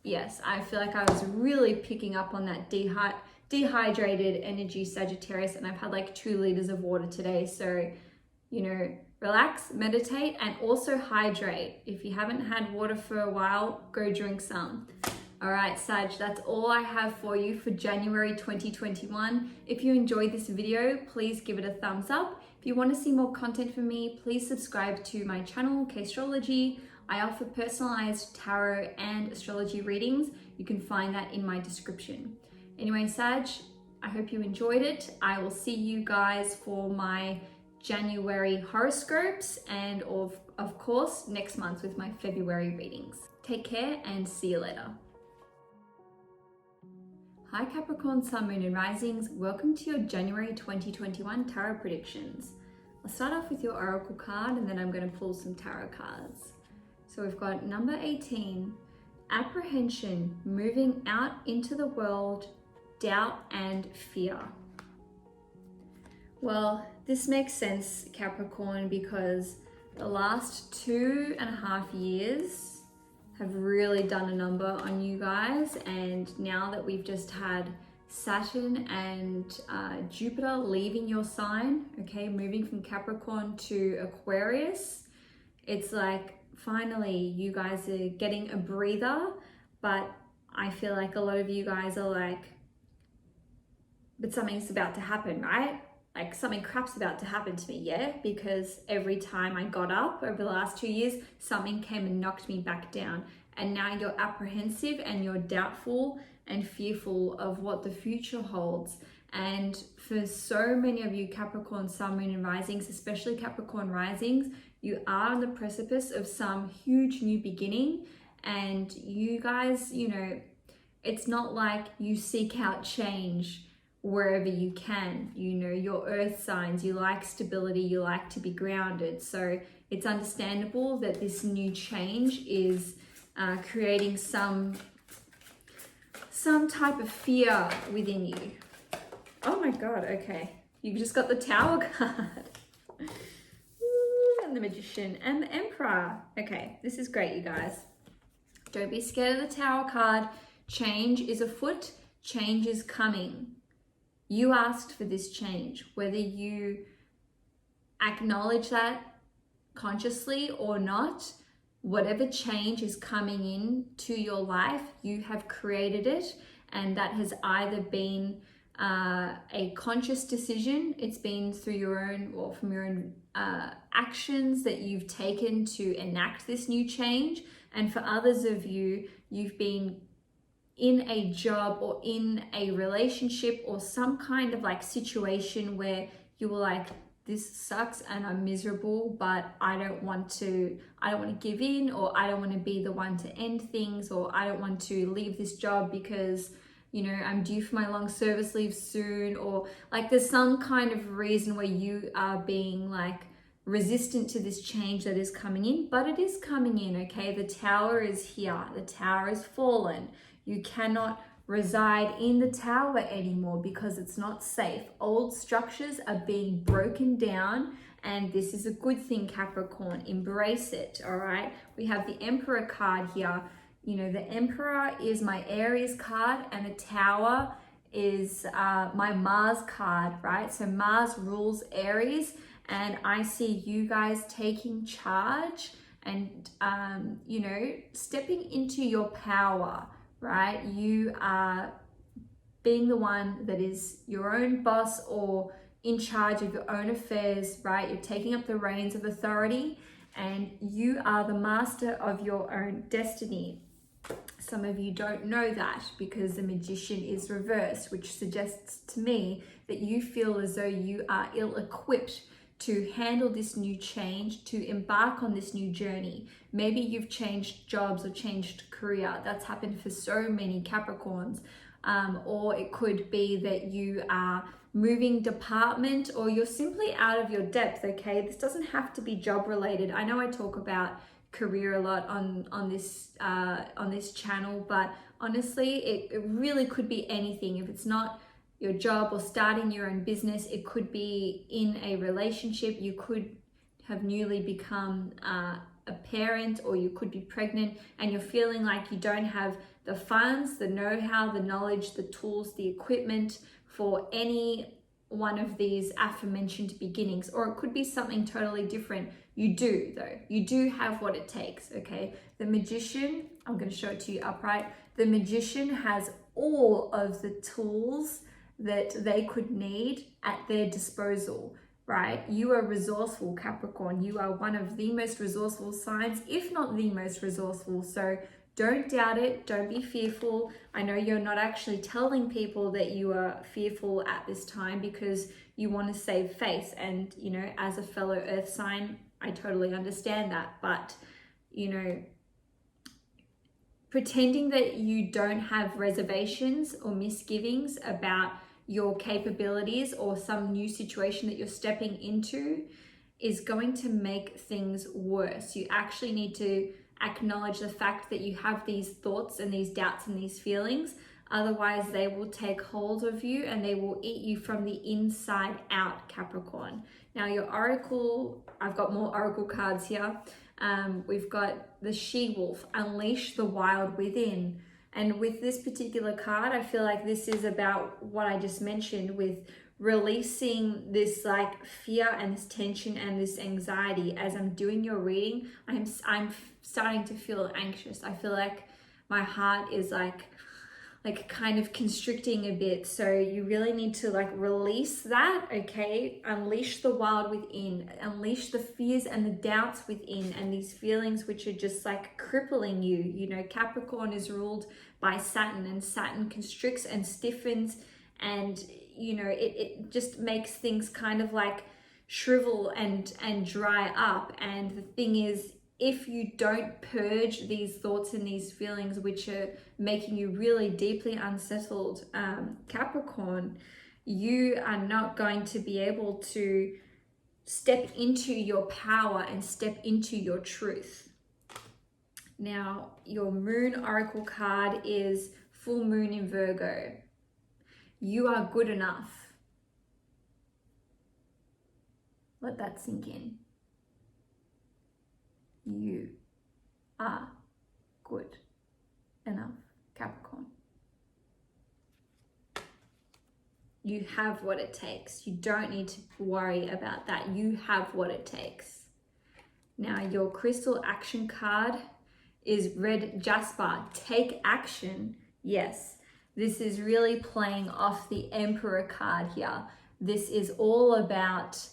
Yes, I feel like I was really picking up on that dehydrated energy, Sagittarius, and I've had like 2 liters of water today. So, you know, relax, meditate, and also hydrate. If you haven't had water for a while, go drink some. All right, Sag, that's all I have for you for January 2021. If you enjoyed this video, please give it a thumbs up. If you want to see more content from me, please subscribe to my channel, K-Astrology. I offer personalized tarot and astrology readings. You can find that in my description. Anyway, Sag, I hope you enjoyed it. I will see you guys for my January horoscopes and of course next month with my February readings. Take care and see you later. Hi Capricorn, Sun, Moon and Risings. Welcome to your January 2021 tarot predictions. I'll start off with your oracle card and then I'm going to pull some tarot cards. So we've got number 18, apprehension, moving out into the world, doubt and fear. Well, this makes sense, Capricorn, because the last 2.5 years have really done a number on you guys, and now that we've just had Saturn and Jupiter leaving your sign, okay, moving from Capricorn to Aquarius, it's like finally you guys are getting a breather. But I feel like a lot of you guys are like, but something's about to happen, right? Like something crap's about to happen to me, yeah? Because every time I got up over the last 2 years, something came and knocked me back down. And now you're apprehensive and you're doubtful and fearful of what the future holds. And for so many of you Capricorn, Sun, Moon and Risings, especially Capricorn Risings, you are on the precipice of some huge new beginning. And you guys, you know, it's not like you seek out change wherever you can. You know, your earth signs, you like stability, you like to be grounded. So it's understandable that this new change is creating some type of fear within you. Oh my God, okay. You've just got the Tower card. And the Magician and the Emperor. Okay, this is great, you guys. Don't be scared of the Tower card. Change is afoot. Change is coming. You asked for this change, whether you acknowledge that consciously or not. Whatever change is coming in to your life, you have created it, and that has either been a conscious decision, it's been through your own or from your own actions that you've taken to enact this new change, and for others of you, you've been in a job or in a relationship or some kind of like situation where you were like, this sucks and I'm miserable, but I don't want to give in, or I don't want to be the one to end things, or I don't want to leave this job because, you know, I'm due for my long service leave soon, or like there's some kind of reason where you are being like resistant to this change that is coming in, but it is coming in, okay? The Tower is here. The Tower is fallen. You cannot reside in the Tower anymore because it's not safe. Old structures are being broken down, and this is a good thing, Capricorn. Embrace it, all right? We have the Emperor card here. You know, the Emperor is my Aries card, and the Tower is my Mars card, right? So Mars rules Aries, and I see you guys taking charge and, you know, stepping into your power, right? You are being the one that is your own boss or in charge of your own affairs, right? You're taking up the reins of authority, and you are the master of your own destiny. Some of you don't know that because the Magician is reversed, which suggests to me that you feel as though you are ill-equipped to handle this new change, to embark on this new journey. Maybe you've changed jobs or changed career. That's happened for so many Capricorns. Or it could be that you are moving department, or you're simply out of your depth, okay? This doesn't have to be job related. I know I talk about career a lot on this channel, but honestly, it really could be anything. If it's not your job or starting your own business, it could be in a relationship. You could have newly become a parent, or you could be pregnant and you're feeling like you don't have the funds, the know-how, the knowledge, the tools, the equipment for any one of these aforementioned beginnings. Or it could be something totally different. You do though. You do have what it takes, okay? The Magician, I'm going to show it to you upright. The Magician has all of the tools that they could need at their disposal, right? You are resourceful, Capricorn. You are one of the most resourceful signs, if not the most resourceful. So don't doubt it. Don't be fearful. I know you're not actually telling people that you are fearful at this time because you want to save face. And, you know, as a fellow earth sign, I totally understand that. But, you know, pretending that you don't have reservations or misgivings about your capabilities or some new situation that you're stepping into is going to make things worse. You actually need to acknowledge the fact that you have these thoughts and these doubts and these feelings. Otherwise, they will take hold of you and they will eat you from the inside out, Capricorn. Now, your oracle, I've got more oracle cards here. We've got the She-Wolf, unleash the wild within. And with this particular card, I feel like this is about what I just mentioned with releasing this like fear and this tension and this anxiety. As I'm doing your reading, I'm starting to feel anxious. I feel like my heart is like kind of constricting a bit. So you really need to like release that, okay? Unleash the wild within, unleash the fears and the doubts within, and these feelings which are just like crippling you. You know, Capricorn is ruled by Saturn, and Saturn constricts and stiffens, and you know, it just makes things kind of like shrivel and dry up. And the thing is, if you don't purge these thoughts and these feelings which are making you really deeply unsettled, Capricorn, you are not going to be able to step into your power and step into your truth. Now, your moon oracle card is full moon in Virgo. You are good enough. Let that sink in. You are good enough, Capricorn. You have what it takes. You don't need to worry about that. You have what it takes. Now, your crystal action card is red jasper. Take action. Yes, this is really playing off the Emperor card here. This is all about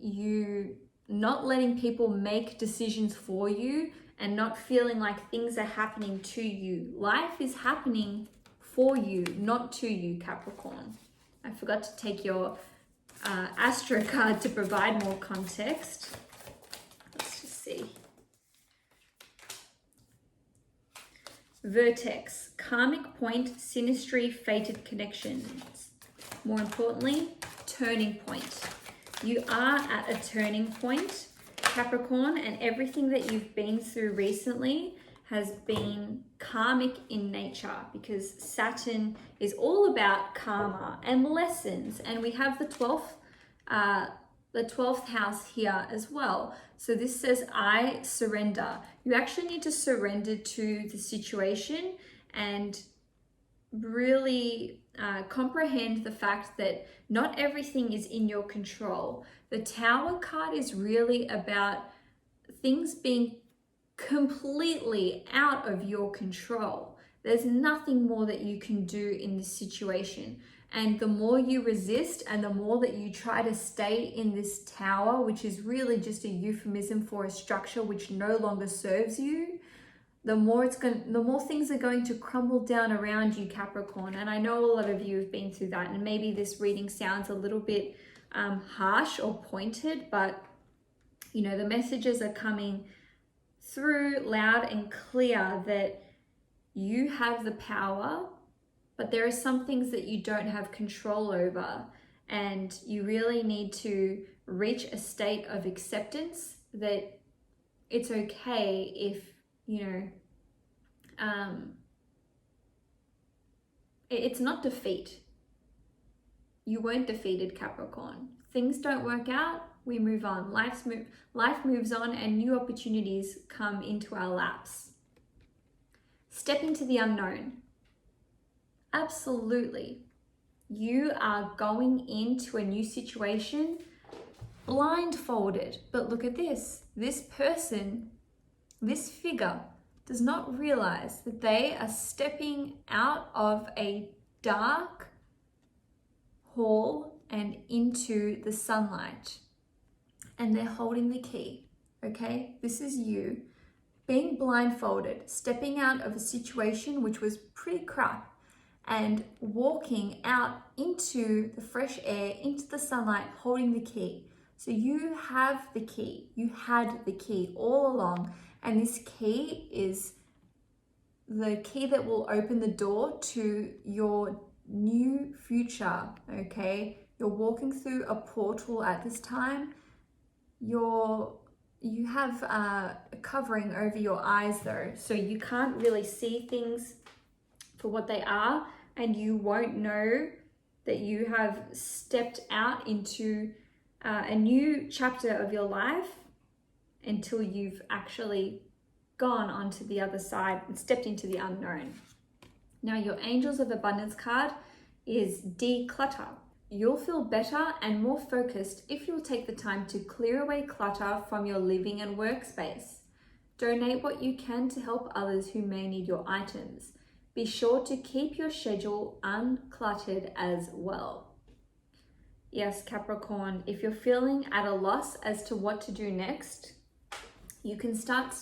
you not letting people make decisions for you and not feeling like things are happening to you. Life is happening for you, not to you, Capricorn. I forgot to take your Astro card to provide more context. Let's just see. Vertex, karmic point, synastry, fated connections. More importantly, turning point. You are at a turning point, Capricorn, and everything that you've been through recently has been karmic in nature, because Saturn is all about karma and lessons. And we have the 12th the 12th house here as well. So this says, I surrender. You actually need to surrender to the situation and really comprehend the fact that not everything is in your control. The Tower card is really about things being completely out of your control. There's nothing more that you can do in this situation. And the more you resist and the more that you try to stay in this tower, which is really just a euphemism for a structure which no longer serves you, the more things are going to crumble down around you, Capricorn. And I know a lot of you have been through that, and maybe this reading sounds a little bit harsh or pointed, but you know, the messages are coming through loud and clear that you have the power, but there are some things that you don't have control over, and you really need to reach a state of acceptance that it's okay if, you know, it's not defeat. You weren't defeated, Capricorn. Things don't work out, we move on. Life moves on and new opportunities come into our laps. Step into the unknown. Absolutely. You are going into a new situation blindfolded. But look at this. This person, this figure, does not realize that they are stepping out of a dark hall and into the sunlight. And they're holding the key, okay? This is you being blindfolded, stepping out of a situation which was pretty crap and walking out into the fresh air, into the sunlight, holding the key. So you have the key. You had the key all along. And this key is the key that will open the door to your new future, okay? You're walking through a portal at this time. You have a covering over your eyes though, so you can't really see things for what they are, and you won't know that you have stepped out into a new chapter of your life until you've actually gone onto the other side and stepped into the unknown. Now, your Angels of Abundance card is declutter. You'll feel better and more focused if you'll take the time to clear away clutter from your living and workspace. Donate what you can to help others who may need your items. Be sure to keep your schedule uncluttered as well. Yes, Capricorn, if you're feeling at a loss as to what to do next, you can start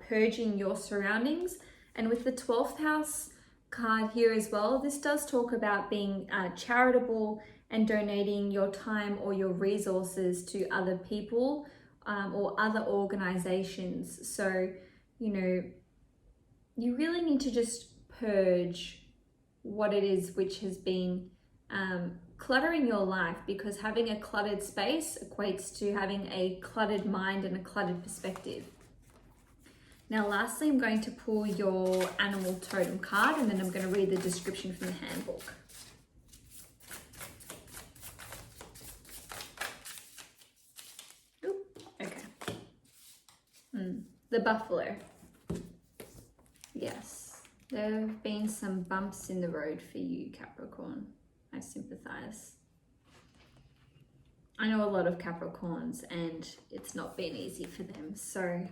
purging your surroundings. And with the 12th house card here as well, this does talk about being charitable and donating your time or your resources to other people or other organizations. So, you know, you really need to just purge what it is which has been cluttering your life, because having a cluttered space equates to having a cluttered mind and a cluttered perspective. Now, lastly, I'm going to pull your animal totem card, and then I'm going to read the description from the handbook. The buffalo. Yes, there have been some bumps in the road for you, Capricorn. I sympathize. I know a lot of Capricorns and it's not been easy for them, so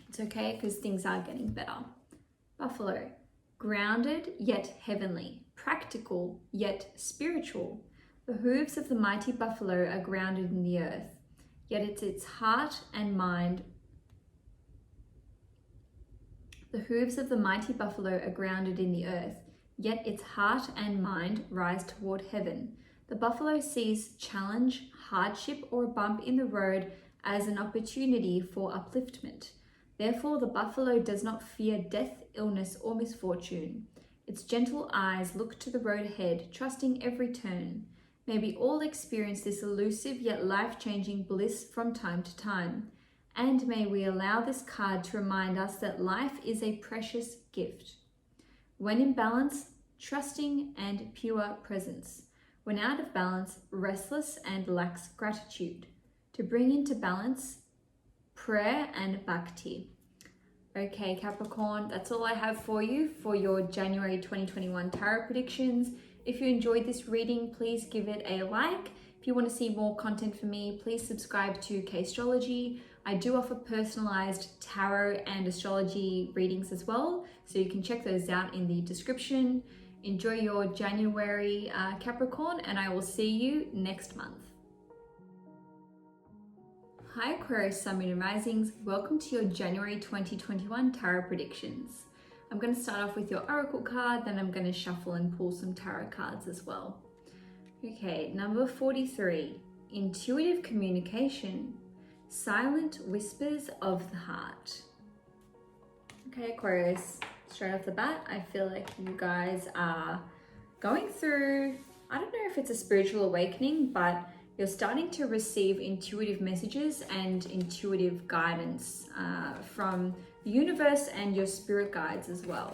it's okay because things are getting better. Buffalo. Grounded yet heavenly. Practical yet spiritual. The hooves of the mighty buffalo are grounded in the earth, yet it's its heart and mind. The hooves of the mighty buffalo are grounded in the earth, yet its heart and mind rise toward heaven. The buffalo sees challenge, hardship, or a bump in the road as an opportunity for upliftment. Therefore, the buffalo does not fear death, illness, or misfortune. Its gentle eyes look to the road ahead, trusting every turn. May we all experience this elusive yet life-changing bliss from time to time. And may we allow this card to remind us that life is a precious gift. When in balance, trusting and pure presence. when out of balance, restless and lacks gratitude. To bring into balance, prayer and bhakti. Okay, Capricorn, that's all I have for you for your January 2021 tarot predictions. If you enjoyed this reading, please give it a like. If you want to see more content from me, please subscribe to K-Astrology. I do offer personalized tarot and astrology readings as well, so you can check those out in the description. Enjoy your January Capricorn, and I will see you next month. Hi Aquarius, Sun, Moon and Risings. Welcome to your January 2021 tarot predictions. I'm going to start off with your oracle card, then I'm going to shuffle and pull some tarot cards as well. Okay, number 43, intuitive communication, silent whispers of the heart. Okay, Aquarius, straight off the bat, I feel like you guys are going through, I don't know if it's a spiritual awakening, but you're starting to receive intuitive messages and intuitive guidance from the universe and your spirit guides as well.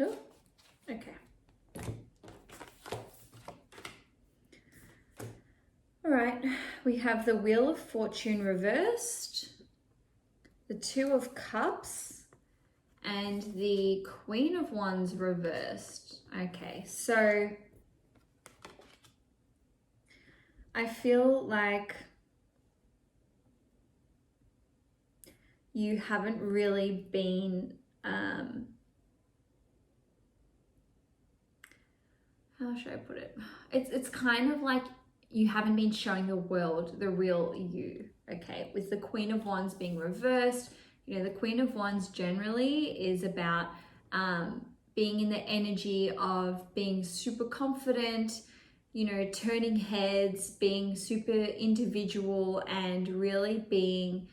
Oh, okay. All right, we have the Wheel of Fortune reversed, the Two of Cups, and the Queen of Wands reversed. Okay, so I feel like you haven't really been, how should I put it? It's kind of like you haven't been showing the world the real you. Okay, with the Queen of Wands being reversed, you know, the Queen of Wands generally is about being in the energy of being super confident, you know, turning heads, being super individual, and really being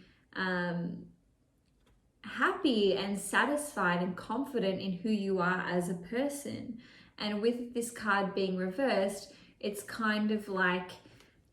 happy and satisfied and confident in who you are as a person. And with this card being reversed, it's kind of like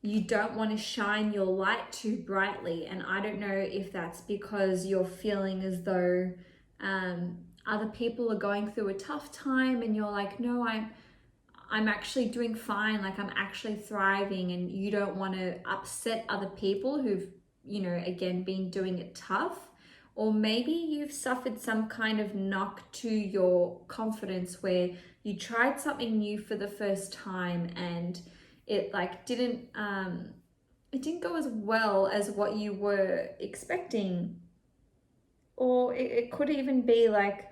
you don't want to shine your light too brightly. And I don't know if that's because you're feeling as though other people are going through a tough time and you're like, no, I'm actually doing fine, like I'm actually thriving, and you don't want to upset other people who've, you know, again, been doing it tough. Or maybe you've suffered some kind of knock to your confidence where you tried something new for the first time and it like didn't go as well as what you were expecting. Or it could even be like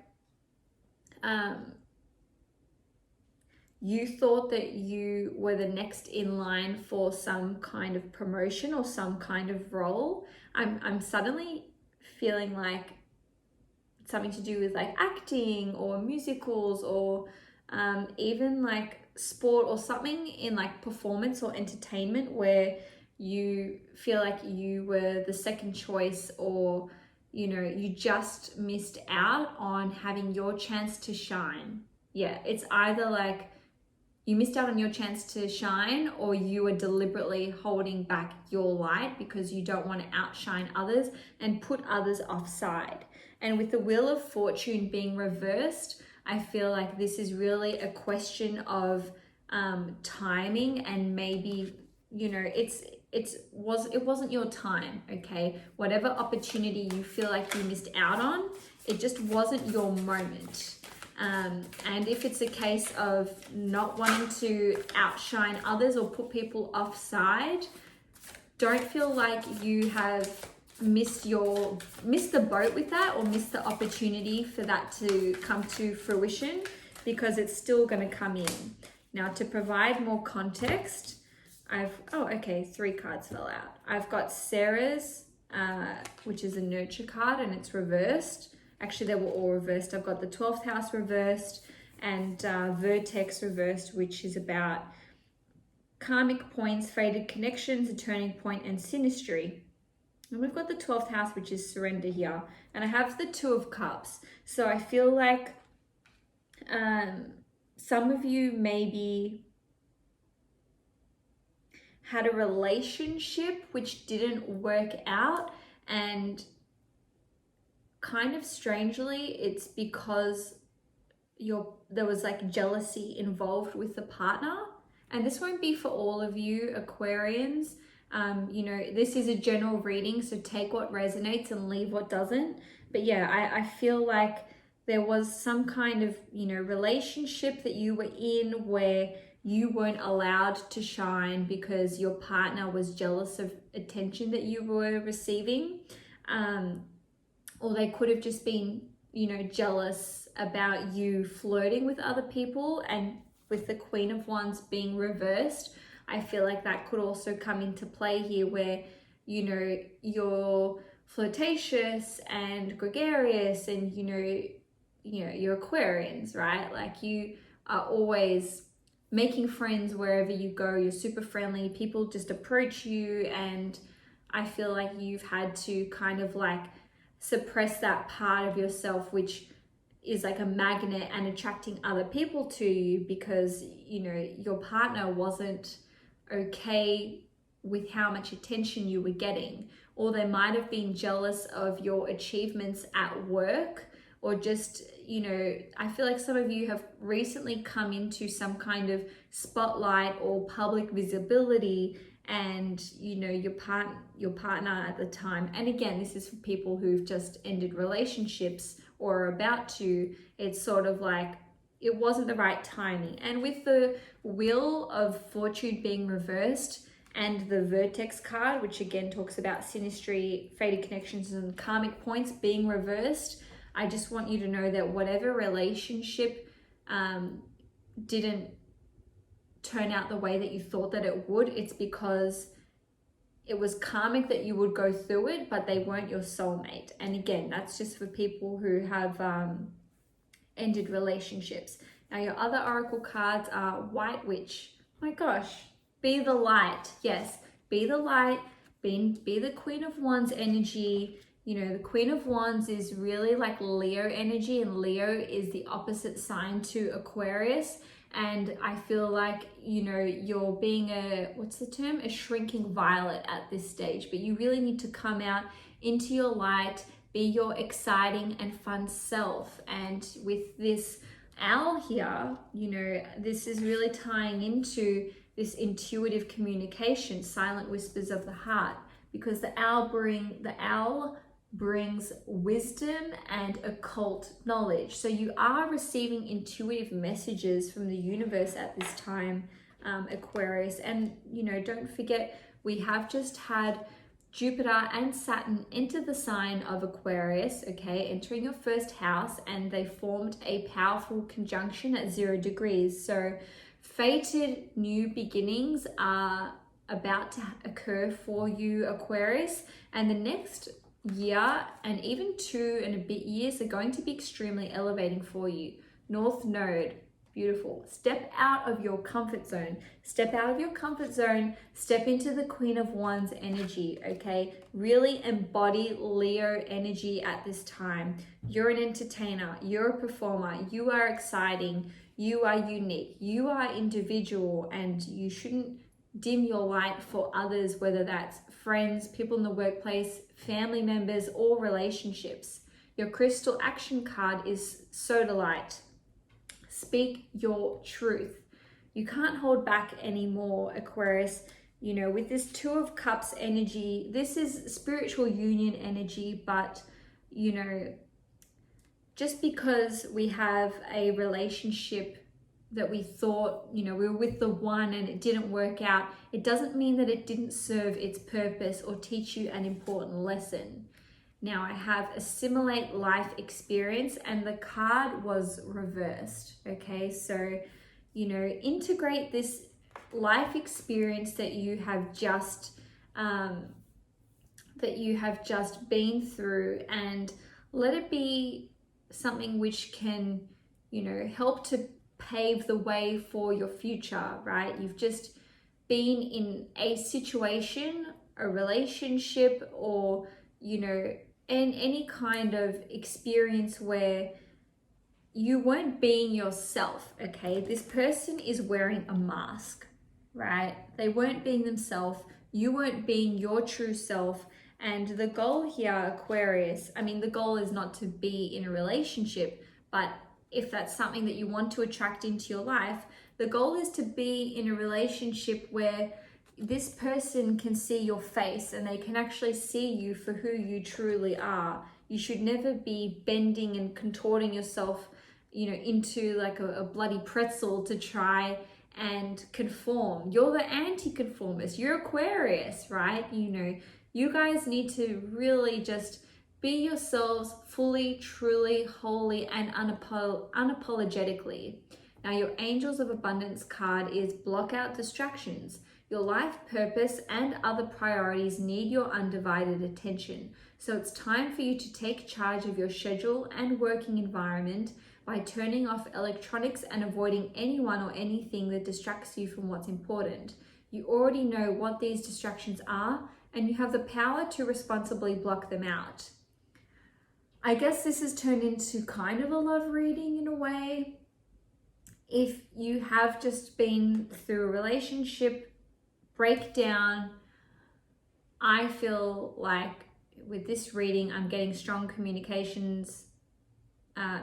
you thought that you were the next in line for some kind of promotion or some kind of role. I'm suddenly feeling like something to do with like acting or musicals or even like sport or something in like performance or entertainment where you feel like you were the second choice, or you know, you just missed out on having your chance to shine. Yeah, it's either like you missed out on your chance to shine, or you are deliberately holding back your light because you don't want to outshine others and put others offside. And with the Wheel of Fortune being reversed, I feel like this is really a question of timing, and maybe, you know, it wasn't your time. Okay, whatever opportunity you feel like you missed out on, it just wasn't your moment. And if it's a case of not wanting to outshine others or put people offside, don't feel like you have missed the boat with that, or missed the opportunity for that to come to fruition, because it's still going to come in. Now, to provide more context, three cards fell out. I've got Sarah's, which is a nurture card, and it's reversed. Actually, they were all reversed. I've got the 12th house reversed and Vertex reversed, which is about karmic points, fated connections, a turning point, and synastry. And we've got the 12th house, which is surrender here. And I have the Two of Cups. So I feel like some of you maybe had a relationship which didn't work out, And kind of strangely, it's because there was like jealousy involved with the partner. And this won't be for all of you Aquarians. You know, this is a general reading, so take what resonates and leave what doesn't. But yeah, I feel like there was some kind of, you know, relationship that you were in where you weren't allowed to shine because your partner was jealous of attention that you were receiving. Or they could have just been, you know, jealous about you flirting with other people. And with the Queen of Wands being reversed, I feel like that could also come into play here, where, you know, you're flirtatious and gregarious, and you know you're Aquarians, right? Like, you are always making friends wherever you go. You're super friendly. People just approach you, and I feel like you've had to kind of like suppress that part of yourself, which is like a magnet and attracting other people to you, because, you know, your partner wasn't okay with how much attention you were getting, or they might have been jealous of your achievements at work, or just, you know, I feel like some of you have recently come into some kind of spotlight or public visibility, and you know, your partner at the time, and again, this is for people who've just ended relationships or are about to, it's sort of like it wasn't the right timing. And with the Wheel of Fortune being reversed and the Vertex card, which again talks about synastry, fated connections, and karmic points being reversed, I just want you to know that whatever relationship didn't turn out the way that you thought that it would, it's because it was karmic that you would go through it, but they weren't your soulmate. And again, that's just for people who have ended relationships. Now, your other oracle cards are White Witch. My gosh, be the light. Yes, be the light, be the Queen of Wands energy. You know, the Queen of Wands is really like Leo energy, and Leo is the opposite sign to Aquarius. And I feel like, you know, you're being what's the term? A shrinking violet at this stage, but you really need to come out into your light, be your exciting and fun self. And with this owl here, you know, this is really tying into this intuitive communication, silent whispers of the heart, because the owl brings wisdom and occult knowledge. So you are receiving intuitive messages from the universe at this time, Aquarius. And, you know, don't forget, we have just had Jupiter and Saturn enter the sign of Aquarius, okay, entering your first house, and they formed a powerful conjunction at 0 degrees. So fated new beginnings are about to occur for you, Aquarius, and the next year and even 2 and a bit years are going to be extremely elevating for you. North Node, beautiful. Step out of your comfort zone. Step out of your comfort zone. Step into the Queen of Wands energy, okay? Really embody Leo energy at this time. You're an entertainer. You're a performer. You are exciting. You are unique. You are individual, and you shouldn't dim your light for others, whether that's friends, people in the workplace, family members, or relationships. Your crystal action card is Sodalite. Speak your truth. You can't hold back anymore, Aquarius. You know, with this 2 of Cups energy, this is spiritual union energy, but, you know, just because we have a relationship that we thought, you know, we were with the one and it didn't work out, it doesn't mean that it didn't serve its purpose or teach you an important lesson. Now, I have assimilate life experience, and the card was reversed, okay? So, you know, integrate this life experience that you have just been through, and let it be something which can, you know, help to pave the way for your future, right? You've just been in a situation, a relationship, or, you know, in any kind of experience where you weren't being yourself, okay? This person is wearing a mask, right? They weren't being themselves. You weren't being your true self. And the goal here, Aquarius, I mean, the goal is not to be in a relationship, but if that's something that you want to attract into your life, the goal is to be in a relationship where this person can see your face and they can actually see you for who you truly are. You should never be bending and contorting yourself, you know, into like a bloody pretzel to try and conform. You're the anti-conformist. You're Aquarius, right? You know, you guys need to really just be yourselves fully, truly, wholly, and unapologetically. Now, your Angels of Abundance card is block out distractions. Your life purpose and other priorities need your undivided attention. So it's time for you to take charge of your schedule and working environment by turning off electronics and avoiding anyone or anything that distracts you from what's important. You already know what these distractions are, and you have the power to responsibly block them out. I guess this has turned into kind of a love reading in a way. If you have just been through a relationship breakdown, I feel like with this reading, I'm getting strong communications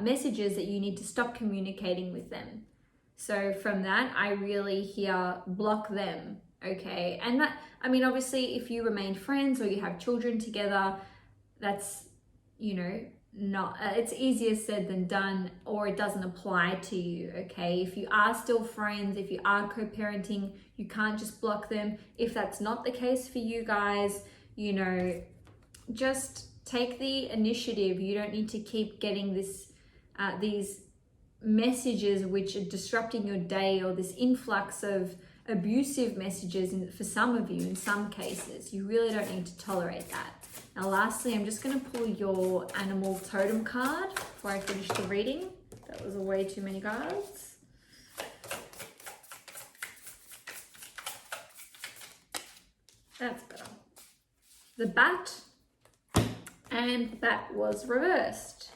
messages that you need to stop communicating with them. So from that, I really hear block them, okay? And that, I mean, obviously, if you remain friends or you have children together, that's, you know, not, it's easier said than done, or it doesn't apply to you, okay? If you are still friends, if you are co-parenting, you can't just block them. If that's not the case for you guys, you know, just take the initiative. You don't need to keep getting this, these messages which are disrupting your day, or this influx of abusive messages for some of you in some cases. You really don't need to tolerate that. Now lastly, I'm just going to pull your animal totem card before I finish the reading. That was way too many cards. That's better. The bat, and the bat was reversed.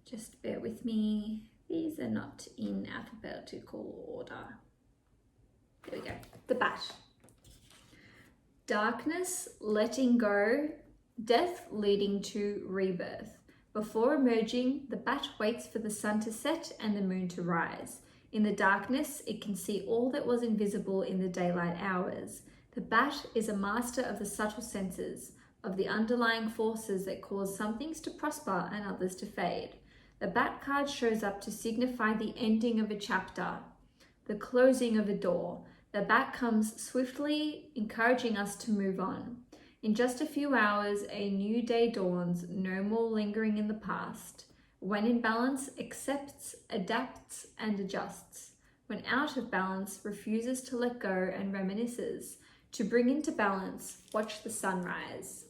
Just bear with me. These are not in alphabetical order. There we go. The bat. Darkness, letting go, death leading to rebirth. Before emerging, the bat waits for the sun to set and the moon to rise. In the darkness, it can see all that was invisible in the daylight hours. The bat is a master of the subtle senses, of the underlying forces that cause some things to prosper and others to fade. The bat card shows up to signify the ending of a chapter, the closing of a door. The bat comes swiftly, encouraging us to move on. In just a few hours, a new day dawns, no more lingering in the past. When in balance, accepts, adapts, and adjusts. When out of balance, refuses to let go and reminisces. To bring into balance, watch the sunrise.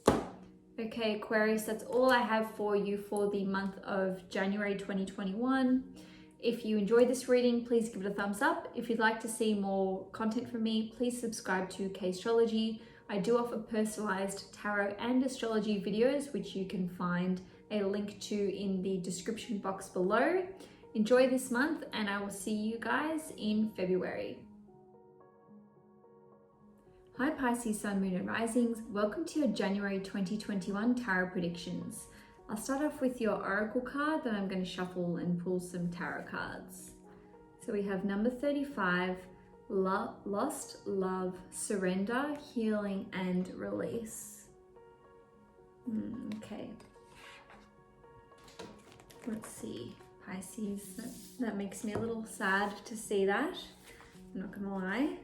Okay, Aquarius, that's all I have for you for the month of January 2021. If you enjoyed this reading, please give it a thumbs up. If you'd like to see more content from me, please subscribe to K-Astrology. I do offer personalized tarot and astrology videos, which you can find a link to in the description box below. Enjoy this month, and I will see you guys in February. Hi Pisces, Sun, Moon and Risings. Welcome to your January 2021 tarot predictions. I'll start off with your oracle card, then I'm going to shuffle and pull some tarot cards. So we have number 35, lost, love, surrender, healing and release. Okay. Let's see, Pisces, that makes me a little sad to see that. I'm not going to lie.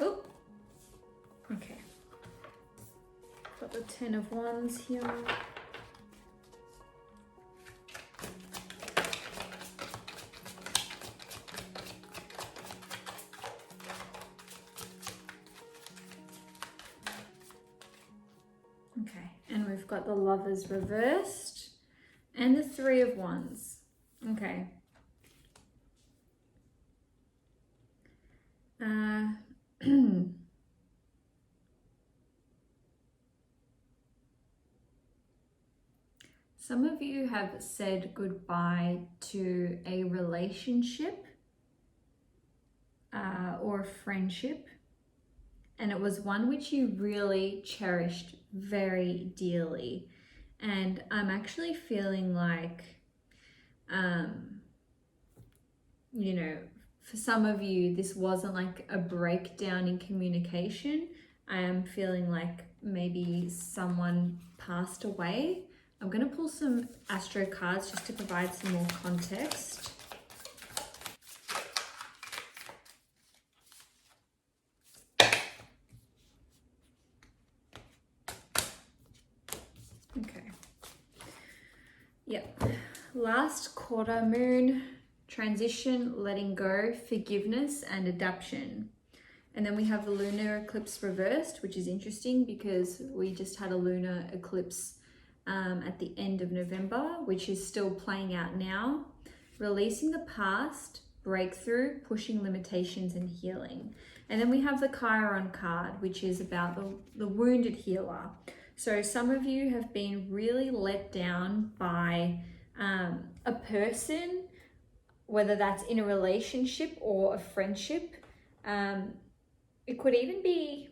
Oh, okay. Got the 10 of Wands here. Okay, and we've got the Lovers reversed and the 3 of Wands. Okay. Some of you have said goodbye to a relationship. or a friendship, and it was one which you really cherished very dearly. And I'm actually feeling like, you know, for some of you, this wasn't like a breakdown in communication. I am feeling like maybe someone passed away. I'm going to pull some astro cards just to provide some more context. Okay. Yep. Last quarter moon, transition, letting go, forgiveness, and adaptation. And then we have the lunar eclipse reversed, which is interesting because we just had a lunar eclipse at the end of November, which is still playing out now. Releasing the past, breakthrough, pushing limitations, and healing. And then we have the Chiron card, which is about the wounded healer. So some of you have been really let down by a person, whether that's in a relationship or a friendship. It could even be,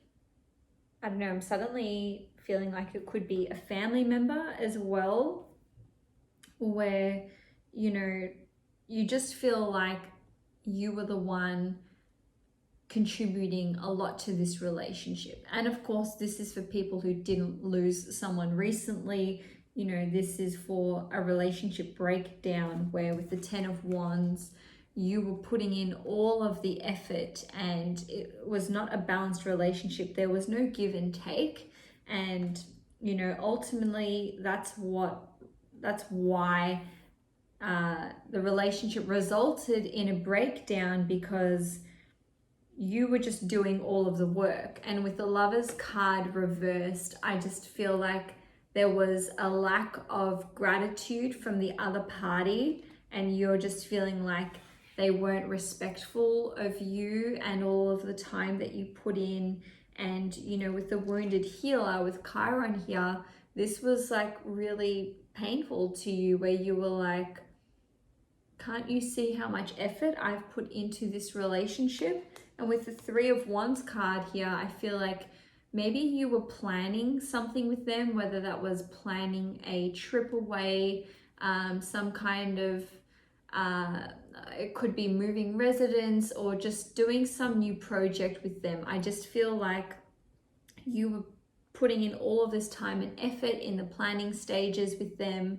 I don't know, I'm suddenly feeling like it could be a family member as well, where, you know, you just feel like you were the one contributing a lot to this relationship. And of course, this is for people who didn't lose someone recently. You know, this is for a relationship breakdown where with the 10 of Wands, you were putting in all of the effort and it was not a balanced relationship. There was no give and take. And, you know, ultimately that's why the relationship resulted in a breakdown, because you were just doing all of the work. And with the Lovers card reversed, I just feel like there was a lack of gratitude from the other party, and you're just feeling like they weren't respectful of you and all of the time that you put in. And, you know, with the wounded healer, with Chiron here, this was like really painful to you, where you were like, can't you see how much effort I've put into this relationship? And with the 3 of Wands card here, I feel like maybe you were planning something with them, whether that was planning a trip away, some kind of, it could be moving residence or just doing some new project with them. I just feel like you were putting in all of this time and effort in the planning stages with them,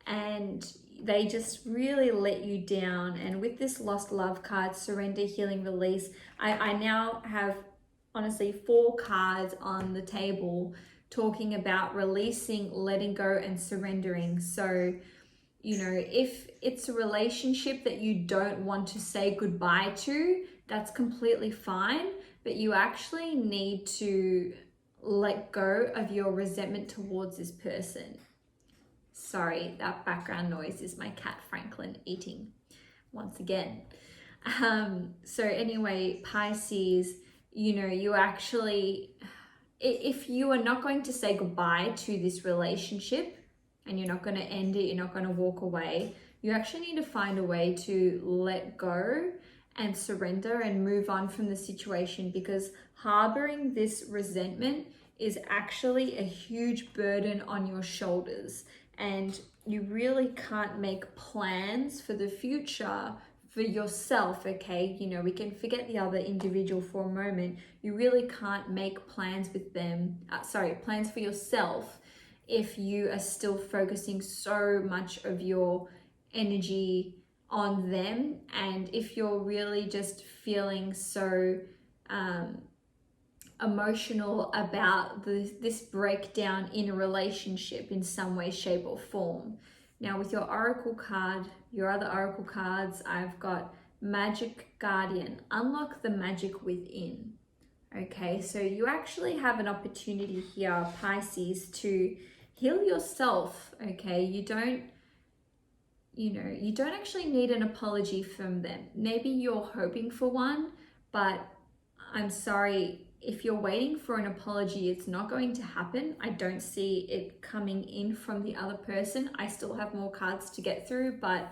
and they just really let you down. And with this lost love card, surrender, healing, release, I now have honestly 4 cards on the table talking about releasing, letting go, and surrendering. So, you know, if it's a relationship that you don't want to say goodbye to, that's completely fine, but you actually need to let go of your resentment towards this person. Sorry, that background noise is my cat Franklin eating once again. So anyway, Pisces, you know, you actually, if you are not going to say goodbye to this relationship and you're not going to end it, you're not going to walk away, you actually need to find a way to let go and surrender and move on from the situation, because harboring this resentment is actually a huge burden on your shoulders. And you really can't make plans for the future for yourself, okay? You know, we can forget the other individual for a moment. You really can't make plans with them, plans for yourself, if you are still focusing so much of your energy on them. And if you're really just feeling so emotional about this breakdown in a relationship in some way, shape, or form. Now with your oracle card, your other oracle cards, I've got Magic Guardian, unlock the magic within. Okay, so you actually have an opportunity here, Pisces, to heal yourself. Okay, you don't actually need an apology from them. Maybe you're hoping for one, but I'm sorry, if you're waiting for an apology, it's not going to happen. I don't see it coming in from the other person. I still have more cards to get through, but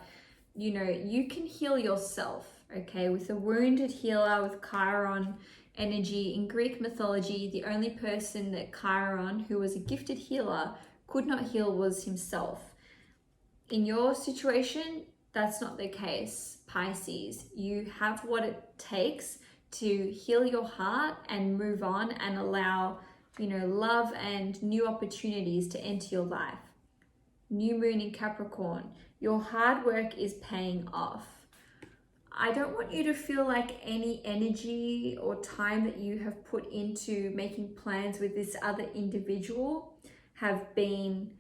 you know, you can heal yourself, okay, with a wounded healer with Chiron energy. In Greek mythology, the only person that Chiron, who was a gifted healer, could not heal was himself. In your situation, that's not the case, Pisces. You have what it takes to heal your heart and move on and allow, love and new opportunities to enter your life. New moon in Capricorn. Your hard work is paying off. I don't want you to feel like any energy or time that you have put into making plans with this other individual have been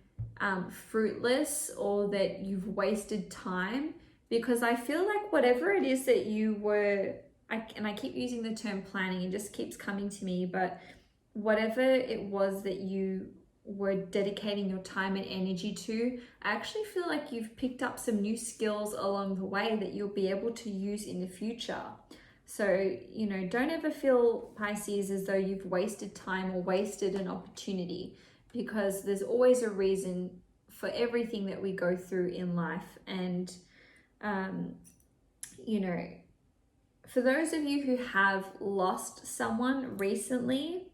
fruitless, or that you've wasted time, because I feel like whatever it is that you were, and I keep using the term planning, it just keeps coming to me, but whatever it was that you were dedicating your time and energy to, I actually feel like you've picked up some new skills along the way that you'll be able to use in the future. So, don't ever feel, Pisces, as though you've wasted time or wasted an opportunity, because there's always a reason for everything that we go through in life. And, for those of you who have lost someone recently,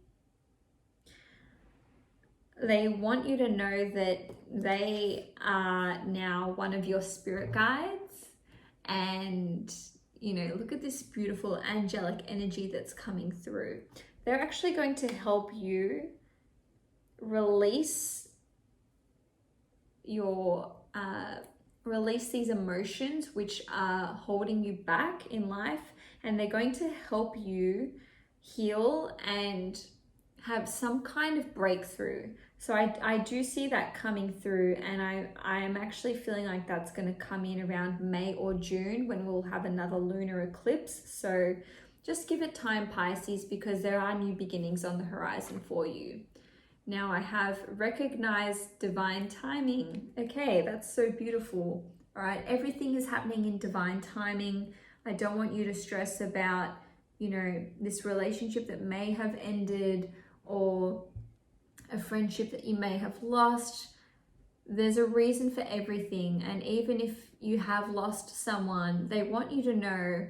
they want you to know that they are now one of your spirit guides. And, look at this beautiful angelic energy that's coming through. They're actually going to help you release these emotions which are holding you back in life, and they're going to help you heal and have some kind of breakthrough. So I do see that coming through, and I am actually feeling like that's going to come in around May or June, when we'll have another lunar eclipse. So just give it time, Pisces, because there are new beginnings on the horizon for you. Now I have recognized divine timing. Okay, that's so beautiful. All right, everything is happening in divine timing. I don't want you to stress about, this relationship that may have ended, or a friendship that you may have lost. There's a reason for everything. And even if you have lost someone, they want you to know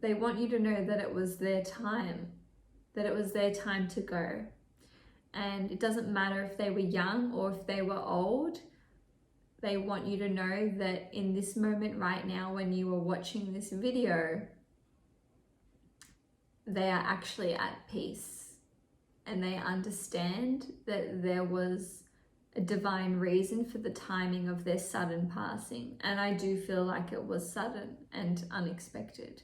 that it was their time, to go. And it doesn't matter if they were young or if they were old. They want you to know that in this moment right now, when you are watching this video, they are actually at peace, and they understand that there was a divine reason for the timing of their sudden passing. And I do feel like it was sudden and unexpected.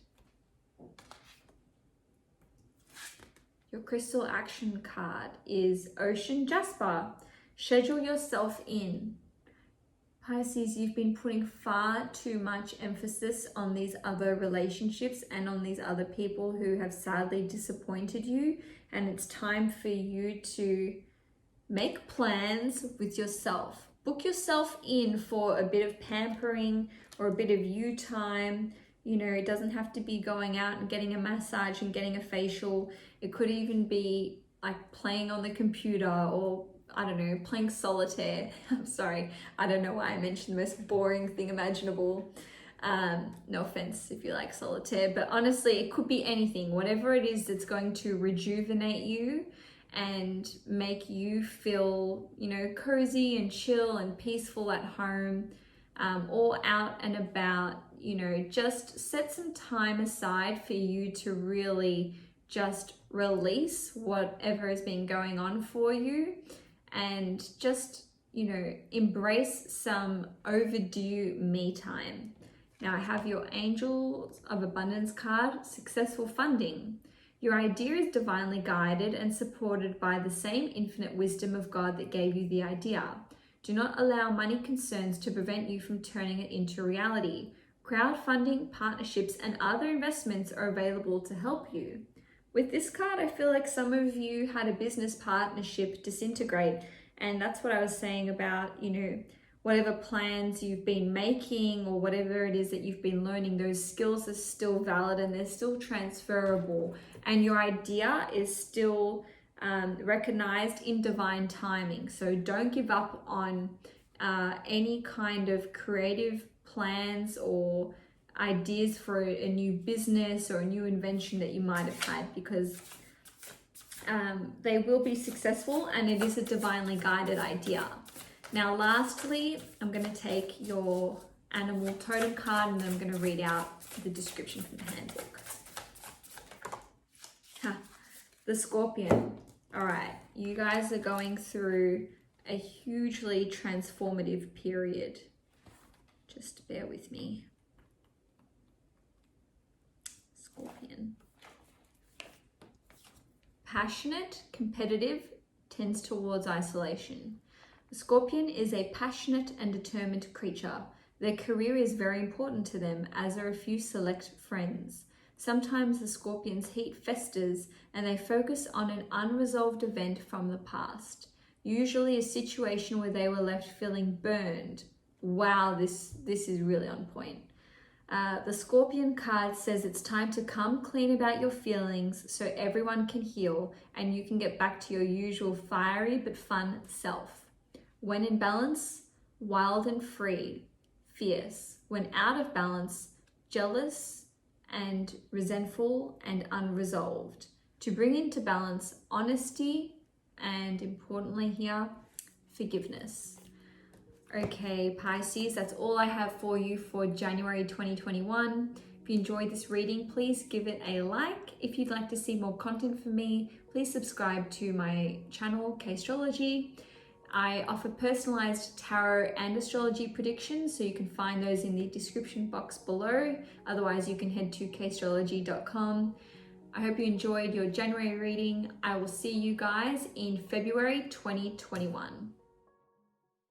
Your crystal action card is Ocean Jasper. Schedule yourself in. Pisces, you've been putting far too much emphasis on these other relationships and on these other people who have sadly disappointed you. And it's time for you to make plans with yourself. Book yourself in for a bit of pampering or a bit of you time. It doesn't have to be going out and getting a massage and getting a facial. It could even be like playing on the computer, or I don't know, playing solitaire. I'm sorry, I don't know why I mentioned the most boring thing imaginable. No offense if you like solitaire, but honestly, it could be anything. Whatever it is that's going to rejuvenate you and make you feel, cozy and chill and peaceful at home, or out and about. Just set some time aside for you to really just release whatever has been going on for you, and just, embrace some overdue me time. Now I have your Angels of Abundance card, Successful Funding. Your idea is divinely guided and supported by the same infinite wisdom of God that gave you the idea. Do not allow money concerns to prevent you from turning it into reality. Crowdfunding, partnerships, and other investments are available to help you. With this card, I feel like some of you had a business partnership disintegrate, and that's what I was saying about, whatever plans you've been making or whatever it is that you've been learning, those skills are still valid and they're still transferable, and your idea is still recognized in divine timing. So don't give up on any kind of creative plans or ideas for a new business or a new invention that you might have had, because they will be successful and it is a divinely guided idea. Now, lastly, I'm going to take your animal totem card and then I'm going to read out the description from the handbook. The Scorpion. All right, you guys are going through a hugely transformative period. Just bear with me. Scorpion. Passionate, competitive, tends towards isolation. The Scorpion is a passionate and determined creature. Their career is very important to them, as are a few select friends. Sometimes the Scorpion's heat festers and they focus on an unresolved event from the past, usually a situation where they were left feeling burned. Wow, this is really on point. The Scorpion card says it's time to come clean about your feelings so everyone can heal and you can get back to your usual fiery but fun self. When in balance, wild and free, fierce. When out of balance, jealous and resentful and unresolved. To bring into balance, honesty and, importantly here, forgiveness. Okay, Pisces, that's all I have for you for January 2021. If you enjoyed this reading, please give it a like. If you'd like to see more content from me, please subscribe to my channel, K-Astrology. I offer personalized tarot and astrology predictions, so you can find those in the description box below. Otherwise, you can head to kastrology.com. I hope you enjoyed your January reading. I will see you guys in February 2021.